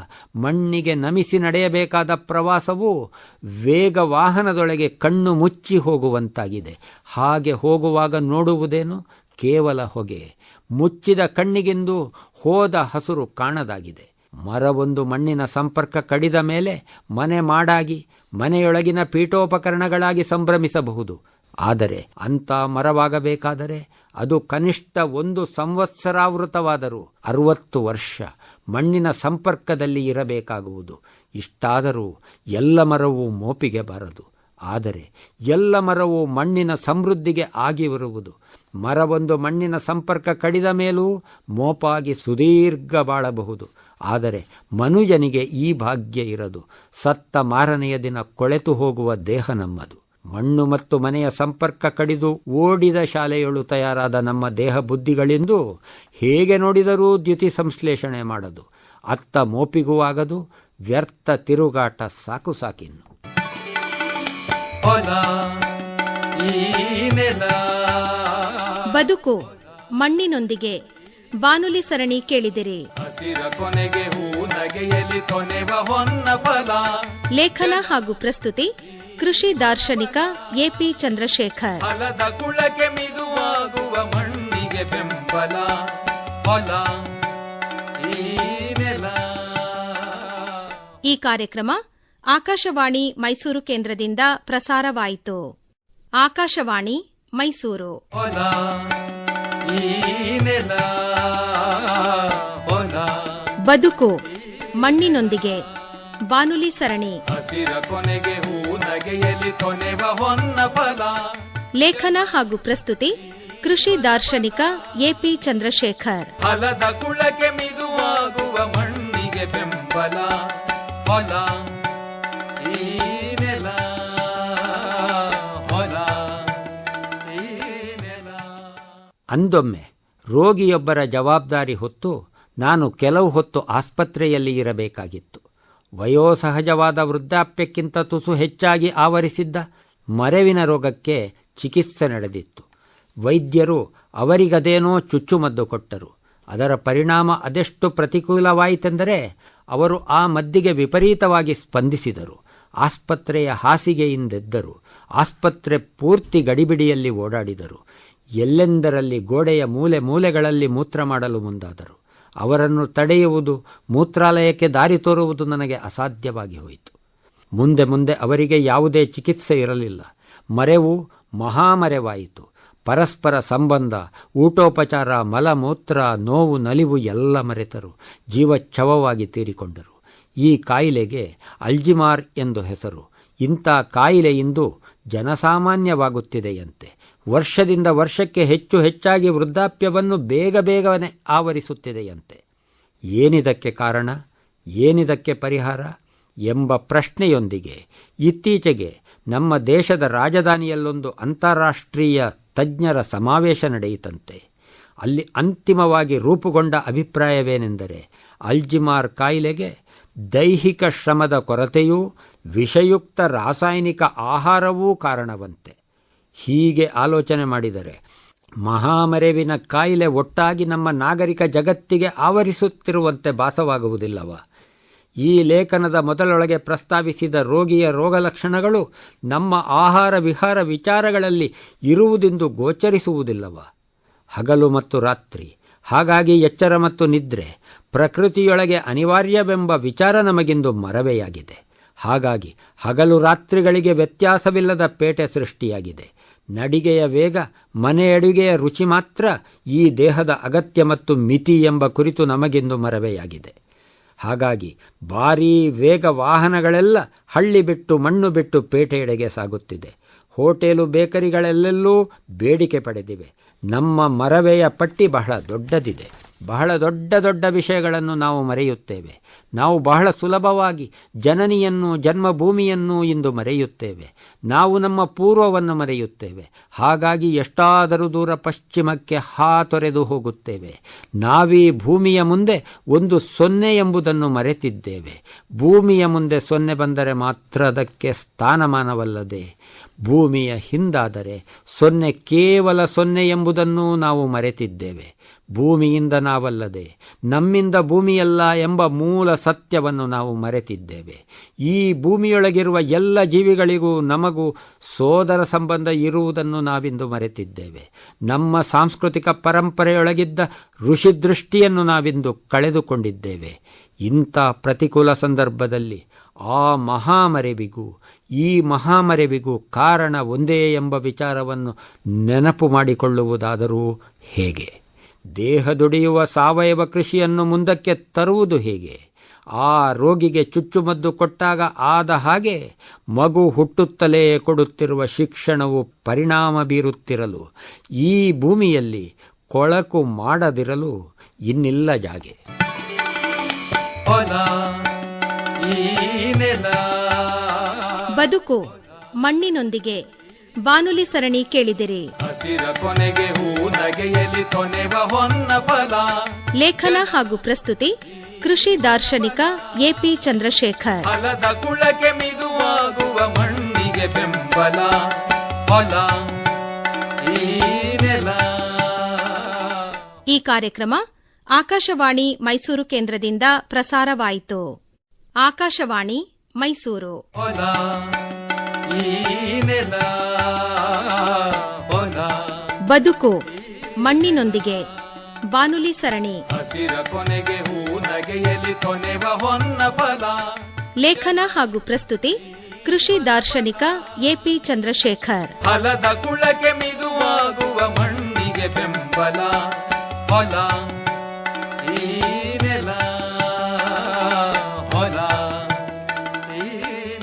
ಮಣ್ಣಿಗೆ ನಮಿಸಿ ನಡೆಯಬೇಕಾದ ಪ್ರವಾಸವು ವೇಗ ವಾಹನದೊಳಗೆ ಕಣ್ಣು ಮುಚ್ಚಿ ಹೋಗುವಂತಾಗಿದೆ. ಹಾಗೆ ಹೋಗುವಾಗ ನೋಡುವುದೇನು? ಕೇವಲ ಹೊಗೆ. ಮುಚ್ಚಿದ ಕಣ್ಣಿಗೆಂದು ಹೋದ ಹಸುರು ಕಾಣದಾಗಿದೆ. ಮರವೊಂದು ಮಣ್ಣಿನ ಸಂಪರ್ಕ ಕಡಿದ ಮೇಲೆ ಮನೆ ಮಾಡಾಗಿ, ಮನೆಯೊಳಗಿನ ಪೀಠೋಪಕರಣಗಳಾಗಿ ಸಂಭ್ರಮಿಸಬಹುದು. ಆದರೆ ಅಂಥ ಮರವಾಗಬೇಕಾದರೆ ಅದು ಕನಿಷ್ಠ 1 ಸಂವತ್ಸರಾವೃತವಾದರೂ 60 ವರ್ಷ ಮಣ್ಣಿನ ಸಂಪರ್ಕದಲ್ಲಿ ಇರಬೇಕಾಗುವುದು. ಇಷ್ಟಾದರೂ ಎಲ್ಲ ಮರವೂ ಮೋಪಿಗೆ ಬಾರದು. ಆದರೆ ಎಲ್ಲ ಮರವೂ ಮಣ್ಣಿನ ಸಮೃದ್ಧಿಗೆ ಆಗಿ ಬರುವುದು. ಮರವೊಂದು ಮಣ್ಣಿನ ಸಂಪರ್ಕ ಕಡಿದ ಮೇಲೂ ಮೋಪಾಗಿ ಸುದೀರ್ಘ ಬಾಳಬಹುದು. ಆದರೆ ಮನುಜನಿಗೆ ಈ ಭಾಗ್ಯ ಇರದು. ಸತ್ತ ಮಾರನೆಯ ದಿನ ಕೊಳೆತು ಹೋಗುವ ದೇಹ ನಮ್ಮದು. ಮಣ್ಣು ಮತ್ತು ಮನೆಯ ಸಂಪರ್ಕ ಕಡಿದು ಓಡಿದ ಶಾಲೆಯೊಳು ತಯಾರಾದ ನಮ್ಮ ದೇಹ ಬುದ್ಧಿಗಳೆಂದು ಹೇಗೆ ನೋಡಿದರೂ ದ್ಯುತಿ ಸಂಶ್ಲೇಷಣೆ ಮಾಡದು. ಅತ್ತ ಮೋಪಿಗೂ ಆಗದು. ವ್ಯರ್ಥ ತಿರುಗಾಟ ಸಾಕು ಸಾಕಿನ್ನು. ಬದುಕು ಮಣ್ಣಿನೊಂದಿಗೆ ಬಾನುಲಿ ಸರಣಿ ಕೇಳಿದಿರಿ. ಹಸಿರ ಕೊನೆಗೆ ಹೂ ನಗೆಯಲಿ ಕೊನೆವ ಹೊನ್ನ ಫಲ. ಲೇಖನ ಹಾಗೂ ಪ್ರಸ್ತುತಿ ಕೃಷಿ ದಾರ್ಶನಿಕ ಎಪಿ ಚಂದ್ರಶೇಖರ್. ಫಲದ ಕುಳಕ್ಕೆ ಮಿದುವಾಗುವ ಮಣ್ಣಿಗೆ ಬೆಂಬಲ. ಹೊಲ ಈ ನೆಲ. ಈ ಕಾರ್ಯಕ್ರಮ ಆಕಾಶವಾಣಿ ಮೈಸೂರು ಕೇಂದ್ರದಿಂದ ಪ್ರಸಾರವಾಯಿತು. ಆಕಾಶವಾಣಿ ಮೈಸೂರು. ಹೊಲ ಈ ನೆಲ. ಹೊಲ ಬದುಕು ಮಣ್ಣಿನೊಂದಿಗೆ ಬಾನುಲಿ ಸರಣಿ. ಹಸಿರ ಕೊನೆಗೆ ಹೂ ನಗೆಯಲಿ ಕೊನೆವ ಹೊನ್ನ ಫಲ. ಲೇಖನ ಹಾಗೂ ಪ್ರಸ್ತುತಿ ಕೃಷಿ ದಾರ್ಶನಿಕ ಎಪಿ ಚಂದ್ರಶೇಖರ್. ಫಲದ ಕುಳಕ್ಕೆ ಮಿದುವಾಗುವ ಮಣ್ಣಿಗೆ ಬೆಂಬಲ. ಹೊಲ ಈ ನೆಲ. ಹೊಲ ಈ ನೆಲ. ಅಂದೊಮ್ಮೆ ರೋಗಿಯೊಬ್ಬರ ಜವಾಬ್ದಾರಿ ಹೊತ್ತು ನಾನು ಕೆಲವು ಹೊತ್ತು ಆಸ್ಪತ್ರೆಯಲ್ಲಿ ಇರಬೇಕಾಗಿತ್ತು. ವಯೋಸಹಜವಾದ ವೃದ್ಧಾಪ್ಯಕ್ಕಿಂತ ತುಸು ಹೆಚ್ಚಾಗಿ ಆವರಿಸಿದ್ದ ಮರೆವಿನ ರೋಗಕ್ಕೆ ಚಿಕಿತ್ಸೆ ನಡೆದಿತ್ತು. ವೈದ್ಯರು ಅವರಿಗದೇನೋ ಚುಚ್ಚುಮದ್ದು ಕೊಟ್ಟರು. ಅದರ ಪರಿಣಾಮ ಅದೆಷ್ಟು ಪ್ರತಿಕೂಲವಾಯಿತೆಂದರೆ ಅವರು ಆ ಮದ್ದಿಗೆ ವಿಪರೀತವಾಗಿ ಸ್ಪಂದಿಸಿದರು. ಆಸ್ಪತ್ರೆಯ ಹಾಸಿಗೆಯಿಂದೆದ್ದರು. ಆಸ್ಪತ್ರೆ ಪೂರ್ತಿ ಗಡಿಬಿಡಿಯಲ್ಲಿ ಓಡಾಡಿದರು. ಎಲ್ಲೆಂದರಲ್ಲಿ ಗೋಡೆಯ ಮೂಲೆ ಮೂಲೆಗಳಲ್ಲಿ ಮೂತ್ರ ಮಾಡಲು ಮುಂದಾದರು. ಅವರನ್ನು ತಡೆಯುವುದು, ಮೂತ್ರಾಲಯಕ್ಕೆ ದಾರಿ ತೋರುವುದು ನನಗೆ ಅಸಾಧ್ಯವಾಗಿ ಹೋಯಿತು. ಮುಂದೆ ಮುಂದೆ ಅವರಿಗೆ ಯಾವುದೇ ಚಿಕಿತ್ಸೆ ಇರಲಿಲ್ಲ. ಮರೆವು ಮಹಾಮರೆವಾಯಿತು. ಪರಸ್ಪರ ಸಂಬಂಧ, ಊಟೋಪಚಾರ, ಮಲಮೂತ್ರ, ನೋವು, ನಲಿವು ಎಲ್ಲ ಮರೆತರು. ಜೀವಚ್ಛವವಾಗಿ ತೀರಿಕೊಂಡರು. ಈ ಕಾಯಿಲೆಗೆ ಅಲ್ಜಿಮಾರ್ ಎಂದು ಹೆಸರು. ಇಂಥ ಕಾಯಿಲೆ ಇಂದು ಜನಸಾಮಾನ್ಯವಾಗುತ್ತಿದೆಯಂತೆ. ವರ್ಷದಿಂದ ವರ್ಷಕ್ಕೆ ಹೆಚ್ಚು ಹೆಚ್ಚಾಗಿ ವೃದ್ಧಾಪ್ಯವನ್ನು ಬೇಗ ಬೇಗನೆ ಆವರಿಸುತ್ತಿದೆಯಂತೆ. ಏನಿದಕ್ಕೆ ಕಾರಣ, ಏನಿದಕ್ಕೆ ಪರಿಹಾರ ಎಂಬ ಪ್ರಶ್ನೆಯೊಂದಿಗೆ ಇತ್ತೀಚೆಗೆ ನಮ್ಮ ದೇಶದ ರಾಜಧಾನಿಯಲ್ಲೊಂದು ಅಂತಾರಾಷ್ಟ್ರೀಯ ತಜ್ಞರ ಸಮಾವೇಶ ನಡೆಯಿತಂತೆ. ಅಲ್ಲಿ ಅಂತಿಮವಾಗಿ ರೂಪುಗೊಂಡ ಅಭಿಪ್ರಾಯವೇನೆಂದರೆ ಅಲ್ಜಿಮಾರ್ ಕಾಯಿಲೆಗೆ ದೈಹಿಕ ಶ್ರಮದ ಕೊರತೆಯೂ ವಿಷಯುಕ್ತ ರಾಸಾಯನಿಕ ಆಹಾರವೂ ಕಾರಣವಂತೆ. ಹೀಗೆ ಆಲೋಚನೆ ಮಾಡಿದರೆ ಮಹಾಮರೆವಿನ ಕಾಯಿಲೆ ಒಟ್ಟಾಗಿ ನಮ್ಮ ನಾಗರಿಕ ಜಗತ್ತಿಗೆ ಆವರಿಸುತ್ತಿರುವಂತೆ ಭಾಸವಾಗುವುದಿಲ್ಲವ? ಈ ಲೇಖನದ ಮೊದಲೊಳಗೆ ಪ್ರಸ್ತಾವಿಸಿದ ರೋಗಿಯ ರೋಗಲಕ್ಷಣಗಳು ನಮ್ಮ ಆಹಾರ ವಿಹಾರ ವಿಚಾರಗಳಲ್ಲಿ ಇರುವುದೆಂದು ಗೋಚರಿಸುವುದಿಲ್ಲವ? ಹಗಲು ಮತ್ತು ರಾತ್ರಿ, ಹಾಗಾಗಿ ಎಚ್ಚರ ಮತ್ತು ನಿದ್ರೆ ಪ್ರಕೃತಿಯೊಳಗೆ ಅನಿವಾರ್ಯವೆಂಬ ವಿಚಾರ ನಮಗಿಂದು ಮರವೆಯಾಗಿದೆ. ಹಾಗಾಗಿ ಹಗಲು ರಾತ್ರಿಗಳಿಗೆ ವ್ಯತ್ಯಾಸವಿಲ್ಲದ ಪೇಟೆ ಸೃಷ್ಟಿಯಾಗಿದೆ. ನಡಿಗೆಯ ವೇಗ, ಮನೆ ಅಡುಗೆಯ ರುಚಿ ಮಾತ್ರ ಈ ದೇಹದ ಅಗತ್ಯ ಮತ್ತು ಮಿತಿ ಎಂಬ ಕುರಿತು ನಮಗಿಂದು ಮರವೆಯಾಗಿದೆ. ಹಾಗಾಗಿ ಭಾರೀ ವೇಗ ವಾಹನಗಳೆಲ್ಲ ಹಳ್ಳಿ ಬಿಟ್ಟು ಮಣ್ಣು ಬಿಟ್ಟು ಪೇಟೆಯೆಡೆಗೆ ಸಾಗುತ್ತಿದೆ. ಹೋಟೆಲು ಬೇಕರಿಗಳಲ್ಲೆಲ್ಲೂ ಬೇಡಿಕೆ ಪಡೆದಿವೆ. ನಮ್ಮ ಮರವೆಯ ಪಟ್ಟಿ ಬಹಳ ದೊಡ್ಡದಿದೆ. ಬಹಳ ದೊಡ್ಡ ದೊಡ್ಡ ವಿಷಯಗಳನ್ನು ನಾವು ಮರೆಯುತ್ತೇವೆ. ನಾವು ಬಹಳ ಸುಲಭವಾಗಿ ಜನನಿಯನ್ನು, ಜನ್ಮಭೂಮಿಯನ್ನು ಇಂದು ಮರೆಯುತ್ತೇವೆ. ನಾವು ನಮ್ಮ ಪೂರ್ವವನ್ನು ಮರೆಯುತ್ತೇವೆ. ಹಾಗಾಗಿ ಎಷ್ಟಾದರೂ ದೂರ ಪಶ್ಚಿಮಕ್ಕೆ ಹಾತೊರೆದು ಹೋಗುತ್ತೇವೆ. ನಾವೀ ಭೂಮಿಯ ಮುಂದೆ ಒಂದು ಸೊನ್ನೆ ಎಂಬುದನ್ನು ಮರೆತಿದ್ದೇವೆ. ಭೂಮಿಯ ಮುಂದೆ ಸೊನ್ನೆ ಬಂದರೆ ಮಾತ್ರ ಅದಕ್ಕೆ ಸ್ಥಾನಮಾನವಲ್ಲದೆ, ಭೂಮಿಯ ಹಿಂದಾದರೆ ಸೊನ್ನೆ ಕೇವಲ ಸೊನ್ನೆ ಎಂಬುದನ್ನು ನಾವು ಮರೆತಿದ್ದೇವೆ. ಭೂಮಿಯಿಂದ ನಾವಲ್ಲದೆ ನಮ್ಮಿಂದ ಭೂಮಿಯಲ್ಲ ಎಂಬ ಮೂಲ ಸತ್ಯವನ್ನು ನಾವು ಮರೆತಿದ್ದೇವೆ. ಈ ಭೂಮಿಯೊಳಗಿರುವ ಎಲ್ಲ ಜೀವಿಗಳಿಗೂ ನಮಗೂ ಸೋದರ ಸಂಬಂಧ ಇರುವುದನ್ನು ನಾವಿಂದು ಮರೆತಿದ್ದೇವೆ. ನಮ್ಮ ಸಾಂಸ್ಕೃತಿಕ ಪರಂಪರೆಯೊಳಗಿದ್ದ ಋಷಿದೃಷ್ಟಿಯನ್ನು ನಾವಿಂದು ಕಳೆದುಕೊಂಡಿದ್ದೇವೆ. ಇಂಥ ಪ್ರತಿಕೂಲ ಸಂದರ್ಭದಲ್ಲಿ ಆ ಮಹಾಮರೆವಿಗೂ ಈ ಮಹಾಮರೆವಿಗೂ ಕಾರಣ ಒಂದೇ ಎಂಬ ವಿಚಾರವನ್ನು ನೆನಪು ಮಾಡಿಕೊಳ್ಳುವುದಾದರೂ ಹೇಗೆ? ದೇಹ ದುಡಿಯುವ ಸಾವಯವ ಕೃಷಿಯನ್ನು ಮುಂದಕ್ಕೆ ತರುವುದು ಹೇಗೆ? ಆ ರೋಗಿಗೆ ಚುಚ್ಚುಮದ್ದು ಕೊಟ್ಟಾಗ ಆದ ಹಾಗೆ ಮಗು ಹುಟ್ಟುತ್ತಲೇ ಕೊಡುತ್ತಿರುವ ಶಿಕ್ಷಣವು ಪರಿಣಾಮ ಬೀರುತ್ತಿರಲು ಈ ಭೂಮಿಯಲ್ಲಿ ಕೊಳಕು ಮಾಡದಿರಲು ಇನ್ನಿಲ್ಲ ಜಾಗೆ. ಬದುಕು ಮಣ್ಣಿನೊಂದಿಗೆ ಬಾನುಲಿ ಸರಣಿ ಕೇಳಿದಿರಿ. ಹಸಿರ ಕೊನೆಗೆ ಹೂ ನಗೆಯಲಿ ಕೊನೆವ ಹೊನ್ನ ಫಲ. ಲೇಖನ ಹಾಗೂ ಪ್ರಸ್ತುತಿ ಕೃಷಿ ದಾರ್ಶನಿಕ ಎಪಿ ಚಂದ್ರಶೇಖರ್. ಫಲದ ಕುಳಕ್ಕೆ ಮಿದುವಾಗುವ ಮಣ್ಣಿಗೆ ಬೆಂಬಲ ಫಲ ಈ ನೆಲ. ಈ ಕಾರ್ಯಕ್ರಮ ಆಕಾಶವಾಣಿ ಮೈಸೂರು ಕೇಂದ್ರದಿಂದ ಪ್ರಸಾರವಾಯಿತು. ಆಕಾಶವಾಣಿ ಮೈಸೂರು. ಫಲ ಈ ನೆಲ ಫಲ. ಬದುಕು ಮಣ್ಣಿನೊಂದಿಗೆ ಬಾನುಲಿ ಸರಣಿ. ಹಸಿರ ಕೊನೆಗೆ ಹೂ ನಗೆಯಲಿ ಕೊನೆವ ಹೊನ್ನ ಫಲ. ಲೇಖನ ಹಾಗೂ ಪ್ರಸ್ತುತಿ ಕೃಷಿ ದಾರ್ಶನಿಕ ಎಪಿ ಚಂದ್ರಶೇಖರ್. ಫಲದ ಕುಳಕ್ಕೆ ಮಿದುವಾಗುವ ಮಣ್ಣಿಗೆ ಬೆಂಬಲ ಫಲ ಈ ನೆಲ ಫಲ ಈ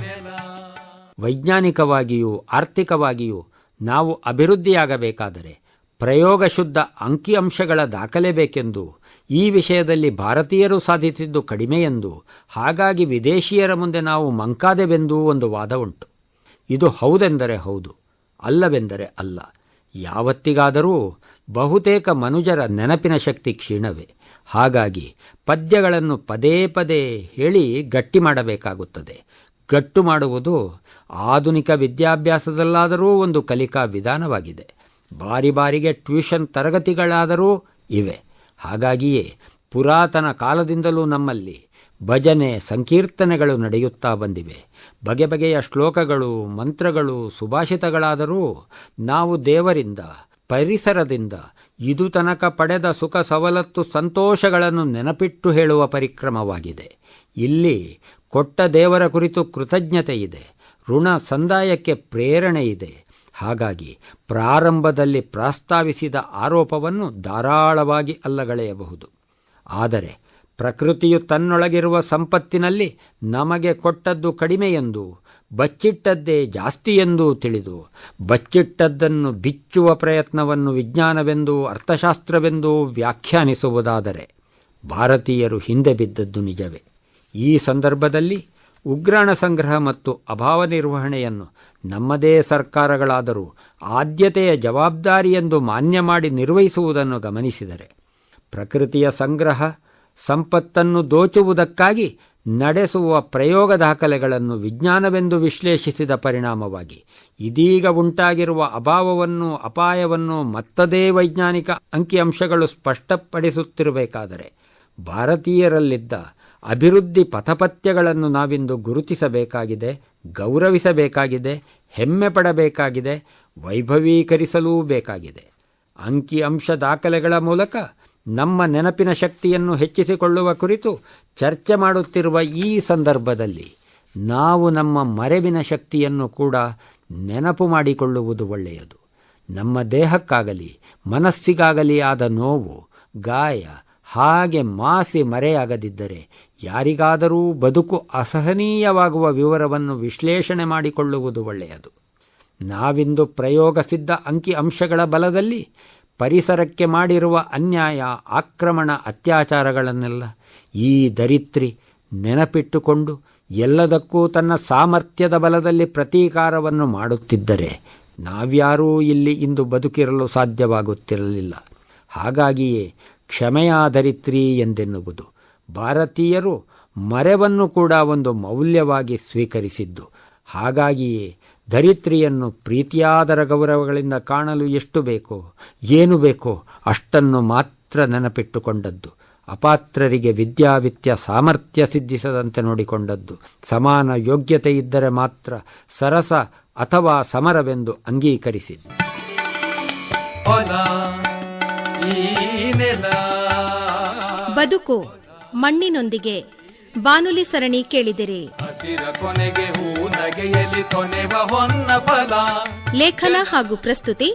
ನೆಲ. ವೈಜ್ಞಾನಿಕವಾಗಿಯೂ ಆರ್ಥಿಕವಾಗಿಯೂ ನಾವು ಅಭಿವೃದ್ಧಿಯಾಗಬೇಕಾದರೆ ಪ್ರಯೋಗಶುದ್ಧ ಅಂಕಿಅಂಶಗಳ ದಾಖಲೆ ಬೇಕೆಂದು, ಈ ವಿಷಯದಲ್ಲಿ ಭಾರತೀಯರು ಸಾಧಿಸಿದ್ದು ಕಡಿಮೆಯೆಂದು, ಹಾಗಾಗಿ ವಿದೇಶಿಯರ ಮುಂದೆ ನಾವು ಮಂಕಾದೆವೆಂದೂ ಒಂದು ವಾದ ಉಂಟು. ಇದು ಹೌದೆಂದರೆ ಹೌದು, ಅಲ್ಲವೆಂದರೆ ಅಲ್ಲ. ಯಾವತ್ತಿಗಾದರೂ ಬಹುತೇಕ ಮನುಜರ ನೆನಪಿನ ಶಕ್ತಿ ಕ್ಷೀಣವೇ. ಹಾಗಾಗಿ ಪದ್ಯಗಳನ್ನು ಪದೇ ಪದೇ ಹೇಳಿ ಗಟ್ಟಿ ಮಾಡಬೇಕಾಗುತ್ತದೆ. ಗಟ್ಟು ಮಾಡುವುದು ಆಧುನಿಕ ವಿದ್ಯಾಭ್ಯಾಸದಲ್ಲಾದರೂ ಒಂದು ಕಲಿಕಾ ವಿಧಾನವಾಗಿದೆ. ಬಾರಿ ಬಾರಿಗೆ ಟ್ಯೂಷನ್ ತರಗತಿಗಳಾದರೂ ಇವೆ. ಹಾಗಾಗಿಯೇ ಪುರಾತನ ಕಾಲದಿಂದಲೂ ನಮ್ಮಲ್ಲಿ ಭಜನೆ ಸಂಕೀರ್ತನೆಗಳು ನಡೆಯುತ್ತಾ ಬಂದಿವೆ. ಬಗೆ ಬಗೆಯ ಶ್ಲೋಕಗಳು, ಮಂತ್ರಗಳು, ಸುಭಾಷಿತಗಳಾದರೂ ನಾವು ದೇವರಿಂದ, ಪರಿಸರದಿಂದ ಇದು ತನಕ ಪಡೆದ ಸುಖ ಸವಲತ್ತು ಸಂತೋಷಗಳನ್ನು ನೆನಪಿಟ್ಟು ಹೇಳುವ ಪರಿಕ್ರಮವಾಗಿದೆ. ಇಲ್ಲಿ ಕೊಟ್ಟ ದೇವರ ಕುರಿತು ಕೃತಜ್ಞತೆ ಇದೆ, ಋಣ ಸಂದಾಯಕ್ಕೆ ಪ್ರೇರಣೆ ಇದೆ. ಹಾಗಾಗಿ ಪ್ರಾರಂಭದಲ್ಲಿ ಪ್ರಸ್ತಾವಿಸಿದ ಆರೋಪವನ್ನು ಧಾರಾಳವಾಗಿ ಅಲ್ಲಗಳೆಯಬಹುದು. ಆದರೆ ಪ್ರಕೃತಿಯು ತನ್ನೊಳಗಿರುವ ಸಂಪತ್ತಿನಲ್ಲಿ ನಮಗೆ ಕೊಟ್ಟದ್ದು ಕಡಿಮೆಯೆಂದು, ಬಚ್ಚಿಟ್ಟದ್ದೇ ಜಾಸ್ತಿಯೆಂದೂ ತಿಳಿದು ಬಚ್ಚಿಟ್ಟದ್ದನ್ನು ಬಿಚ್ಚುವ ಪ್ರಯತ್ನವನ್ನು ವಿಜ್ಞಾನವೆಂದು, ಅರ್ಥಶಾಸ್ತ್ರವೆಂದು ವ್ಯಾಖ್ಯಾನಿಸುವುದಾದರೆ ಭಾರತೀಯರು ಹಿಂದೆ ಬಿದ್ದದ್ದು ನಿಜವೇ. ಈ ಸಂದರ್ಭದಲ್ಲಿ ಉಗ್ರಾಣ ಸಂಗ್ರಹ ಮತ್ತು ಅಭಾವ ನಿರ್ವಹಣೆಯನ್ನು ನಮ್ಮದೇ ಸರ್ಕಾರಗಳಾದರೂ ಆದ್ಯತೆಯ ಜವಾಬ್ದಾರಿಯೆಂದು ಮಾನ್ಯ ಮಾಡಿ ನಿರ್ವಹಿಸುವುದನ್ನು ಗಮನಿಸಿದರೆ, ಪ್ರಕೃತಿಯ ಸಂಗ್ರಹ ಸಂಪತ್ತನ್ನು ದೋಚುವುದಕ್ಕಾಗಿ ನಡೆಸುವ ಪ್ರಯೋಗ ದಾಖಲೆಗಳನ್ನು ವಿಜ್ಞಾನವೆಂದು ವಿಶ್ಲೇಷಿಸಿದ ಪರಿಣಾಮವಾಗಿ ಇದೀಗ ಉಂಟಾಗಿರುವ ಅಭಾವವನ್ನು, ಅಪಾಯವನ್ನು ಮತ್ತದೇ ವೈಜ್ಞಾನಿಕ ಅಂಕಿಅಂಶಗಳು ಸ್ಪಷ್ಟಪಡಿಸುತ್ತಿರಬೇಕಾದರೆ ಭಾರತೀಯರಲ್ಲಿದ್ದ ಅಭಿವೃದ್ಧಿ ಪಥಪಥ್ಯಗಳನ್ನು ನಾವಿಂದು ಗುರುತಿಸಬೇಕಾಗಿದೆ, ಗೌರವಿಸಬೇಕಾಗಿದೆ, ಹೆಮ್ಮೆ ಪಡಬೇಕಾಗಿದೆ, ವೈಭವೀಕರಿಸಲೂ ಬೇಕಾಗಿದೆ. ಅಂಕಿಅಂಶ ದಾಖಲೆಗಳ ಮೂಲಕ ನಮ್ಮ ನೆನಪಿನ ಶಕ್ತಿಯನ್ನು ಹೆಚ್ಚಿಸಿಕೊಳ್ಳುವ ಕುರಿತು ಚರ್ಚೆ ಮಾಡುತ್ತಿರುವ ಈ ಸಂದರ್ಭದಲ್ಲಿ ನಾವು ನಮ್ಮ ಮರೆವಿನ ಶಕ್ತಿಯನ್ನು ಕೂಡ ನೆನಪು ಮಾಡಿಕೊಳ್ಳುವುದು ಒಳ್ಳೆಯದು. ನಮ್ಮ ದೇಹಕ್ಕಾಗಲಿ ಮನಸ್ಸಿಗಾಗಲಿ ಆದ ನೋವು, ಗಾಯ ಹಾಗೆ ಮಾಸಿ ಮರೆಯಾಗದಿದ್ದರೆ ಯಾರಿಗಾದರೂ ಬದುಕು ಅಸಹನೀಯವಾಗುವ ವಿವರವನ್ನು ವಿಶ್ಲೇಷಣೆ ಮಾಡಿಕೊಳ್ಳುವುದು ಒಳ್ಳೆಯದು. ನಾವಿಂದು ಪ್ರಯೋಗಸಿದ್ಧ ಅಂಕಿಅಂಶಗಳ ಬಲದಲ್ಲಿ ಪರಿಸರಕ್ಕೆ ಮಾಡಿರುವ ಅನ್ಯಾಯ, ಆಕ್ರಮಣ, ಅತ್ಯಾಚಾರಗಳನ್ನೆಲ್ಲ ಈ ದರಿತ್ರಿ ನೆನಪಿಟ್ಟುಕೊಂಡು ಎಲ್ಲದಕ್ಕೂ ತನ್ನ ಸಾಮರ್ಥ್ಯದ ಬಲದಲ್ಲಿ ಪ್ರತೀಕಾರವನ್ನು ಮಾಡುತ್ತಿದ್ದರೆ ನಾವ್ಯಾರೂ ಇಲ್ಲಿ ಇಂದು ಬದುಕಿರಲು ಸಾಧ್ಯವಾಗುತ್ತಿರಲಿಲ್ಲ. ಹಾಗಾಗಿಯೇ ಕ್ಷಮೆಯ ದರಿತ್ರಿ ಎಂದೆನ್ನುವುದು. ಭಾರತೀಯರು ಮರೆವನ್ನು ಕೂಡ ಒಂದು ಮೌಲ್ಯವಾಗಿ ಸ್ವೀಕರಿಸಿದ್ದು. ಹಾಗಾಗಿಯೇ ಧರಿತ್ರಿಯನ್ನು ಪ್ರೀತಿಯಾದರ ಗೌರವಗಳಿಂದ ಕಾಣಲು ಎಷ್ಟು ಬೇಕೋ, ಏನು ಬೇಕೋ ಅಷ್ಟನ್ನು ಮಾತ್ರ ನೆನಪಿಟ್ಟುಕೊಂಡದ್ದು. ಅಪಾತ್ರರಿಗೆ ವಿದ್ಯಾವಿತ್ಯ ಸಾಮರ್ಥ್ಯ ಸಿದ್ಧಿಸದಂತೆ ನೋಡಿಕೊಂಡದ್ದು. ಸಮಾನ ಯೋಗ್ಯತೆ ಇದ್ದರೆ ಮಾತ್ರ ಸರಸ ಅಥವಾ ಸಮರವೆಂದು ಅಂಗೀಕರಿಸಿದ್ದು. ಬದುಕು ಮಣ್ಣಿನೊಂದಿಗೆ ಬಾನುಲಿ ಸರಣಿ ಕೇಳಿದಿರಿ. ಹಸಿರ ಕೊನೆಗೆ ಹೂ ನಗೆಯಲಿ ಕೊನೆವ ಹೊನ್ನ ಫಲ. ಲೇಖನ ಹಾಗೂ ಪ್ರಸ್ತುತಿ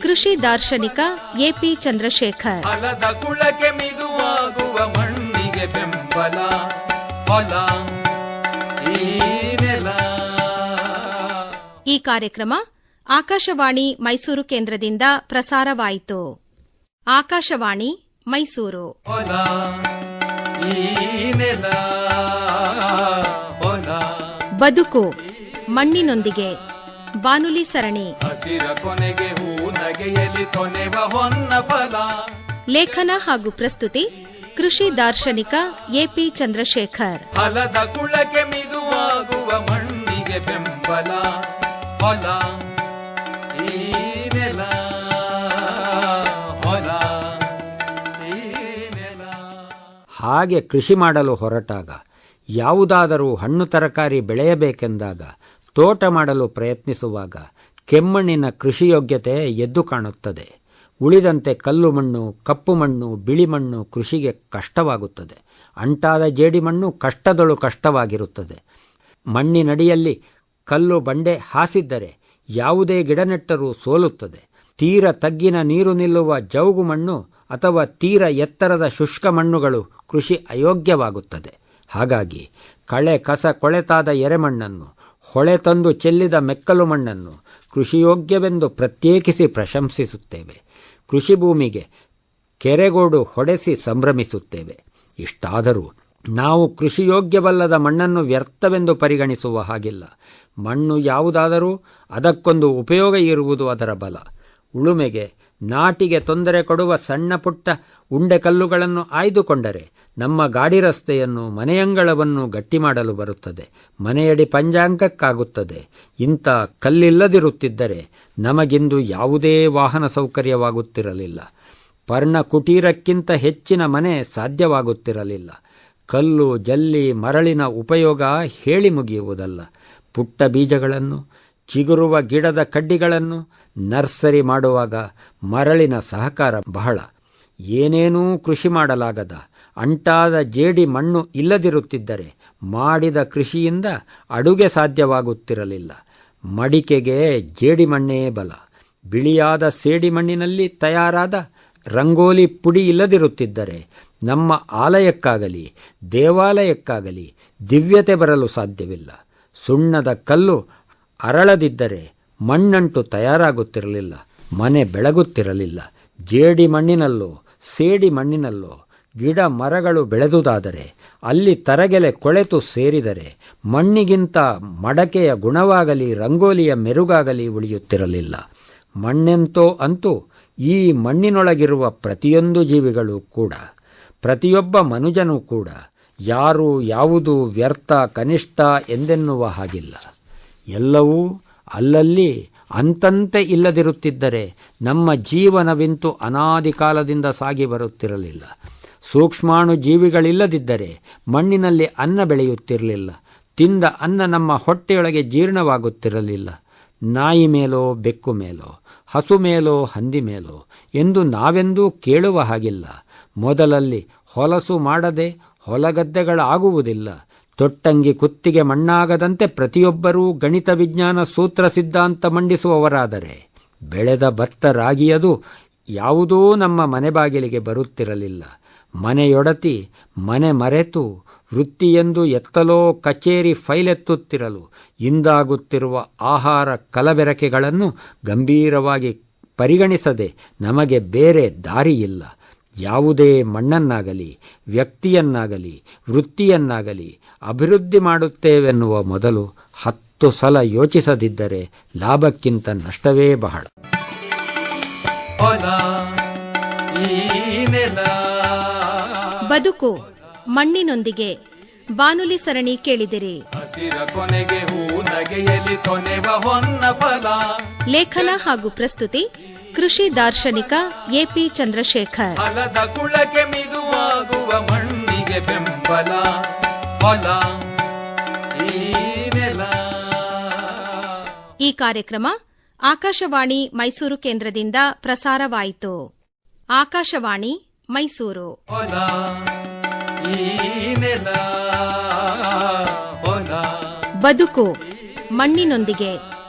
ಕೃಷಿ ದಾರ್ಶನಿಕ ಎಪಿ ಚಂದ್ರಶೇಖರ್. ಫಲದ ಕುಳಕ್ಕೆ ಮಿದುವಾಗುವ ಮಣ್ಣಿಗೆ ಬೆಂಬಲ. ಫಲ ಈ ನೆಲ. ಈ ಕಾರ್ಯಕ್ರಮ ಆಕಾಶವಾಣಿ ಮೈಸೂರು ಕೇಂದ್ರದಿಂದ ಪ್ರಸಾರವಾಯಿತು. ಆಕಾಶವಾಣಿ ಮೈಸೂರು. ಫಲ ಈ ನೆಲ. ಫಲ ಬದುಕು ಮಣ್ಣಿನೊಂದಿಗೆ ಬಾನುಲಿ ಸರಣಿ. ಹಸಿರ ಕೊನೆಗೆ ಹೂ ನಗೆಯಲಿ ಕೊನೆವ ಹೊನ್ನ ಫಲ. ಲೇಖನ ಹಾಗೂ ಪ್ರಸ್ತುತಿ ಕೃಷಿ ದಾರ್ಶನಿಕ ಎಪಿ ಚಂದ್ರಶೇಖರ್. ಫಲದ ಕುಳಕ್ಕೆ ಮಿದುವಾಗುವ ಮಣ್ಣಿಗೆ ಬೆಂಬಲ. ಫಲ ಈ ನೆಲ. ಫಲ ಈ ನೆಲ. ಹಾಗೆ ಕೃಷಿ ಮಾಡಲು ಹೊರಟಾಗ, ಯಾವುದಾದರೂ ಹಣ್ಣು ತರಕಾರಿ ಬೆಳೆಯಬೇಕೆಂದಾಗ, ತೋಟ ಮಾಡಲು ಪ್ರಯತ್ನಿಸುವಾಗ ಕೆಮ್ಮಣ್ಣಿನ ಕೃಷಿಯೋಗ್ಯತೆ ಎದ್ದು ಕಾಣುತ್ತದೆ. ಉಳಿದಂತೆ ಕಲ್ಲು ಮಣ್ಣು, ಕಪ್ಪು ಮಣ್ಣು, ಬಿಳಿ ಮಣ್ಣು ಕೃಷಿಗೆ ಕಷ್ಟವಾಗುತ್ತದೆ. ಅಂಟಾದ ಜೇಡಿಮಣ್ಣು ಕಷ್ಟದೊಳು ಕಷ್ಟವಾಗಿರುತ್ತದೆ. ಮಣ್ಣಿನಡಿಯಲ್ಲಿ ಕಲ್ಲು ಬಂಡೆ ಹಾಸಿದ್ದರೆ ಯಾವುದೇ ಗಿಡ ನೆಟ್ಟರೂ ಸೋಲುತ್ತದೆ. ತೀರ ತಗ್ಗಿನ ನೀರು ನಿಲ್ಲುವ ಜೌಗು ಮಣ್ಣು ಅಥವಾ ತೀರ ಎತ್ತರದ ಶುಷ್ಕ ಮಣ್ಣುಗಳು ಕೃಷಿ ಅಯೋಗ್ಯವಾಗುತ್ತದೆ. ಹಾಗಾಗಿ ಕಳೆ ಕಸ ಕೊಳೆತಾದ ಎರೆಮಣ್ಣನ್ನು, ಹೊಳೆ ತಂದು ಚೆಲ್ಲಿದ ಮೆಕ್ಕಲು ಮಣ್ಣನ್ನು ಕೃಷಿಯೋಗ್ಯವೆಂದು ಪ್ರತ್ಯೇಕಿಸಿ ಪ್ರಶಂಸಿಸುತ್ತೇವೆ. ಕೃಷಿ ಭೂಮಿಗೆ ಕೆರೆಗೋಡು ಹೊಡೆಸಿ ಸಂಭ್ರಮಿಸುತ್ತೇವೆ. ಇಷ್ಟಾದರೂ ನಾವು ಕೃಷಿಯೋಗ್ಯವಲ್ಲದ ಮಣ್ಣನ್ನು ವ್ಯರ್ಥವೆಂದು ಪರಿಗಣಿಸುವ ಹಾಗಿಲ್ಲ. ಮಣ್ಣು ಯಾವುದಾದರೂ ಅದಕ್ಕೊಂದು ಉಪಯೋಗ ಇರುವುದು ಅದರ ಬಲ. ಉಳುಮೆಗೆ, ನಾಟಿಗೆ ತೊಂದರೆ ಕೊಡುವ ಸಣ್ಣ ಪುಟ್ಟ ಉಂಡೆ ಕಲ್ಲುಗಳನ್ನು ಆಯ್ದುಕೊಂಡರೆ ನಮ್ಮ ಗಾಡಿ ರಸ್ತೆಯನ್ನು ಮನೆಯಂಗಳವನ್ನು ಗಟ್ಟಿ ಮಾಡಲು ಬರುತ್ತದೆ, ಮನೆಯಡಿ ಪಂಚಾಂಗಕ್ಕಾಗುತ್ತದೆ. ಇಂಥ ಕಲ್ಲಿಲ್ಲದಿರುತ್ತಿದ್ದರೆ ನಮಗಿಂದು ಯಾವುದೇ ವಾಹನ ಸೌಕರ್ಯವಾಗುತ್ತಿರಲಿಲ್ಲ. ಪರ್ಣ ಕುಟೀರಕ್ಕಿಂತ ಹೆಚ್ಚಿನ ಮನೆ ಸಾಧ್ಯವಾಗುತ್ತಿರಲಿಲ್ಲ. ಕಲ್ಲು, ಜಲ್ಲಿ, ಮರಳಿನ ಉಪಯೋಗ ಹೇಳಿ ಮುಗಿಯುವುದಲ್ಲ. ಪುಟ್ಟ ಬೀಜಗಳನ್ನು, ಚಿಗುರುವ ಗಿಡದ ಕಡ್ಡಿಗಳನ್ನು ನರ್ಸರಿ ಮಾಡುವಾಗ ಮರಳಿನ ಸಹಕಾರ ಬಹಳ. ಏನೇನೂ ಕೃಷಿ ಮಾಡಲಾಗದ ಅಂಟಾದ ಜೇಡಿ ಮಣ್ಣು ಇಲ್ಲದಿರುತ್ತಿದ್ದರೆ ಮಾಡಿದ ಕೃಷಿಯಿಂದ ಅಡುಗೆ ಸಾಧ್ಯವಾಗುತ್ತಿರಲಿಲ್ಲ. ಮಡಿಕೆಗೆ ಜೇಡಿ ಮಣ್ಣೇ ಬಲ. ಬಿಳಿಯಾದ ಸೇಡಿ ಮಣ್ಣಿನಲ್ಲಿ ತಯಾರಾದ ರಂಗೋಲಿ ಪುಡಿ ಇಲ್ಲದಿರುತ್ತಿದ್ದರೆ ನಮ್ಮ ಆಲಯಕ್ಕಾಗಲಿ ದೇವಾಲಯಕ್ಕಾಗಲಿ ದಿವ್ಯತೆ ಬರಲು ಸಾಧ್ಯವಿಲ್ಲ. ಸುಣ್ಣದ ಕಲ್ಲು ಅರಳದಿದ್ದರೆ ಮಣ್ಣಂಟು ತಯಾರಾಗುತ್ತಿರಲಿಲ್ಲ, ಮನೆ ಬೆಳಗುತ್ತಿರಲಿಲ್ಲ. ಜೇಡಿ ಮಣ್ಣಿನಲ್ಲೋ ಸೇಡಿ ಮಣ್ಣಿನಲ್ಲೋ ಗಿಡ ಮರಗಳು ಬೆಳೆದುದಾದರೆ ಅಲ್ಲಿ ತರಗೆಲೆ ಕೊಳೆತು ಸೇರಿದರೆ ಮಣ್ಣಿಗಿಂತ ಮಡಕೆಯ ಗುಣವಾಗಲಿ ರಂಗೋಲಿಯ ಮೆರುಗಾಗಲಿ ಉಳಿಯುತ್ತಿರಲಿಲ್ಲ. ಮಣ್ಣೆಂತೋ ಅಂತೂ ಈ ಮಣ್ಣಿನೊಳಗಿರುವ ಪ್ರತಿಯೊಂದು ಜೀವಿಗಳು ಕೂಡ, ಪ್ರತಿಯೊಬ್ಬ ಮನುಜನೂ ಕೂಡ ಯಾರು ಯಾವುದು ವ್ಯರ್ಥ ಕನಿಷ್ಠ ಎಂದೆನ್ನುವ ಹಾಗಿಲ್ಲ. ಎಲ್ಲವೂ ಅಲ್ಲಲ್ಲಿ ಅಂತಂತೆ ಇಲ್ಲದಿರುತ್ತಿದ್ದರೆ ನಮ್ಮ ಜೀವನವಿಂತು ಅನಾದಿ ಕಾಲದಿಂದ ಸಾಗಿ ಬರುತ್ತಿರಲಿಲ್ಲ. ಸೂಕ್ಷ್ಮಾಣು ಜೀವಿಗಳಿಲ್ಲದಿದ್ದರೆ ಮಣ್ಣಿನಲ್ಲಿ ಅನ್ನ ಬೆಳೆಯುತ್ತಿರಲಿಲ್ಲ. ತಿಂದ ಅನ್ನ ನಮ್ಮ ಹೊಟ್ಟೆಯೊಳಗೆ ಜೀರ್ಣವಾಗುತ್ತಿರಲಿಲ್ಲ. ನಾಯಿ ಮೇಲೋ ಬೆಕ್ಕು ಮೇಲೋ ಹಸು ಮೇಲೋ ಹಂದಿ ಮೇಲೋ ಎಂದು ನಾವೆಂದೂ ಕೇಳುವ ಹಾಗಿಲ್ಲ. ಮೊದಲಲ್ಲಿ ಹೊಲಸು ಮಾಡದೆ ಹೊಲಗದ್ದೆಗಳಾಗುವುದಿಲ್ಲ. ತೊಟ್ಟಂಗಿ ಕುತ್ತಿಗೆ ಮಣ್ಣಾಗದಂತೆ ಪ್ರತಿಯೊಬ್ಬರೂ ಗಣಿತ ವಿಜ್ಞಾನ ಸೂತ್ರ ಸಿದ್ಧಾಂತ ಮಂಡಿಸುವವರಾದರೆ ಬೆಳೆದ ಭತ್ತ ರಾಗಿಯದು ಯಾವುದೂ ನಮ್ಮ ಮನೆ ಬಾಗಿಲಿಗೆ ಬರುತ್ತಿರಲಿಲ್ಲ. ಮನೆಯೊಡತಿ ಮನೆ ಮರೆತು ವೃತ್ತಿಯೆಂದು ಎತ್ತಲೋ ಕಚೇರಿ ಫೈಲೆತ್ತುತ್ತಿರಲು ಇಂದಾಗುತ್ತಿರುವ ಆಹಾರ ಕಲಬೆರಕೆಗಳನ್ನು ಗಂಭೀರವಾಗಿ ಪರಿಗಣಿಸದೆ ನಮಗೆ ಬೇರೆ ದಾರಿಯಿಲ್ಲ. ಯಾವುದೇ ಮಣ್ಣನ್ನಾಗಲಿ ವ್ಯಕ್ತಿಯನ್ನಾಗಲಿ ವೃತ್ತಿಯನ್ನಾಗಲಿ ಅಭಿವೃದ್ಧಿ ಮಾಡುತ್ತೇವೆನ್ನುವ ಮೊದಲು 10 ಸಲ ಯೋಚಿಸದಿದ್ದರೆ ಲಾಭಕ್ಕಿಂತ ನಷ್ಟವೇ ಬಹಳ. ಬದುಕು ಮಣ್ಣಿನೊಂದಿಗೆ ಬಾನುಲಿ ಸರಣಿ ಕೇಳಿದಿರಿ. ಹಸಿರ ಕೊನೆಗೆ ಹೂ ನಗೆಯಲಿ ಕೊನೆವ ಹೊನ್ನ ಫಲ. ಲೇಖನ ಹಾಗೂ ಪ್ರಸ್ತುತಿ ಕೃಷಿ ದಾರ್ಶನಿಕ ಎಪಿ ಚಂದ್ರಶೇಖರ್. ಫಲದ ಕುಳಕ್ಕೆ ಮಿದುವಾಗುವ ಮಣ್ಣಿಗೆ ಬೆಂಬಲ ಹೊಲ ಈ ನೆಲ. ಈ ಕಾರ್ಯಕ್ರಮ ಆಕಾಶವಾಣಿ ಮೈಸೂರು ಕೇಂದ್ರದಿಂದ ಪ್ರಸಾರವಾಯಿತು. ಆಕಾಶವಾಣಿ ಮೈಸೂರು. ಹೊಲ ಈ ನೆಲ ಹೊಲ. ಬದುಕು ಮಣ್ಣಿನೊಂದಿಗೆ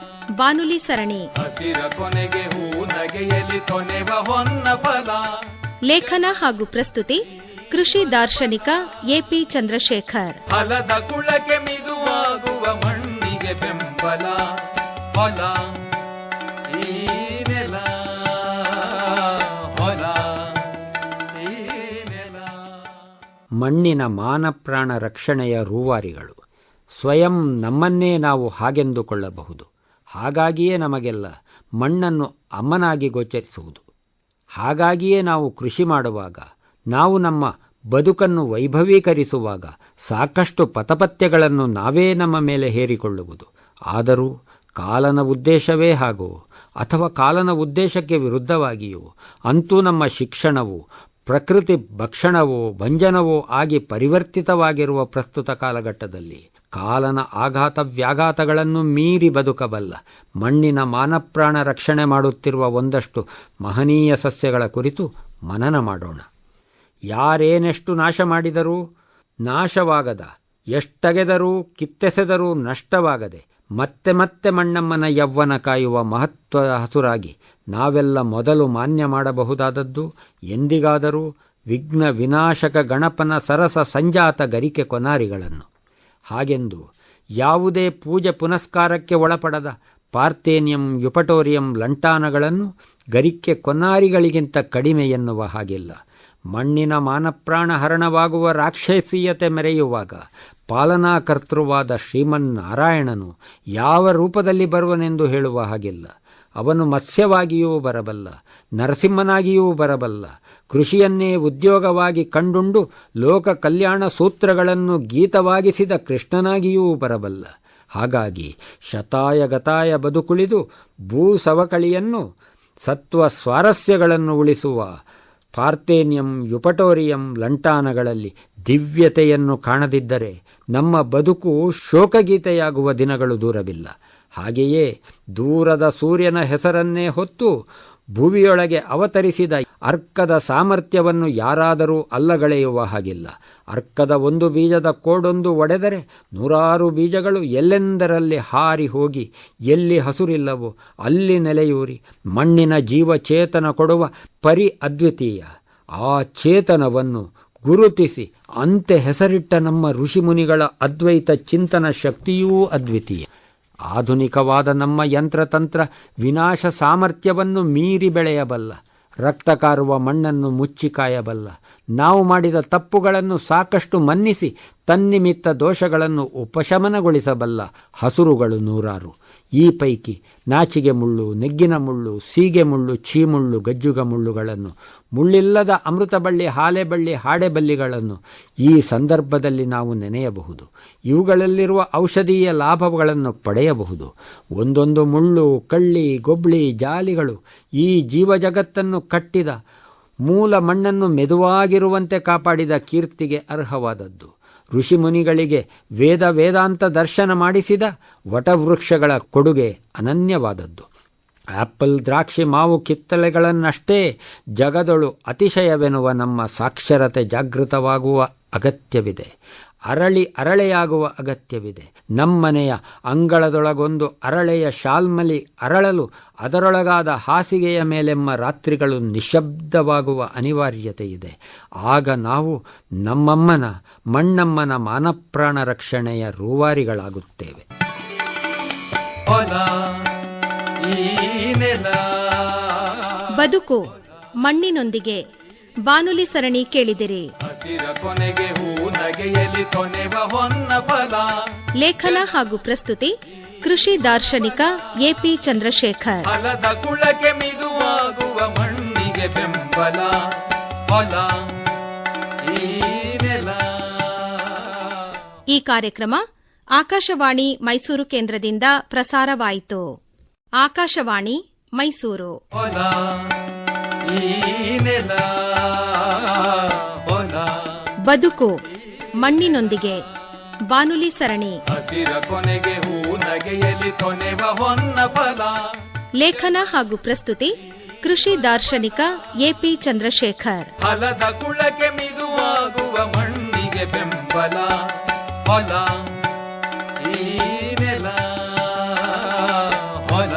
ಬಾನುಲಿ ಸರಣಿ. ಹಸಿರ ಕೊನೆಗೆ ಹೂ ನಗೆಯಲಿ ಕೊನೆವ ಹೊನ್ನ ಫಲ. ಲೇಖನ ಹಾಗೂ ಪ್ರಸ್ತುತಿ ಕೃಷಿ ದಾರ್ಶನಿಕ ಎಪಿ ಚಂದ್ರಶೇಖರ್. ಫಲದ ಕುಳಕ್ಕೆ ಮಿದುವಾಗುವ ಮಣ್ಣಿಗೆ ಬೆಂಬಲ ಹೊಲ ಈ ನೆಲ ಹೊಲ ಈ ನೆಲ. ಮಣ್ಣಿನ ಮಾನಪ್ರಾಣ ರಕ್ಷಣೆಯ ರೂವಾರಿಗಳು. ಸ್ವಯಂ ನಮ್ಮನ್ನೇ ನಾವು ಹಾಗೆಂದುಕೊಳ್ಳಬಹುದು. ಹಾಗಾಗಿಯೇ ನಮಗೆಲ್ಲ ಮಣ್ಣನ್ನು ಅಮ್ಮನಾಗಿ ಗೋಚರಿಸುವುದು. ಹಾಗಾಗಿಯೇ ನಾವು ಕೃಷಿ ಮಾಡುವಾಗ, ನಾವು ನಮ್ಮ ಬದುಕನ್ನು ವೈಭವೀಕರಿಸುವಾಗ ಸಾಕಷ್ಟು ಪಥಪಥ್ಯಗಳನ್ನು ನಾವೇ ನಮ್ಮ ಮೇಲೆ ಹೇರಿಕೊಳ್ಳುವುದು. ಆದರೂ ಕಾಲನ ಉದ್ದೇಶವೇ ಹಾಗೂ ಅಥವಾ ಕಾಲನ ಉದ್ದೇಶಕ್ಕೆ ವಿರುದ್ಧವಾಗಿಯೂ ಅಂತೂ ನಮ್ಮ ಶಿಕ್ಷಣವು ಪ್ರಕೃತಿ ಭಕ್ಷಣವೋ ಭಂಜನವೋ ಆಗಿ ಪರಿವರ್ತಿತವಾಗಿರುವ ಪ್ರಸ್ತುತ ಕಾಲಘಟ್ಟದಲ್ಲಿ ಕಾಲನ ಆಘಾತ ವ್ಯಾಘಾತಗಳನ್ನು ಮೀರಿ ಬದುಕಬಲ್ಲ ಮಣ್ಣಿನ ಮಾನಪ್ರಾಣ ರಕ್ಷಣೆ ಮಾಡುತ್ತಿರುವ ಒಂದಷ್ಟು ಮಹನೀಯ ಸಸ್ಯಗಳ ಕುರಿತು ಮನನ ಮಾಡೋಣ. ಯಾರೇನೆಷ್ಟು ನಾಶ ಮಾಡಿದರೂ ನಾಶವಾಗದ, ಎಷ್ಟಗೆದರೂ ಕಿತ್ತೆಸೆದರೂ ನಷ್ಟವಾಗದೆ ಮತ್ತೆ ಮತ್ತೆ ಮಣ್ಣಮ್ಮನ ಯೌವನ ಕಾಯುವ ಮಹತ್ವದ ಹಸುರಾಗಿ ನಾವೆಲ್ಲ ಮೊದಲು ಮಾನ್ಯ ಮಾಡಬಹುದಾದದ್ದು ಎಂದಿಗಾದರೂ ವಿಘ್ನ ವಿನಾಶಕ ಗಣಪನ ಸರಸ ಸಂಜಾತ ಗರಿಕೆ ಕೊನಾರಿಗಳನ್ನು. ಹಾಗೆಂದು ಯಾವುದೇ ಪೂಜೆ ಪುನಸ್ಕಾರಕ್ಕೆ ಒಳಪಡದ ಪಾರ್ಥೇನಿಯಂ ಯುಪಟೋರಿಯಂ ಲಂಟಾನಗಳನ್ನು ಗರಿಕೆ ಕೊನಾರಿಗಳಿಗಿಂತ ಕಡಿಮೆ ಎನ್ನುವ ಹಾಗಿಲ್ಲ. ಮಣ್ಣಿನ ಮಾನಪ್ರಾಣ ಹರಣವಾಗುವ ರಾಕ್ಷಸೀಯತೆ ಮೆರೆಯುವಾಗ ಪಾಲನಾಕರ್ತೃವಾದ ಶ್ರೀಮನ್ನಾರಾಯಣನು ಯಾವ ರೂಪದಲ್ಲಿ ಬರುವನೆಂದು ಹೇಳುವ ಹಾಗಿಲ್ಲ. ಅವನು ಮತ್ಸ್ಯವಾಗಿಯೂ ಬರಬಲ್ಲ, ನರಸಿಂಹನಾಗಿಯೂ ಬರಬಲ್ಲ, ಕೃಷಿಯನ್ನೇ ಉದ್ಯೋಗವಾಗಿ ಕಂಡುಂಡು ಲೋಕ ಕಲ್ಯಾಣ ಸೂತ್ರಗಳನ್ನು ಗೀತವಾಗಿಸಿದ ಕೃಷ್ಣನಾಗಿಯೂ ಬರಬಲ್ಲ. ಹಾಗಾಗಿ ಶತಾಯಗತಾಯ ಬದುಕುಳಿದು ಭೂಸವಕಳಿಯನ್ನು ಸತ್ವ ಸ್ವಾರಸ್ಯಗಳನ್ನು ಉಳಿಸುವ ಪಾರ್ಥೇನಿಯಂ ಯುಪಟೋರಿಯಂ ಲಂಟಾನಗಳಲ್ಲಿ ದಿವ್ಯತೆಯನ್ನು ಕಾಣದಿದ್ದರೆ ನಮ್ಮ ಬದುಕು ಶೋಕಗೀತೆಯಾಗುವ ದಿನಗಳು ದೂರವಿಲ್ಲ. ಹಾಗೆಯೇ ದೂರದ ಸೂರ್ಯನ ಹೆಸರನ್ನೇ ಹೊತ್ತು ಭುವಿಯೊಳಗೆ ಅವತರಿಸಿದ ಅರ್ಕದ ಸಾಮರ್ಥ್ಯವನ್ನು ಯಾರಾದರೂ ಅಲ್ಲಗಳೆಯುವ ಹಾಗಿಲ್ಲ. ಅರ್ಕದ ಒಂದು ಬೀಜದ ಕೋಡೊಂದು ಒಡೆದರೆ 100 ಬೀಜಗಳು ಎಲ್ಲೆಂದರಲ್ಲಿ ಹಾರಿ ಹೋಗಿ ಎಲ್ಲಿ ಹಸುರಿಲ್ಲವೋ ಅಲ್ಲಿ ನೆಲೆಯೂರಿ ಮಣ್ಣಿನ ಜೀವಚೇತನ ಕೊಡುವ ಪರಿ ಅದ್ವಿತೀಯ. ಆ ಚೇತನವನ್ನು ಗುರುತಿಸಿ ಅಂತೆ ಹೆಸರಿಟ್ಟ ನಮ್ಮ ಋಷಿಮುನಿಗಳ ಅದ್ವೈತ ಚಿಂತನ ಶಕ್ತಿಯೂ ಅದ್ವಿತೀಯ. ಆಧುನಿಕವಾದ ನಮ್ಮ ಯಂತ್ರತಂತ್ರ ವಿನಾಶ ಸಾಮರ್ಥ್ಯವನ್ನು ಮೀರಿ ಬೆಳೆಯಬಲ್ಲ. ರಕ್ತ ಕಾರುವ ಮಣ್ಣನ್ನು ಮುಚ್ಚಿ ಕಾಯಬಲ್ಲ. ನಾವು ಮಾಡಿದ ತಪ್ಪುಗಳನ್ನು ಸಾಕಷ್ಟು ಮನ್ನಿಸಿ ತನ್ನಿಮಿತ್ತ ದೋಷಗಳನ್ನು ಉಪಶಮನಗೊಳಿಸಬಲ್ಲ ಹಸುರುಗಳು 100. ಈ ಪೈಕಿ ನಾಚಿಗೆ ಮುಳ್ಳು, ನೆಗ್ಗಿನ ಮುಳ್ಳು, ಸೀಗೆ ಮುಳ್ಳು, ಚೀಮುಳ್ಳು, ಗಜ್ಜುಗ ಮುಳ್ಳುಗಳನ್ನು, ಮುಳ್ಳಿಲ್ಲದ ಅಮೃತಬಳ್ಳಿ, ಹಾಲೆಬಳ್ಳಿ, ಹಾಡೆಬಳ್ಳಿಗಳನ್ನು ಈ ಸಂದರ್ಭದಲ್ಲಿ ನಾವು ನೆನೆಯಬಹುದು. ಇವುಗಳಲ್ಲಿರುವ ಔಷಧೀಯ ಲಾಭಗಳನ್ನು ಪಡೆಯಬಹುದು. ಒಂದೊಂದು ಮುಳ್ಳು, ಕಳ್ಳಿ, ಗೊಬ್ಳಿ, ಜಾಲಿಗಳು ಈ ಜೀವಜಗತ್ತನ್ನು ಕಟ್ಟಿದ ಮೂಲ ಮಣ್ಣನ್ನು ಮೆದುವಾಗಿರುವಂತೆ ಕಾಪಾಡಿದ ಕೀರ್ತಿಗೆ ಅರ್ಹವಾದದ್ದು. ಋಷಿಮುನಿಗಳಿಗೆ ವೇದ ವೇದಾಂತ ದರ್ಶನ ಮಾಡಿಸಿದ ವಟವೃಕ್ಷಗಳ ಕೊಡುಗೆ ಅನನ್ಯವಾದದ್ದು. ಆಪಲ್, ದ್ರಾಕ್ಷಿ, ಮಾವು, ಕಿತ್ತಳೆಗಳನ್ನಷ್ಟೇ ಜಗದೊಳು ಅತಿಶಯವೆನ್ನುವ ನಮ್ಮ ಸಾಕ್ಷರತೆ ಜಾಗೃತವಾಗುವ ಅಗತ್ಯವಿದೆ. ಅರಳೆಯಾಗುವ ಅಗತ್ಯವಿದೆ. ನಮ್ಮನೆಯ ಅಂಗಳದೊಳಗೊಂದು ಅರಳೆಯ ಶಾಲ್ಮಲಿ ಅರಳಲು ಅದರೊಳಗಾದ ಹಾಸಿಗೆಯ ಮೇಲೆಮ್ಮ ರಾತ್ರಿಗಳು ನಿಶ್ಶಬ್ದವಾಗುವ ಅನಿವಾರ್ಯತೆ ಇದೆ. ಆಗ ನಾವು ನಮ್ಮಮ್ಮನ ಮಣ್ಣಮ್ಮನ ಮಾನಪ್ರಾಣ ರಕ್ಷಣೆಯ ರೂವಾರಿಗಳಾಗುತ್ತೇವೆ. ಬದುಕು ಮಣ್ಣಿನೊಂದಿಗೆ ಬಾನುಲಿ ಸರಣಿ ಕೇಳಿದಿರಿ. ಹಸಿರ ಕೊನೆಗೆ ಹೂ ನಗೆಯಲಿ ಕೊನೆವ ಹೊನ್ನ ಫಲ. ಲೇಖನ ಹಾಗೂ ಪ್ರಸ್ತುತಿ ಕೃಷಿ ದಾರ್ಶನಿಕ ಎಪಿ ಚಂದ್ರಶೇಖರ್. ಫಲದ ಕುಳಕ್ಕೆ ಮಿದುವಾಗುವ ಮಣ್ಣಿಗೆ ಬೆಂಬಲ ಫಲ ಈ ನೆಲ. ಈ ಕಾರ್ಯಕ್ರಮ ಆಕಾಶವಾಣಿ ಮೈಸೂರು ಕೇಂದ್ರದಿಂದ ಪ್ರಸಾರವಾಯಿತು. ಆಕಾಶವಾಣಿ ಮೈಸೂರು. ಫಲ ಈ ನೆಲ ಹೊಲ. ಬದುಕು ಮಣ್ಣಿನೊಂದಿಗೆ ಬಾನುಲಿ ಸರಣಿ. ಹಸಿರ ಕೊನೆಗೆ ಹೂ ನಗೆಯಲಿ ಕೊನೆವ ಹೊನ್ನ ಫಲ. ಲೇಖನ ಹಾಗೂ ಪ್ರಸ್ತುತಿ ಕೃಷಿ ದಾರ್ಶನಿಕ ಎಪಿ ಚಂದ್ರಶೇಖರ್. ಫಲದ ಕುಳಕ್ಕೆ ಮಿದುವಾಗುವ ಮಣ್ಣಿಗೆ ಬೆಂಬಲ ಹೊಲ ಈ ನೆಲ ಹೊಲ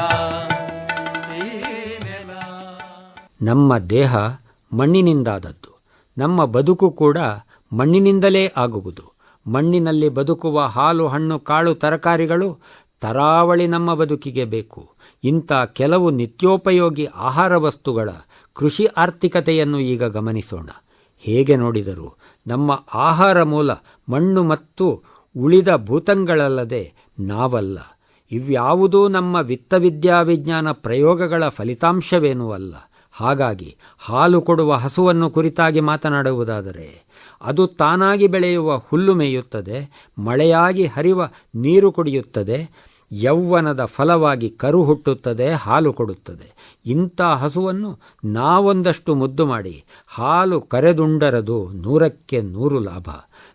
ಈ ನೆಲ. ನಮ್ಮ ದೇಹ ಮಣ್ಣಿನಿಂದಾದದ್ದು. ನಮ್ಮ ಬದುಕು ಕೂಡ ಮಣ್ಣಿನಿಂದಲೇ ಆಗುವುದು. ಮಣ್ಣಿನಲ್ಲಿ ಬದುಕುವ ಹಾಲು, ಹಣ್ಣು, ಕಾಳು, ತರಕಾರಿಗಳು ತರಾವಳಿ ನಮ್ಮ ಬದುಕಿಗೆ ಬೇಕು. ಇಂಥ ಕೆಲವು ನಿತ್ಯೋಪಯೋಗಿ ಆಹಾರ ವಸ್ತುಗಳ ಕೃಷಿ ಆರ್ಥಿಕತೆಯನ್ನು ಈಗ ಗಮನಿಸೋಣ. ಹೇಗೆ ನೋಡಿದರೂ ನಮ್ಮ ಆಹಾರ ಮೂಲ ಮಣ್ಣು ಮತ್ತು ಉಳಿದ ಭೂತಗಳಲ್ಲದೆ ನಾವಲ್ಲ. ಇವ್ಯಾವುದೂ ನಮ್ಮ ವಿತ್ತವಿದ್ಯಾವಿಜ್ಞಾನ ಪ್ರಯೋಗಗಳ ಫಲಿತಾಂಶವೇನೂ ಅಲ್ಲ. ಹಾಗಾಗಿ ಹಾಲು ಕೊಡುವ ಹಸುವನ್ನು ಕುರಿತಾಗಿ ಮಾತನಾಡುವುದಾದರೆ ಅದು ತಾನಾಗಿ ಬೆಳೆಯುವ ಹುಲ್ಲು ಮೇಯುತ್ತದೆ, ಮಳೆಯಾಗಿ ಹರಿವ ನೀರು ಕುಡಿಯುತ್ತದೆ, ಯೌವನದ ಫಲವಾಗಿ ಕರು ಹುಟ್ಟುತ್ತದೆ, ಹಾಲು ಕೊಡುತ್ತದೆ. ಇಂಥ ಹಸುವನ್ನು ನಾವೊಂದಷ್ಟು ಮುದ್ದು ಮಾಡಿ ಹಾಲು ಕರೆದುಂಡರದು 100ಕ್ಕೆ 100 ಲಾಭ.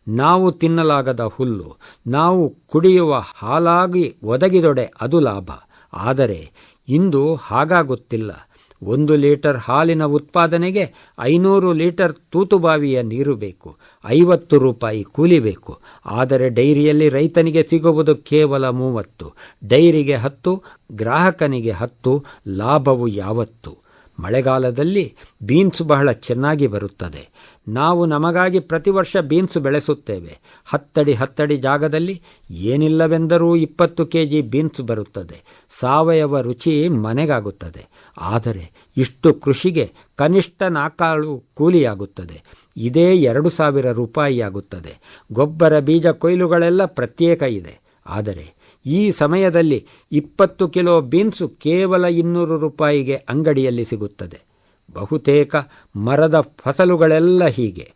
ನಾವು ತಿನ್ನಲಾಗದ ಹುಲ್ಲು ನಾವು ಕುಡಿಯುವ ಹಾಲಾಗಿ ಒದಗಿದೊಡೆ ಅದು ಲಾಭ. ಆದರೆ ಇಂದು ಹಾಗಾಗುತ್ತಿಲ್ಲ. 1 ಲೀಟರ್ ಹಾಲಿನ ಉತ್ಪಾದನೆಗೆ 500 ಲೀಟರ್ ತೂತುಬಾವಿಯ ನೀರು ಬೇಕು, 50 ರೂಪಾಯಿ ಕೂಲಿ ಬೇಕು. ಆದರೆ ಡೈರಿಯಲ್ಲಿ ರೈತನಿಗೆ ಸಿಗುವುದು ಕೇವಲ 30. ಡೈರಿಗೆ 10, ಗ್ರಾಹಕನಿಗೆ 10. ಲಾಭವು ಯಾವತ್ತು? ಮಳೆಗಾಲದಲ್ಲಿ ಬೀನ್ಸ್ ಬಹಳ ಚೆನ್ನಾಗಿ ಬರುತ್ತದೆ. ನಾವು ನಮಗಾಗಿ ಪ್ರತಿ ವರ್ಷ ಬೀನ್ಸ್ ಬೆಳೆಸುತ್ತೇವೆ. 10 ಅಡಿ ಜಾಗದಲ್ಲಿ ಏನಿಲ್ಲವೆಂದರೂ 20 ಕೆಜಿ ಬೀನ್ಸ್ ಬರುತ್ತದೆ. ಸಾವಯವ ರುಚಿ ಮನೆಗಾಗುತ್ತದೆ. ಆದರೆ ಇಷ್ಟು ಕೃಷಿಗೆ ಕನಿಷ್ಠ 4 ಕೂಲಿಯಾಗುತ್ತದೆ. ಇದೇ 2,000 ರೂಪಾಯಿಯಾಗುತ್ತದೆ. ಗೊಬ್ಬರ, ಬೀಜ, ಕೊಯ್ಲುಗಳೆಲ್ಲ ಪ್ರತ್ಯೇಕ ಇದೆ. ಆದರೆ ಈ ಸಮಯದಲ್ಲಿ 20 ಕಿಲೋ ಬೀನ್ಸು ಕೇವಲ 200 ರೂಪಾಯಿಗೆ ಅಂಗಡಿಯಲ್ಲಿ ಸಿಗುತ್ತದೆ. ಬಹುತೇಕ ಮರದ ಫಸಲುಗಳೆಲ್ಲ ಹೀಗೆ.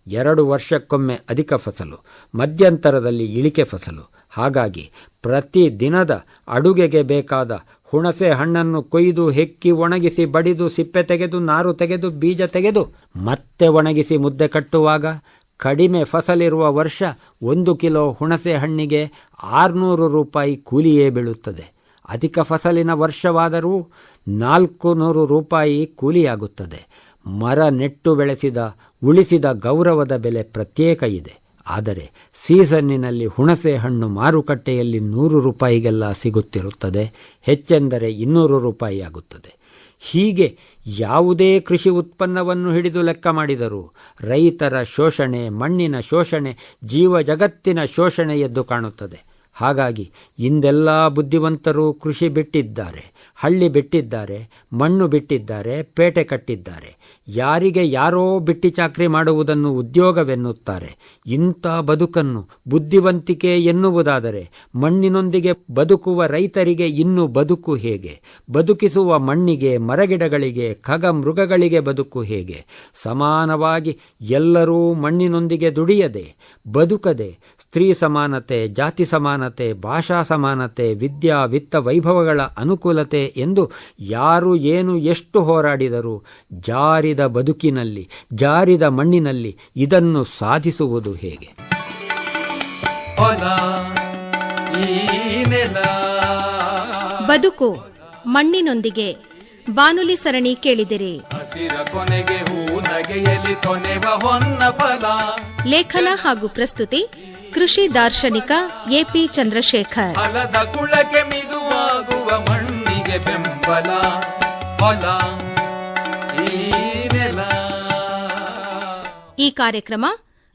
2 ವರ್ಷಕ್ಕೊಮ್ಮೆ ಅಧಿಕ ಫಸಲು, ಮಧ್ಯಂತರದಲ್ಲಿ ಇಳಿಕೆ ಫಸಲು. ಹಾಗಾಗಿ ಪ್ರತಿ ದಿನದ ಅಡುಗೆಗೆ ಬೇಕಾದ ಹುಣಸೆ ಹಣ್ಣನ್ನು ಕೊಯ್ದು ಹೆಕ್ಕಿ ಒಣಗಿಸಿ ಬಡಿದು ಸಿಪ್ಪೆ ತೆಗೆದು ನಾರು ತೆಗೆದು ಬೀಜ ತೆಗೆದು ಮತ್ತೆ ಒಣಗಿಸಿ ಮುದ್ದೆ ಕಟ್ಟುವಾಗ ಕಡಿಮೆ ಫಸಲಿರುವ ವರ್ಷ 1 ಕಿಲೋ ಹುಣಸೆ ಹಣ್ಣಿಗೆ 600 ರೂಪಾಯಿ ಕೂಲಿಯೇ ಬೀಳುತ್ತದೆ. ಅಧಿಕ ಫಸಲಿನ ವರ್ಷವಾದರೂ 400 ರೂಪಾಯಿ ಕೂಲಿಯಾಗುತ್ತದೆ. ಮರ ನೆಟ್ಟು ಬೆಳೆಸಿದ ಉಳಿಸಿದ ಗೌರವದ ಬೆಲೆ ಪ್ರತ್ಯೇಕ ಇದೆ. ಆದರೆ ಸೀಸನ್ನಿನಲ್ಲಿ ಹುಣಸೆ ಹಣ್ಣು ಮಾರುಕಟ್ಟೆಯಲ್ಲಿ 100 ರೂಪಾಯಿಗೆಲ್ಲ ಸಿಗುತ್ತಿರುತ್ತದೆ, ಹೆಚ್ಚೆಂದರೆ 200 ರೂಪಾಯಿ ಆಗುತ್ತದೆ. ಹೀಗೆ ಯಾವುದೇ ಕೃಷಿ ಉತ್ಪನ್ನವನ್ನು ಹಿಡಿದು ಲೆಕ್ಕ ಮಾಡಿದರೂ ರೈತರ ಶೋಷಣೆ, ಮಣ್ಣಿನ ಶೋಷಣೆ, ಜೀವ ಜಗತ್ತಿನ ಶೋಷಣೆ ಎದ್ದು ಕಾಣುತ್ತದೆ. ಹಾಗಾಗಿ ಇಂದೆಲ್ಲ ಬುದ್ಧಿವಂತರು ಕೃಷಿ ಬಿಟ್ಟಿದ್ದಾರೆ, ಹಳ್ಳಿ ಬಿಟ್ಟಿದ್ದಾರೆ, ಮಣ್ಣು ಬಿಟ್ಟಿದ್ದಾರೆ, ಪೇಟೆ ಕಟ್ಟಿದ್ದಾರೆ. ಯಾರಿಗೆ ಯಾರೋ ಬಿಟ್ಟಿ ಚಾಕ್ರಿ ಮಾಡುವುದನ್ನು ಉದ್ಯೋಗವೆನ್ನುತ್ತಾರೆ. ಇಂಥ ಬದುಕನ್ನು ಬುದ್ಧಿವಂತಿಕೆ ಎನ್ನುವುದಾದರೆ ಮಣ್ಣಿನೊಂದಿಗೆ ಬದುಕುವ ರೈತರಿಗೆ ಇನ್ನು ಬದುಕು ಹೇಗೆ? ಬದುಕಿಸುವ ಮಣ್ಣಿಗೆ, ಮರಗಿಡಗಳಿಗೆ, ಖಗ ಮೃಗಗಳಿಗೆ ಬದುಕು ಹೇಗೆ? ಸಮಾನವಾಗಿ ಎಲ್ಲರೂ ಮಣ್ಣಿನೊಂದಿಗೆ ದುಡಿಯದೆ, ಬದುಕದೆ ಸ್ತ್ರೀ ಸಮಾನತೆ, ಜಾತಿ ಸಮಾನತೆ, ಭಾಷಾ ಸಮಾನತೆ, ವಿದ್ಯಾ ವಿತ್ತ ವೈಭವಗಳ ಅನುಕೂಲತೆ ಎಂದು ಯಾರು ಏನು ಎಷ್ಟು ಹೋರಾಡಿದರೂ ಜಾರಿದ ಬದುಕಿನಲ್ಲಿ, ಜಾರಿದ ಮಣ್ಣಿನಲ್ಲಿ ಇದನ್ನು ಸಾಧಿಸುವುದು ಹೇಗೆ? ಬದುಕು ಮಣ್ಣಿನೊಂದಿಗೆ ಬಾನುಲಿ ಸರಣಿ ಕೇಳಿದಿರಿ. ಹಸಿರ ಕೊನೆಗೆ ಹೂ ನಗೆಯಲಿ ಕೊನೆವ ಹೊನ್ನ ಫಲ. ಲೇಖನ ಹಾಗೂ ಪ್ರಸ್ತುತಿ ಕೃಷಿ ದಾರ್ಶನಿಕ ಎಪಿ ಚಂದ್ರಶೇಖರ್. ಫಲದ ಕುಳಕ್ಕೆ ಮಿದುವಾಗುವ ಮಣ್ಣಿಗೆ ಬೆಂಬಲ ಹೊಲ ಈ ನೆಲ. ಈ ಕಾರ್ಯಕ್ರಮ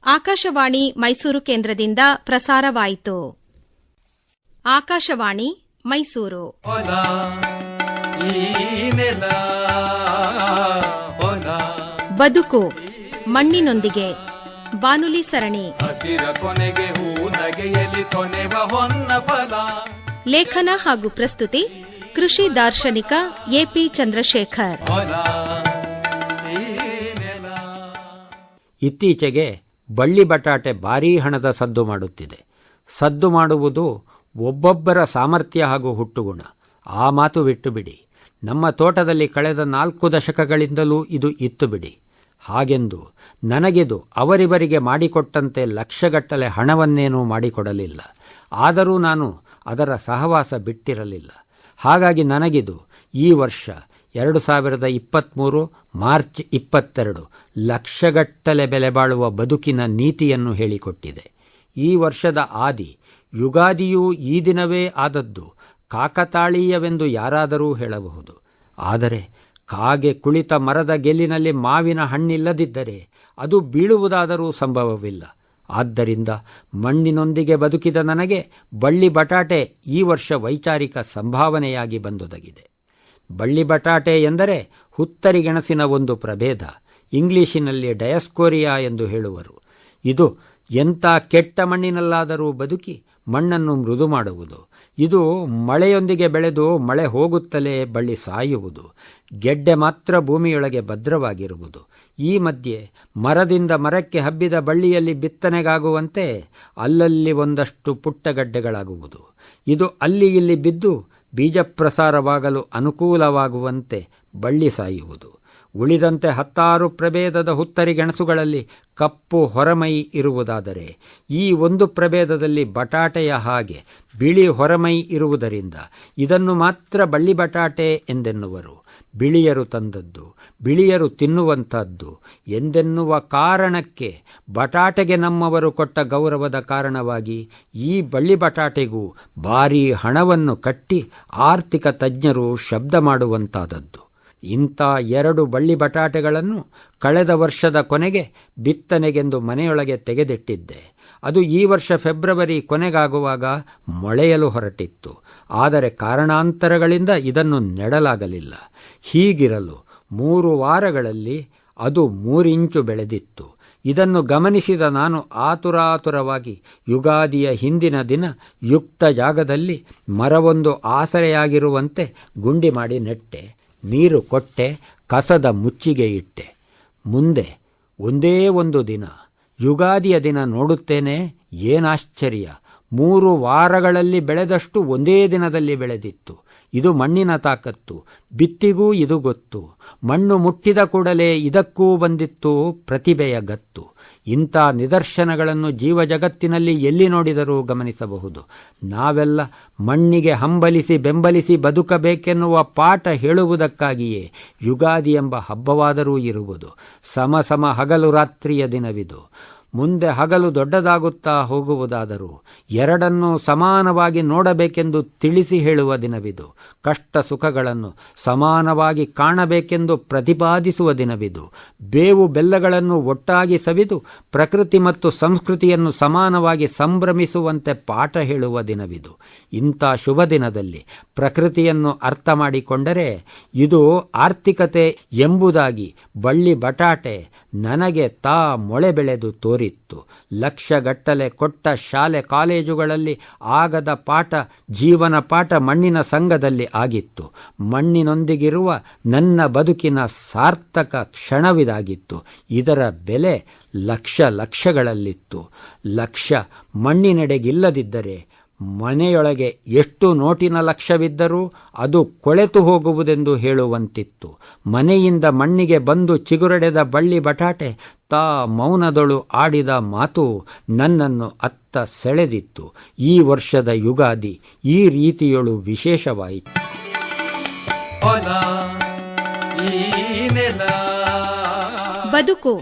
ಆಕಾಶವಾಣಿ ಮೈಸೂರು ಕೇಂದ್ರದಿಂದ ಪ್ರಸಾರವಾಯಿತು. ಆಕಾಶವಾಣಿ ಮೈಸೂರು. ಹೊಲ ಈ ನೆಲ ಹೊಲ. ಬದುಕು ಮಣ್ಣಿನೊಂದಿಗೆ ಬಾನುಲಿ ಸರಣಿ. ಹಸಿರ ಕೊನೆಗೆ ಹೂ ನಗೆಯಲಿ ಕೊನೆವ ಹೊನ್ನ ಫಲ. ಲೇಖನ ಹಾಗೂ ಪ್ರಸ್ತುತಿ ಕೃಷಿ ದಾರ್ಶನಿಕ ಎಪಿ ಚಂದ್ರಶೇಖರ್. ಹೊಲ ಈ ನೆಲ. ಇತ್ತೀಚೆಗೆ ಬಳ್ಳಿ ಬಟಾಟೆ ಭಾರೀ ಹಣದ ಸದ್ದು ಮಾಡುತ್ತಿದೆ. ಸದ್ದು ಮಾಡುವುದು ಒಬ್ಬೊಬ್ಬರ ಸಾಮರ್ಥ್ಯ ಹಾಗೂ ಹುಟ್ಟುಗುಣ. ಆ ಮಾತು ಬಿಟ್ಟು ಬಿಡಿ. ನಮ್ಮ ತೋಟದಲ್ಲಿ ಕಳೆದ 4 ದಶಕಗಳಿಂದಲೂ ಇದು ಇತ್ತು ಬಿಡಿ. ಹಾಗೆಂದು ನನಗಿದು ಅವರಿವರಿಗೆ ಮಾಡಿಕೊಟ್ಟಂತೆ ಲಕ್ಷಗಟ್ಟಲೆ ಹಣವನ್ನೇನೂ ಮಾಡಿಕೊಡಲಿಲ್ಲ. ಆದರೂ ನಾನು ಅದರ ಸಹವಾಸ ಬಿಟ್ಟಿರಲಿಲ್ಲ. ಹಾಗಾಗಿ ನನಗಿದು ಈ ವರ್ಷ 2023 ಮಾರ್ಚ್ 22 ಲಕ್ಷಗಟ್ಟಲೆ ಬೆಲೆ ಬಾಳುವ ಬದುಕಿನ ನೀತಿಯನ್ನು ಹೇಳಿಕೊಟ್ಟಿದೆ. ಈ ವರ್ಷದ ಆದಿ ಯುಗಾದಿಯೂ ಈ ದಿನವೇ ಆದದ್ದು ಕಾಕತಾಳೀಯವೆಂದು ಯಾರಾದರೂ ಹೇಳಬಹುದು. ಆದರೆ ಕಾಗೆ ಕುಳಿತ ಮರದ ಗೆಲ್ಲಿನಲ್ಲಿ ಮಾವಿನ ಹಣ್ಣಿಲ್ಲದಿದ್ದರೆ ಅದು ಬೀಳುವುದಾದರೂ ಸಂಭವವಿಲ್ಲ. ಆದ್ದರಿಂದ ಮಣ್ಣಿನೊಂದಿಗೆ ಬದುಕಿದ ನನಗೆ ಬಳ್ಳಿ ಬಟಾಟೆ ಈ ವರ್ಷ ವೈಚಾರಿಕ ಸಂಭಾವನೆಯಾಗಿ ಬಂದೊದಗಿದೆ. ಬಳ್ಳಿ ಬಟಾಟೆ ಎಂದರೆ ಹುತ್ತರಿಗೆಣಸಿನ ಒಂದು ಪ್ರಭೇದ. ಇಂಗ್ಲಿಶಿನಲ್ಲಿ ಡಯಸ್ಕೋರಿಯಾ ಎಂದು ಹೇಳುವರು. ಇದು ಎಂಥ ಕೆಟ್ಟ ಮಣ್ಣಿನಲ್ಲಾದರೂ ಬದುಕಿ ಮಣ್ಣನ್ನು ಮೃದು ಮಾಡುವುದು. ಇದು ಮಳೆಯೊಂದಿಗೆ ಬೆಳೆದು ಮಳೆ ಹೋಗುತ್ತಲೇ ಬಳ್ಳಿ ಸಾಯುವುದು. ಗೆಡ್ಡೆ ಮಾತ್ರ ಭೂಮಿಯೊಳಗೆ ಭದ್ರವಾಗಿರುವುದು. ಈ ಮಧ್ಯೆ ಮರದಿಂದ ಮರಕ್ಕೆ ಹಬ್ಬಿದ ಬಳ್ಳಿಯಲ್ಲಿ ಬಿತ್ತನೆಗಾಗುವಂತೆ ಅಲ್ಲಲ್ಲಿ ಒಂದಷ್ಟು ಪುಟ್ಟಗಡ್ಡೆಗಳಾಗುವುದು. ಇದು ಅಲ್ಲಿ ಇಲ್ಲಿ ಬಿದ್ದು ಬೀಜ ಪ್ರಸಾರವಾಗಲು ಅನುಕೂಲವಾಗುವಂತೆ ಬಳ್ಳಿ ಸಾಯುವುದು. ಉಳಿದಂತೆ 10 ಪ್ರಭೇದದ ಹುತ್ತರಿಗೆಣಸುಗಳಲ್ಲಿ ಕಪ್ಪು ಹೊರಮೈ ಇರುವುದಾದರೆ ಈ ಒಂದು ಪ್ರಭೇದದಲ್ಲಿ ಬಟಾಟೆಯ ಹಾಗೆ ಬಿಳಿ ಹೊರಮೈ ಇರುವುದರಿಂದ ಇದನ್ನು ಮಾತ್ರ ಬಳ್ಳಿ ಬಟಾಟೆ ಎಂದೆನ್ನುವರು. ಬಿಳಿಯರು ತಂದದ್ದು, ಬಿಳಿಯರು ತಿನ್ನುವಂಥದ್ದು ಎಂದೆನ್ನುವ ಕಾರಣಕ್ಕೆ ಬಟಾಟೆಗೆ ನಮ್ಮವರು ಕೊಟ್ಟ ಗೌರವದ ಕಾರಣವಾಗಿ ಈ ಬಳ್ಳಿ ಬಟಾಟೆಗೂ ಭಾರೀ ಹಣವನ್ನು ಕಟ್ಟಿ ಆರ್ಥಿಕ ತಜ್ಞರು ಶಬ್ದ ಮಾಡುವಂತಾದದ್ದು. ಇಂಥ 2 ಬಳ್ಳಿ ಬಟಾಟೆಗಳನ್ನು ಕಳೆದ ವರ್ಷದ ಕೊನೆಗೆ ಬಿತ್ತನೆಗೆಂದು ಮನೆಯೊಳಗೆ ತೆಗೆದಿಟ್ಟಿದ್ದೆ. ಅದು ಈ ವರ್ಷ ಫೆಬ್ರವರಿ ಕೊನೆಗಾಗುವಾಗ ಮೊಳೆಯಲು ಹೊರಟಿತ್ತು. ಆದರೆ ಕಾರಣಾಂತರಗಳಿಂದ ಇದನ್ನು ನೆಡಲಾಗಲಿಲ್ಲ. ಹೀಗಿರಲು 3 ವಾರಗಳಲ್ಲಿ ಅದು 3 ಇಂಚು ಬೆಳೆದಿತ್ತು. ಇದನ್ನು ಗಮನಿಸಿದ ನಾನು ಆತುರಾತುರವಾಗಿ ಯುಗಾದಿಯ ಹಿಂದಿನ ದಿನ ಯುಕ್ತ ಜಾಗದಲ್ಲಿ ಮರವೊಂದು ಆಸರೆಯಾಗಿರುವಂತೆ ಗುಂಡಿ ಮಾಡಿ ನೆಟ್ಟೆ. ನೀರು ಕೊಟ್ಟೆ, ಕಸದ ಮುಚ್ಚಿಗೆ ಇಟ್ಟೆ. ಮುಂದೆ ಒಂದೇ ಒಂದು ದಿನ, ಯುಗಾದಿಯ ದಿನ ನೋಡುತ್ತೇನೆ, ಏನಾಶ್ಚರ್ಯ, 3 ವಾರಗಳಲ್ಲಿ ಬೆಳೆದಷ್ಟು ಒಂದೇ ದಿನದಲ್ಲಿ ಬೆಳೆದಿತ್ತು. ಇದು ಮಣ್ಣಿನ ತಾಕತ್ತು. ಬಿತ್ತಿಗೂ ಇದು ಗೊತ್ತು. ಮಣ್ಣು ಮುಟ್ಟಿದ ಕೂಡಲೇ ಇದಕ್ಕೂ ಬಂದಿತ್ತು ಪ್ರತಿಭೆಯ ಗತ್ತು. ಇಂಥ ನಿದರ್ಶನಗಳನ್ನು ಜೀವಜಗತ್ತಿನಲ್ಲಿ ಎಲ್ಲಿ ನೋಡಿದರೂ ಗಮನಿಸಬಹುದು. ನಾವೆಲ್ಲ ಮಣ್ಣಿಗೆ ಹಂಬಲಿಸಿ ಬೆಂಬಲಿಸಿ ಬದುಕಬೇಕೆನ್ನುವ ಪಾಠ ಹೇಳುವುದಕ್ಕಾಗಿಯೇ ಯುಗಾದಿ ಎಂಬ ಹಬ್ಬವಾದರೂ ಇರುವುದು. ಸಮ ಹಗಲು ರಾತ್ರಿಯ ದಿನವಿದು. ಮುಂದೆ ಹಗಲು ದೊಡ್ಡದಾಗುತ್ತಾ ಹೋಗುವುದಾದರೂ ಎರಡನ್ನೂ ಸಮಾನವಾಗಿ ನೋಡಬೇಕೆಂದು ತಿಳಿಸಿ ಹೇಳುವ ದಿನವಿದು. ಕಷ್ಟ ಸುಖಗಳನ್ನು ಸಮಾನವಾಗಿ ಕಾಣಬೇಕೆಂದು ಪ್ರತಿಪಾದಿಸುವ ದಿನವಿದು. ಬೇವು ಬೆಲ್ಲಗಳನ್ನು ಒಟ್ಟಾಗಿ ಸವಿದು ಪ್ರಕೃತಿ ಮತ್ತು ಸಂಸ್ಕೃತಿಯನ್ನು ಸಮಾನವಾಗಿ ಸಂಭ್ರಮಿಸುವಂತೆ ಪಾಠ ಹೇಳುವ ದಿನವಿದು. ಇಂಥ ಶುಭ ದಿನದಲ್ಲಿ ಪ್ರಕೃತಿಯನ್ನು ಅರ್ಥ ಮಾಡಿಕೊಂಡರೆ ಇದು ಆರ್ಥಿಕತೆ ಎಂಬುದಾಗಿ ಬಳ್ಳಿ ಬಟಾಟೆ ನನಗೆ ತಾ ಮೊಳೆ ಬೆಳೆದು ತೋರಿತ್ತು. ಲಕ್ಷಗಟ್ಟಲೆ ಕೊಟ್ಟ ಶಾಲೆ ಕಾಲೇಜುಗಳಲ್ಲಿ ಆಗದ ಪಾಠ, ಜೀವನ ಪಾಠ ಮಣ್ಣಿನ ಸಂಘದಲ್ಲಿ ಆಗಿತ್ತು. ಮಣ್ಣಿನೊಂದಿಗಿರುವ ನನ್ನ ಬದುಕಿನ ಸಾರ್ಥಕ ಕ್ಷಣವಿದಾಗಿತ್ತು. ಇದರ ಬೆಲೆ ಲಕ್ಷಗಳಲ್ಲಿತ್ತು. ಲಕ್ಷ ಮಣ್ಣಿನೆಡೆಗಿಲ್ಲದಿದ್ದರೆ ಮನೆಯೊಳಗೆ ಎಷ್ಟು ನೋಟಿನ ಲಕ್ಷವಿದ್ದರೂ ಅದು ಕೊಳೆತು ಹೋಗುವುದೆಂದು ಹೇಳುವಂತಿತ್ತು. ಮನೆಯಿಂದ ಮಣ್ಣಿಗೆ ಬಂದು ಚಿಗುರಡೆದ ಬಳ್ಳಿ ಬಟಾಟೆ ತಾ ಮೌನದೊಳು ಆಡಿದ ಮಾತು ನನ್ನನ್ನು ಅತ್ತ ಸೆಳೆದಿತ್ತು. ಈ ವರ್ಷದ ಯುಗಾದಿ ಈ ರೀತಿಯೊಳು ವಿಶೇಷವಾಯಿತು. ಬದುಕು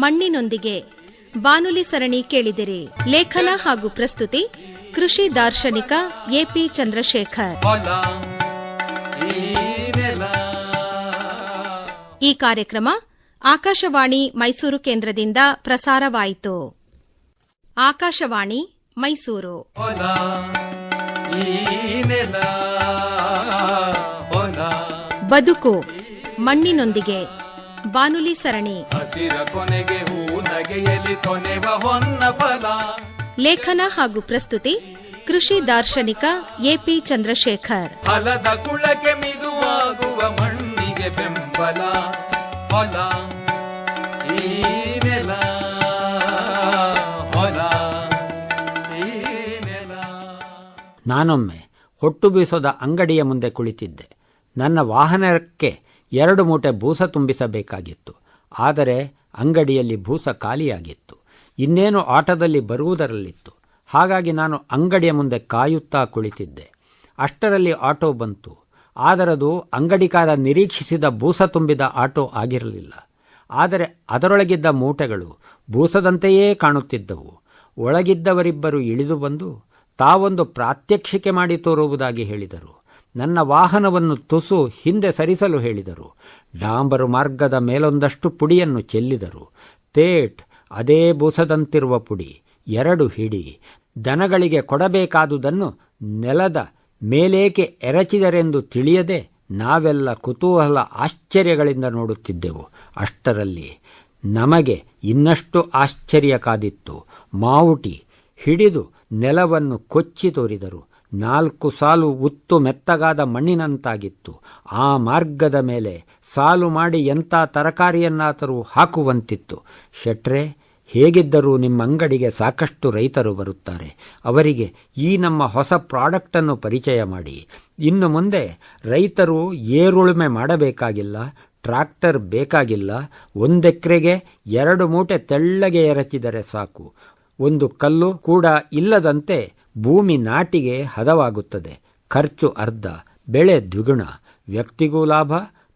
ಮಣ್ಣಿನೊಂದಿಗೆ ಬಾನುಲಿ ಸರಣಿ ಕೇಳಿದಿರಿ. ಲೇಖನ ಹಾಗೂ ಪ್ರಸ್ತುತಿ ಕೃಷಿ ದಾರ್ಶನಿಕ ಎಪಿ ಚಂದ್ರಶೇಖರ್. ಈ ಕಾರ್ಯಕ್ರಮ ಆಕಾಶವಾಣಿ ಮೈಸೂರು ಕೇಂದ್ರದಿಂದ ಪ್ರಸಾರವಾಯಿತು. ಆಕಾಶವಾಣಿ ಮೈಸೂರು. ಬದುಕು ಮಣ್ಣಿನೊಂದಿಗೆ ಬಾನುಲಿ ಸರಣಿ. ಹಸಿರ ಕೊನೆಗೆ ಹೂ ನಗೆಯಲಿ ಕೊನೆವ ಹೊನ್ನ ಫಲ. ಲೇಖನ ಹಾಗೂ ಪ್ರಸ್ತುತಿ ಕೃಷಿ ದಾರ್ಶನಿಕ ಎಪಿ ಚಂದ್ರಶೇಖರ್. ಫಲದ ಕುಳಕ್ಕೆ ಮಿದುವಾಗುವ ಮಣ್ಣಿಗೆ ಬೆಂಬಲ. ಹೊಲ ಈ ನೆಲ, ಹೊಲ ಈ ನೆಲ. ನಾನೊಮ್ಮೆ ಹೊಟ್ಟು ಬೀಸೋದ ಅಂಗಡಿಯ ಮುಂದೆ ಕುಳಿತಿದ್ದೆ. ನನ್ನ ವಾಹನಕ್ಕೆ 2 ಮೂಟೆ ಬೂಸ ತುಂಬಿಸಬೇಕಾಗಿತ್ತು. ಆದರೆ ಅಂಗಡಿಯಲ್ಲಿ ಬೂಸ ಖಾಲಿಯಾಗಿತ್ತು. ಇನ್ನೇನು ಆಟೋದಲ್ಲಿ ಬರುವುದರಲ್ಲಿತ್ತು. ಹಾಗಾಗಿ ನಾನು ಅಂಗಡಿಯ ಮುಂದೆ ಕಾಯುತ್ತಾ ಕುಳಿತಿದ್ದೆ. ಅಷ್ಟರಲ್ಲಿ ಆಟೋ ಬಂತು. ಆದರದು ಅಂಗಡಿಕಾರ ನಿರೀಕ್ಷಿಸಿದ ಬೂಸ ತುಂಬಿದ ಆಟೋ ಆಗಿರಲಿಲ್ಲ. ಆದರೆ ಅದರೊಳಗಿದ್ದ ಮೂಟೆಗಳು ಬೂಸದಂತೆಯೇ ಕಾಣುತ್ತಿದ್ದವು. ಒಳಗಿದ್ದವರಿಬ್ಬರು ಇಳಿದು ಬಂದು ತಾವೊಂದು ಪ್ರಾತ್ಯಕ್ಷಿಕೆ ಮಾಡಿ ತೋರುವುದಾಗಿ ಹೇಳಿದರು. ನನ್ನ ವಾಹನವನ್ನು ತುಸು ಹಿಂದೆ ಸರಿಸಲು ಹೇಳಿದರು. ಡಾಂಬರು ಮಾರ್ಗದ ಮೇಲೊಂದಷ್ಟು ಪುಡಿಯನ್ನು ಚೆಲ್ಲಿದರು. ತೇಟ್ ಅದೇ ಬೂಸದಂತಿರುವ ಪುಡಿ, 2 ಹಿಡಿ. ದನಗಳಿಗೆ ಕೊಡಬೇಕಾದುದನ್ನು ನೆಲದ ಮೇಲೇಕೆ ಎರಚಿದರೆಂದು ತಿಳಿಯದೆ ನಾವೆಲ್ಲ ಕುತೂಹಲ ಆಶ್ಚರ್ಯಗಳಿಂದ ನೋಡುತ್ತಿದ್ದೆವು. ಅಷ್ಟರಲ್ಲಿ ನಮಗೆ ಇನ್ನಷ್ಟು ಆಶ್ಚರ್ಯ ಕಾದಿತ್ತು. ಮಾವುಟಿ ಹಿಡಿದು ನೆಲವನ್ನು ಕೊಚ್ಚಿ ತೋರಿದರು. 4 ಸಾಲು ಉತ್ತು ಮೆತ್ತಗಾದ ಮಣ್ಣಿನಂತಾಗಿತ್ತು. ಆ ಮಾರ್ಗದ ಮೇಲೆ ಸಾಲು ಮಾಡಿ ಎಂಥ ತರಕಾರಿಯನ್ನಾದರೂ ಹಾಕುವಂತಿತ್ತು. ಶೆಟ್ರೆ, ಹೇಗಿದ್ದರೂ ನಿಮ್ಮ ಅಂಗಡಿಗೆ ಸಾಕಷ್ಟು ರೈತರು ಬರುತ್ತಾರೆ. ಅವರಿಗೆ ಈ ನಮ್ಮ ಹೊಸ ಪ್ರಾಡಕ್ಟನ್ನು ಪರಿಚಯ ಮಾಡಿ. ಇನ್ನು ಮುಂದೆ ರೈತರು ಏರುಳುಮೆ ಮಾಡಬೇಕಾಗಿಲ್ಲ, ಟ್ರ್ಯಾಕ್ಟರ್ ಬೇಕಾಗಿಲ್ಲ. 1 ಎಕರೆಗೆ 2 ಮೂಟೆ ತೆಳ್ಳಗೆ ಎರಚಿದರೆ ಸಾಕು. 1 ಕಲ್ಲು ಕೂಡ ಇಲ್ಲದಂತೆ ಭೂಮಿ ನಾಟಿಗೆ ಹದವಾಗುತ್ತದೆ. ಖರ್ಚು ಅರ್ಧ, ಬೆಳೆ ದ್ವಿಗುಣ. ವ್ಯಕ್ತಿಗೂ ಲಾಭ,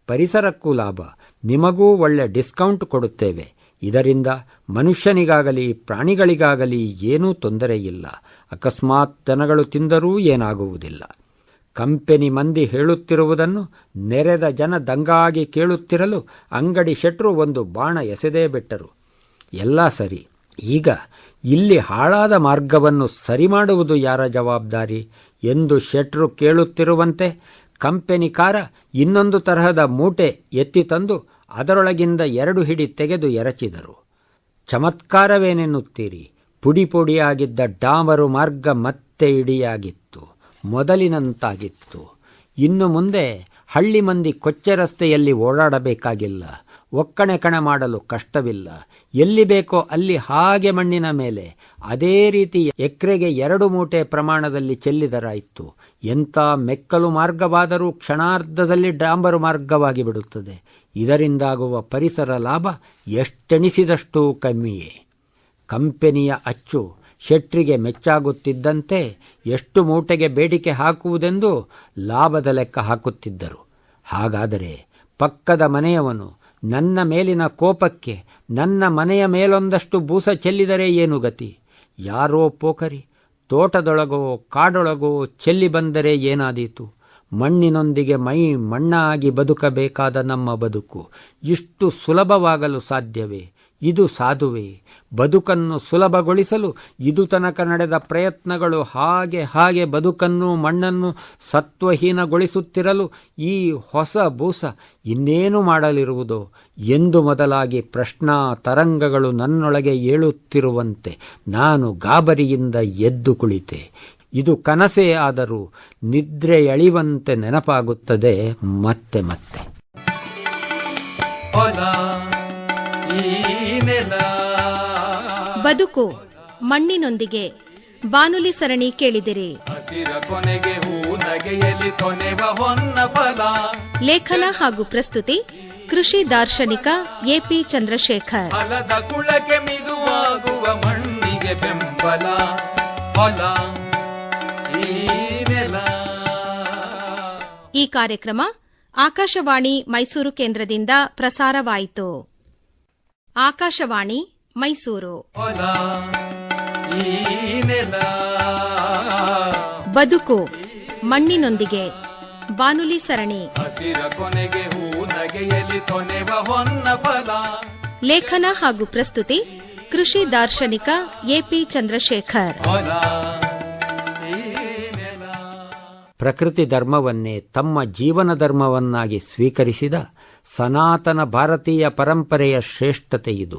ಪರಿಸರಕ್ಕೂ ಲಾಭ. ನಿಮಗೂ ಒಳ್ಳೆ ಡಿಸ್ಕೌಂಟ್ ಕೊಡುತ್ತೇವೆ. ಇದರಿಂದ ಮನುಷ್ಯನಿಗಾಗಲಿ ಪ್ರಾಣಿಗಳಿಗಾಗಲಿ ಏನೂ ತೊಂದರೆ ಇಲ್ಲ. ಅಕಸ್ಮಾತ್ ದನಗಳು ತಿಂದರೂ ಏನಾಗುವುದಿಲ್ಲ. ಕಂಪೆನಿ ಮಂದಿ ಹೇಳುತ್ತಿರುವುದನ್ನು ನೆರೆದ ಜನ ದಂಗಾಗಿ ಕೇಳುತ್ತಿರಲು ಅಂಗಡಿ ಶೆಟ್ರು ಒಂದು ಬಾಣ ಎಸೆದೇ ಬಿಟ್ಟರು. ಎಲ್ಲ ಸರಿ. ಈಗ ಇಲ್ಲಿ ಹಾಳಾದ ಮಾರ್ಗವನ್ನು ಸರಿ ಮಾಡುವುದು ಯಾರ ಜವಾಬ್ದಾರಿ ಎಂದು ಶೆಟ್ರು ಕೇಳುತ್ತಿರುವಂತೆ ಕಂಪೆನಿ ಕಾರ ಇನ್ನೊಂದು ತರಹದ ಮೂಟೆ ಎತ್ತಿ ತಂದು ಅದರೊಳಗಿಂದ 2 ಹಿಡಿ ತೆಗೆದು ಎರಚಿದರು. ಚಮತ್ಕಾರವೇನೆನ್ನುತ್ತೀರಿ? ಪುಡಿ ಪುಡಿಯಾಗಿದ್ದ ಡಾಮರು ಮಾರ್ಗ ಮತ್ತೆ ಇಡಿಯಾಗಿತ್ತು, ಮೊದಲಿನಂತಾಗಿತ್ತು. ಇನ್ನು ಮುಂದೆ ಹಳ್ಳಿ ಮಂದಿ ಕೊಚ್ಚೆ ರಸ್ತೆಯಲ್ಲಿ ಓಡಾಡಬೇಕಾಗಿಲ್ಲ. ಒಕ್ಕಣೆ ಕಣ ಮಾಡಲು ಕಷ್ಟವಿಲ್ಲ. ಎಲ್ಲಿ ಬೇಕೋ ಅಲ್ಲಿ ಹಾಗೆ ಮಣ್ಣಿನ ಮೇಲೆ ಅದೇ ರೀತಿ ಎಕರೆಗೆ 2 ಮೂಟೆ ಪ್ರಮಾಣದಲ್ಲಿ ಚೆಲ್ಲಿದರಾಯಿತು. ಎಂಥ ಮೆಕ್ಕಲು ಮಾರ್ಗವಾದರೂ ಕ್ಷಣಾರ್ಧದಲ್ಲಿ ಡಾಂಬರು ಮಾರ್ಗವಾಗಿ ಬಿಡುತ್ತದೆ. ಇದರಿಂದಾಗುವ ಪರಿಸರ ಲಾಭ ಎಷ್ಟೆಣಿಸಿದಷ್ಟೂ ಕಮ್ಮಿಯೇ. ಕಂಪೆನಿಯ ಅಚ್ಚು ಶೆಟ್ರಿಗೆ ಮೆಚ್ಚಾಗುತ್ತಿದ್ದಂತೆ ಎಷ್ಟು ಮೂಟೆಗೆ ಬೇಡಿಕೆ ಹಾಕುವುದೆಂದು ಲಾಭದ ಲೆಕ್ಕ ಹಾಕುತ್ತಿದ್ದರು. ಹಾಗಾದರೆ ಪಕ್ಕದ ಮನೆಯವನು ನನ್ನ ಮೇಲಿನ ಕೋಪಕ್ಕೆ ನನ್ನ ಮನೆಯ ಮೇಲೊಂದಷ್ಟು ಬೂಸ ಚೆಲ್ಲಿದರೆ ಏನು ಗತಿ? ಯಾರೋ ಪೋಖರಿ ತೋಟದೊಳಗೋ ಕಾಡೊಳಗೋ ಚೆಲ್ಲಿ ಬಂದರೆ ಏನಾದೀತು? ಮಣ್ಣಿನೊಂದಿಗೆ ಮೈ ಮಣ್ಣಾಗಿ ಬದುಕಬೇಕಾದ ನಮ್ಮ ಬದುಕು ಇಷ್ಟು ಸುಲಭವಾಗಲು ಸಾಧ್ಯವೇ? ಇದು ಸಾಧುವೇ? ಬದುಕನ್ನು ಸುಲಭಗೊಳಿಸಲು ಇದು ತನಕ ನಡೆದ ಪ್ರಯತ್ನಗಳು ಹಾಗೆ ಬದುಕನ್ನು ಮಣ್ಣನ್ನು ಸತ್ವಹೀನಗೊಳಿಸುತ್ತಿರಲು ಈ ಹೊಸ ಬೂಸ ಇನ್ನೇನು ಮಾಡಲಿರುವುದೋ ಎಂದು ಮೊದಲಾಗಿ ಪ್ರಶ್ನಾ ತರಂಗಗಳು ನನ್ನೊಳಗೆ ಏಳುತ್ತಿರುವಂತೆ ನಾನು ಗಾಬರಿಯಿಂದ ಎದ್ದು ಕುಳಿತೆ. ಇದು ಕನಸೇ ಆದರೂ ನಿದ್ರೆಯಳಿವಂತೆ ನೆನಪಾಗುತ್ತದೆ ಮತ್ತೆ ಮತ್ತೆ. ಬದುಕು ಮಣ್ಣಿನೊಂದಿಗೆ ಬಾನುಲಿ ಸರಣಿ ಕೇಳಿದಿರಿ. ಹಸಿರ ಕೊನೆಗೆ ಹೂ ನಗೆಯಲಿ ಕೊನೆವ ಹೊನ್ನ ಫಲ. ಲೇಖನ ಹಾಗೂ ಪ್ರಸ್ತುತಿ ಕೃಷಿ ದಾರ್ಶನಿಕ ಎಪಿ ಚಂದ್ರಶೇಖರ್. ಫಲದ ಕುಳಕ್ಕೆ ಮಿದುವಾಗುವ ಮಣ್ಣಿಗೆ ಬೆಂಬಲ. ಹೊಲ ಈ ನೆಲ. ಈ ಕಾರ್ಯಕ್ರಮ ಆಕಾಶವಾಣಿ ಮೈಸೂರು ಕೇಂದ್ರದಿಂದ ಪ್ರಸಾರವಾಯಿತು. ಆಕಾಶವಾಣಿ ಮೈಸೂರು. ಹೊಲ ಈ ನೆಲ. ಬದುಕು ಮಣ್ಣಿನೊಂದಿಗೆ ಬಾನುಲಿ ಸರಣಿ. ಹಸಿರ ಕೊನೆಗೆ ಹೂ ನಗೆಯಲಿ ಕೊನೆವ ಹೊನ್ನ ಫಲ. ಲೇಖನ ಹಾಗೂ ಪ್ರಸ್ತುತಿ ಕೃಷಿ ದಾರ್ಶನಿಕ ಎಪಿ ಚಂದ್ರಶೇಖರ್. ಹೊಲ ಈ ನೆಲ. ಪ್ರಕೃತಿ ಧರ್ಮವನ್ನೇ ತಮ್ಮ ಜೀವನ ಧರ್ಮವನ್ನಾಗಿ ಸ್ವೀಕರಿಸಿದ ಸನಾತನ ಭಾರತೀಯ ಪರಂಪರೆಯ ಶ್ರೇಷ್ಠತೆ ಇದು.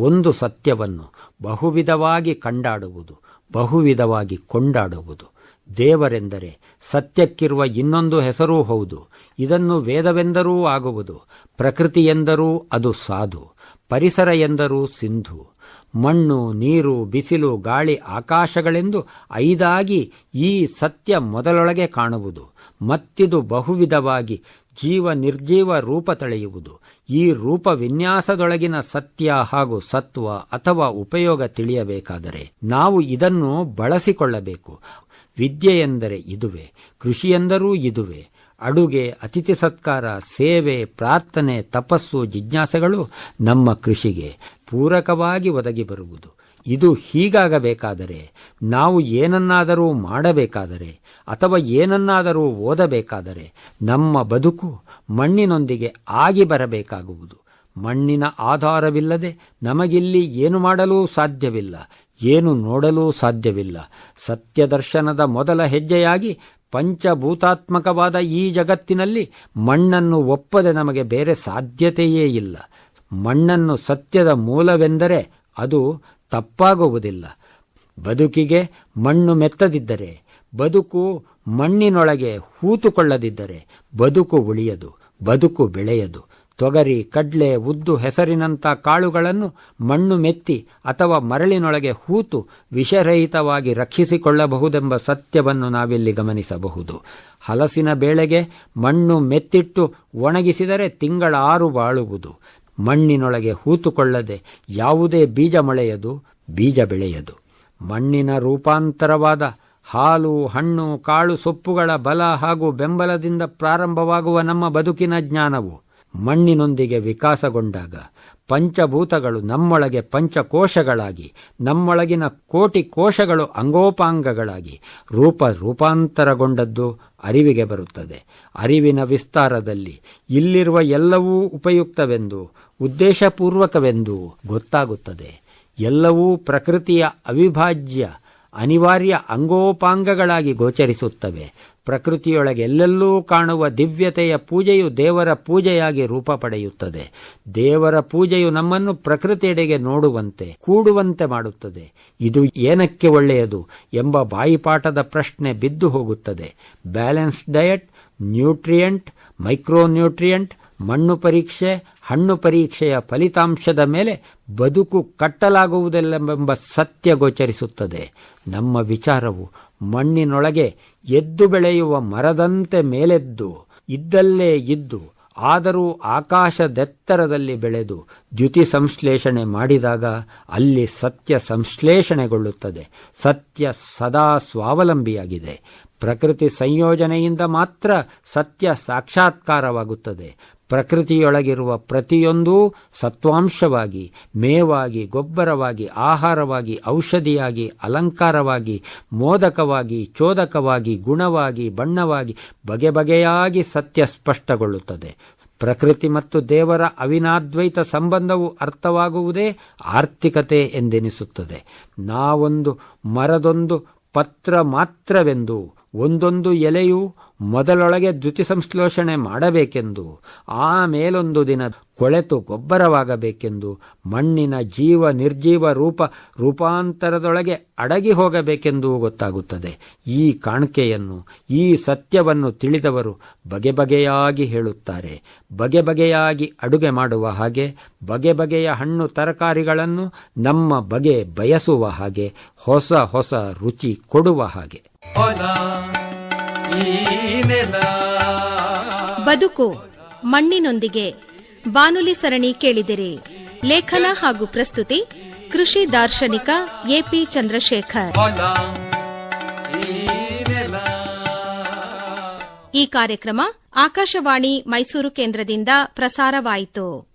ಒಂದು ಸತ್ಯವನ್ನು ಬಹುವಿಧವಾಗಿ ಕಂಡಾಡುವುದು, ಬಹುವಿಧವಾಗಿ ಕೊಂಡಾಡುವುದು. ದೇವರೆಂದರೆ ಸತ್ಯಕ್ಕಿರುವ ಇನ್ನೊಂದು ಹೆಸರೂ ಹೌದು. ಇದನ್ನು ವೇದವೆಂದರೂ ಆಗುವುದು. ಪ್ರಕೃತಿ ಎಂದರೂ ಅದು ಸಾಧು. ಪರಿಸರ ಎಂದರೂ ಸಿಂಧು. ಮಣ್ಣು, ನೀರು, ಬಿಸಿಲು, ಗಾಳಿ, ಆಕಾಶಗಳೆಂದು 5 ಈ ಸತ್ಯ ಮೊದಲೊಳಗೆ ಕಾಣುವುದು. ಮತ್ತಿದು ಬಹುವಿಧವಾಗಿ ಜೀವ ನಿರ್ಜೀವ ರೂಪ ತಳೆಯುವುದು. ಈ ರೂಪ ವಿನ್ಯಾಸದೊಳಗಿನ ಸತ್ಯ ಹಾಗೂ ಸತ್ವ ಅಥವಾ ಉಪಯೋಗ ತಿಳಿಯಬೇಕಾದರೆ ನಾವು ಇದನ್ನು ಬಳಸಿಕೊಳ್ಳಬೇಕು. ವಿದ್ಯೆ ಎಂದರೆ ಇದುವೇ, ಕೃಷಿ ಎಂದರೂ ಇದುವೇ. ಅಡುಗೆ, ಅತಿಥಿ ಸತ್ಕಾರ, ಸೇವೆ, ಪ್ರಾರ್ಥನೆ, ತಪಸ್ಸು, ಜಿಜ್ಞಾಸೆಗಳು ನಮ್ಮ ಕೃಷಿಗೆ ಪೂರಕವಾಗಿ ಒದಗಿ ಬರುವುದು. ಇದು ಹೀಗಾಗಬೇಕಾದರೆ ನಾವು ಏನನ್ನಾದರೂ ಮಾಡಬೇಕಾದರೆ ಅಥವಾ ಏನನ್ನಾದರೂ ಓದಬೇಕಾದರೆ ನಮ್ಮ ಬದುಕು ಮಣ್ಣಿನೊಂದಿಗೆ ಆಗಿ ಬರಬೇಕಾಗುವುದು. ಮಣ್ಣಿನ ಆಧಾರವಿಲ್ಲದೆ ನಮಗಿಲ್ಲಿ ಏನು ಮಾಡಲೂ ಸಾಧ್ಯವಿಲ್ಲ, ಏನು ನೋಡಲೂ ಸಾಧ್ಯವಿಲ್ಲ. ಸತ್ಯದರ್ಶನದ ಮೊದಲ ಹೆಜ್ಜೆಯಾಗಿ ಪಂಚಭೂತಾತ್ಮಕವಾದ ಈ ಜಗತ್ತಿನಲ್ಲಿ ಮಣ್ಣನ್ನು ಒಪ್ಪದೆ ನಮಗೆ ಬೇರೆ ಸಾಧ್ಯತೆಯೇ ಇಲ್ಲ. ಮಣ್ಣನ್ನು ಸತ್ಯದ ಮೂಲವೆಂದರೆ ಅದು ತಪ್ಪಾಗುವುದಿಲ್ಲ. ಬದುಕಿಗೆ ಮಣ್ಣು ಮೆತ್ತದಿದ್ದರೆ, ಬದುಕು ಮಣ್ಣಿನೊಳಗೆ ಹೂತುಕೊಳ್ಳದಿದ್ದರೆ ಬದುಕು ಉಳಿಯದು, ಬದುಕು ಬೆಳೆಯದು. ತೊಗರಿ, ಕಡ್ಲೆ, ಉದ್ದು, ಹೆಸರಿನಂಥ ಕಾಳುಗಳನ್ನು ಮಣ್ಣು ಮೆತ್ತಿ ಅಥವಾ ಮರಳಿನೊಳಗೆ ಹೂತು ವಿಷರಹಿತವಾಗಿ ರಕ್ಷಿಸಿಕೊಳ್ಳಬಹುದೆಂಬ ಸತ್ಯವನ್ನು ನಾವಿಲ್ಲಿ ಗಮನಿಸಬಹುದು. ಹಲಸಿನ ಬೇಳೆಗೆ ಮಣ್ಣು ಮೆತ್ತಿಟ್ಟು ಒಣಗಿಸಿದರೆ ತಿಂಗಳ 6 ಬಾಳುವುದು. ಮಣ್ಣಿನೊಳಗೆ ಹೂತುಕೊಳ್ಳದೆ ಯಾವುದೇ ಬೀಜ ಮೊಳೆಯದು, ಬೀಜ ಬೆಳೆಯದು. ಮಣ್ಣಿನ ರೂಪಾಂತರವಾದ ಹಾಲು, ಹಣ್ಣು, ಕಾಳು, ಸೊಪ್ಪುಗಳ ಬಲ ಹಾಗೂ ಬೆಂಬಲದಿಂದ ಪ್ರಾರಂಭವಾಗುವ ನಮ್ಮ ಬದುಕಿನ ಜ್ಞಾನವು ಮಣ್ಣಿನೊಂದಿಗೆ ವಿಕಾಸಗೊಂಡಾಗ ಪಂಚಭೂತಗಳು ನಮ್ಮೊಳಗೆ ಪಂಚಕೋಶಗಳಾಗಿ, ನಮ್ಮೊಳಗಿನ ಕೋಟಿ ಕೋಶಗಳು ಅಂಗೋಪಾಂಗಗಳಾಗಿ ರೂಪಾಂತರಗೊಂಡದ್ದು ಅರಿವಿಗೆ ಬರುತ್ತದೆ. ಅರಿವಿನ ವಿಸ್ತಾರದಲ್ಲಿ ಇಲ್ಲಿರುವ ಎಲ್ಲವೂ ಉಪಯುಕ್ತವೆಂದು, ಉದ್ದೇಶಪೂರ್ವಕವೆಂದು ಗೊತ್ತಾಗುತ್ತದೆ. ಎಲ್ಲವೂ ಪ್ರಕೃತಿಯ ಅವಿಭಾಜ್ಯ ಅನಿವಾರ್ಯ ಅಂಗೋಪಾಂಗಗಳಾಗಿ ಗೋಚರಿಸುತ್ತವೆ. ಪ್ರಕೃತಿಯೊಳಗೆ ಎಲ್ಲೆಲ್ಲೂ ಕಾಣುವ ದಿವ್ಯತೆಯ ಪೂಜೆಯು ದೇವರ ಪೂಜೆಯಾಗಿ ರೂಪ ಪಡೆಯುತ್ತದೆ. ದೇವರ ಪೂಜೆಯು ನಮ್ಮನ್ನು ಪ್ರಕೃತಿಯೆಡೆಗೆ ನೋಡುವಂತೆ, ಕೂಡುವಂತೆ ಮಾಡುತ್ತದೆ. ಇದು ಏನಕ್ಕೆ ಒಳ್ಳೆಯದು ಎಂಬ ಬಾಯಿಪಾಠದ ಪ್ರಶ್ನೆ ಬಿದ್ದು ಹೋಗುತ್ತದೆ. ಬ್ಯಾಲೆನ್ಸ್ ಡಯಟ್, ನ್ಯೂಟ್ರಿಯೆಂಟ್, ಮೈಕ್ರೋನ್ಯೂಟ್ರಿಯೆಂಟ್, ಮಣ್ಣು ಪರೀಕ್ಷೆ, ಹಣ್ಣು ಪರೀಕ್ಷೆಯ ಫಲಿತಾಂಶದ ಮೇಲೆ ಬದುಕು ಕಟ್ಟಲಾಗುವುದಿಲ್ಲವೆಂಬ ಸತ್ಯ ಗೋಚರಿಸುತ್ತದೆ. ನಮ್ಮ ವಿಚಾರವು ಮಣ್ಣಿನೊಳಗೆ ಎದ್ದು ಬೆಳೆಯುವ ಮರದಂತೆ ಮೇಲೆದ್ದು ಇದ್ದಲ್ಲೇ ಇದ್ದು ಆದರೂ ಆಕಾಶದೆತ್ತರದಲ್ಲಿ ಬೆಳೆದು ದ್ಯುತಿ ಸಂಶ್ಲೇಷಣೆ ಮಾಡಿದಾಗ ಅಲ್ಲಿ ಸತ್ಯ ಸಂಶ್ಲೇಷಣೆಗೊಳ್ಳುತ್ತದೆ. ಸತ್ಯ ಸದಾ ಸ್ವಾವಲಂಬಿಯಾಗಿದೆ. ಪ್ರಕೃತಿ ಸಂಯೋಜನೆಯಿಂದ ಮಾತ್ರ ಸತ್ಯ ಸಾಕ್ಷಾತ್ಕಾರವಾಗುತ್ತದೆ. ಪ್ರಕೃತಿಯೊಳಗಿರುವ ಪ್ರತಿಯೊಂದೂ ಸತ್ವಾಂಶವಾಗಿ, ಮೇವಾಗಿ, ಗೊಬ್ಬರವಾಗಿ, ಆಹಾರವಾಗಿ, ಔಷಧಿಯಾಗಿ, ಅಲಂಕಾರವಾಗಿ, ಮೋದಕವಾಗಿ, ಚೋದಕವಾಗಿ, ಗುಣವಾಗಿ, ಬಣ್ಣವಾಗಿ, ಬಗೆ ಬಗೆಯಾಗಿ ಸತ್ಯ ಸ್ಪಷ್ಟಗೊಳ್ಳುತ್ತದೆ. ಪ್ರಕೃತಿ ಮತ್ತು ದೇವರ ಅವಿನಾದ್ವೈತ ಸಂಬಂಧವು ಅರ್ಥವಾಗುವುದೇ ಆರ್ಥಿಕತೆ ಎಂದೆನಿಸುತ್ತದೆ. ನಾವೊಂದು ಮರದೊಂದು ಪತ್ರ ಮಾತ್ರವೆಂದು, ಒಂದೊಂದು ಎಲೆಯೂ ಮೊದಲೊಳಗೆ ದ್ಯುತಿ ಸಂಶ್ಲೇಷಣೆ ಮಾಡಬೇಕೆಂದು, ಆಮೇಲೊಂದು ದಿನ ಕೊಳೆತು ಗೊಬ್ಬರವಾಗಬೇಕೆಂದು, ಮಣ್ಣಿನ ಜೀವ ನಿರ್ಜೀವ ರೂಪಾಂತರದೊಳಗೆ ಅಡಗಿ ಹೋಗಬೇಕೆಂದು ಗೊತ್ತಾಗುತ್ತದೆ. ಈ ಕಾಣಿಕೆಯನ್ನು, ಈ ಸತ್ಯವನ್ನು ತಿಳಿದವರು ಬಗೆ ಬಗೆಯಾಗಿ ಹೇಳುತ್ತಾರೆ. ಬಗೆ ಬಗೆಯಾಗಿ ಅಡುಗೆ ಮಾಡುವ ಹಾಗೆ, ಬಗೆ ಬಗೆಯ ಹಣ್ಣು ತರಕಾರಿಗಳನ್ನು ನಮ್ಮ ಬಗೆ ಬಯಸುವ ಹಾಗೆ, ಹೊಸ ಹೊಸ ರುಚಿ ಕೊಡುವ ಹಾಗೆ. ಬದುಕು ಮಣ್ಣಿನೊಂದಿಗೆ ಬಾನುಲಿ ಸರಣಿ ಕೇಳಿದಿರಿ. ಲೇಖನ ಹಾಗೂ ಪ್ರಸ್ತುತಿ ಕೃಷಿ ದಾರ್ಶನಿಕ ಎಪಿ ಚಂದ್ರಶೇಖರ್. ಈ ಕಾರ್ಯಕ್ರಮ ಆಕಾಶವಾಣಿ ಮೈಸೂರು ಕೇಂದ್ರದಿಂದ ಪ್ರಸಾರವಾಯಿತು.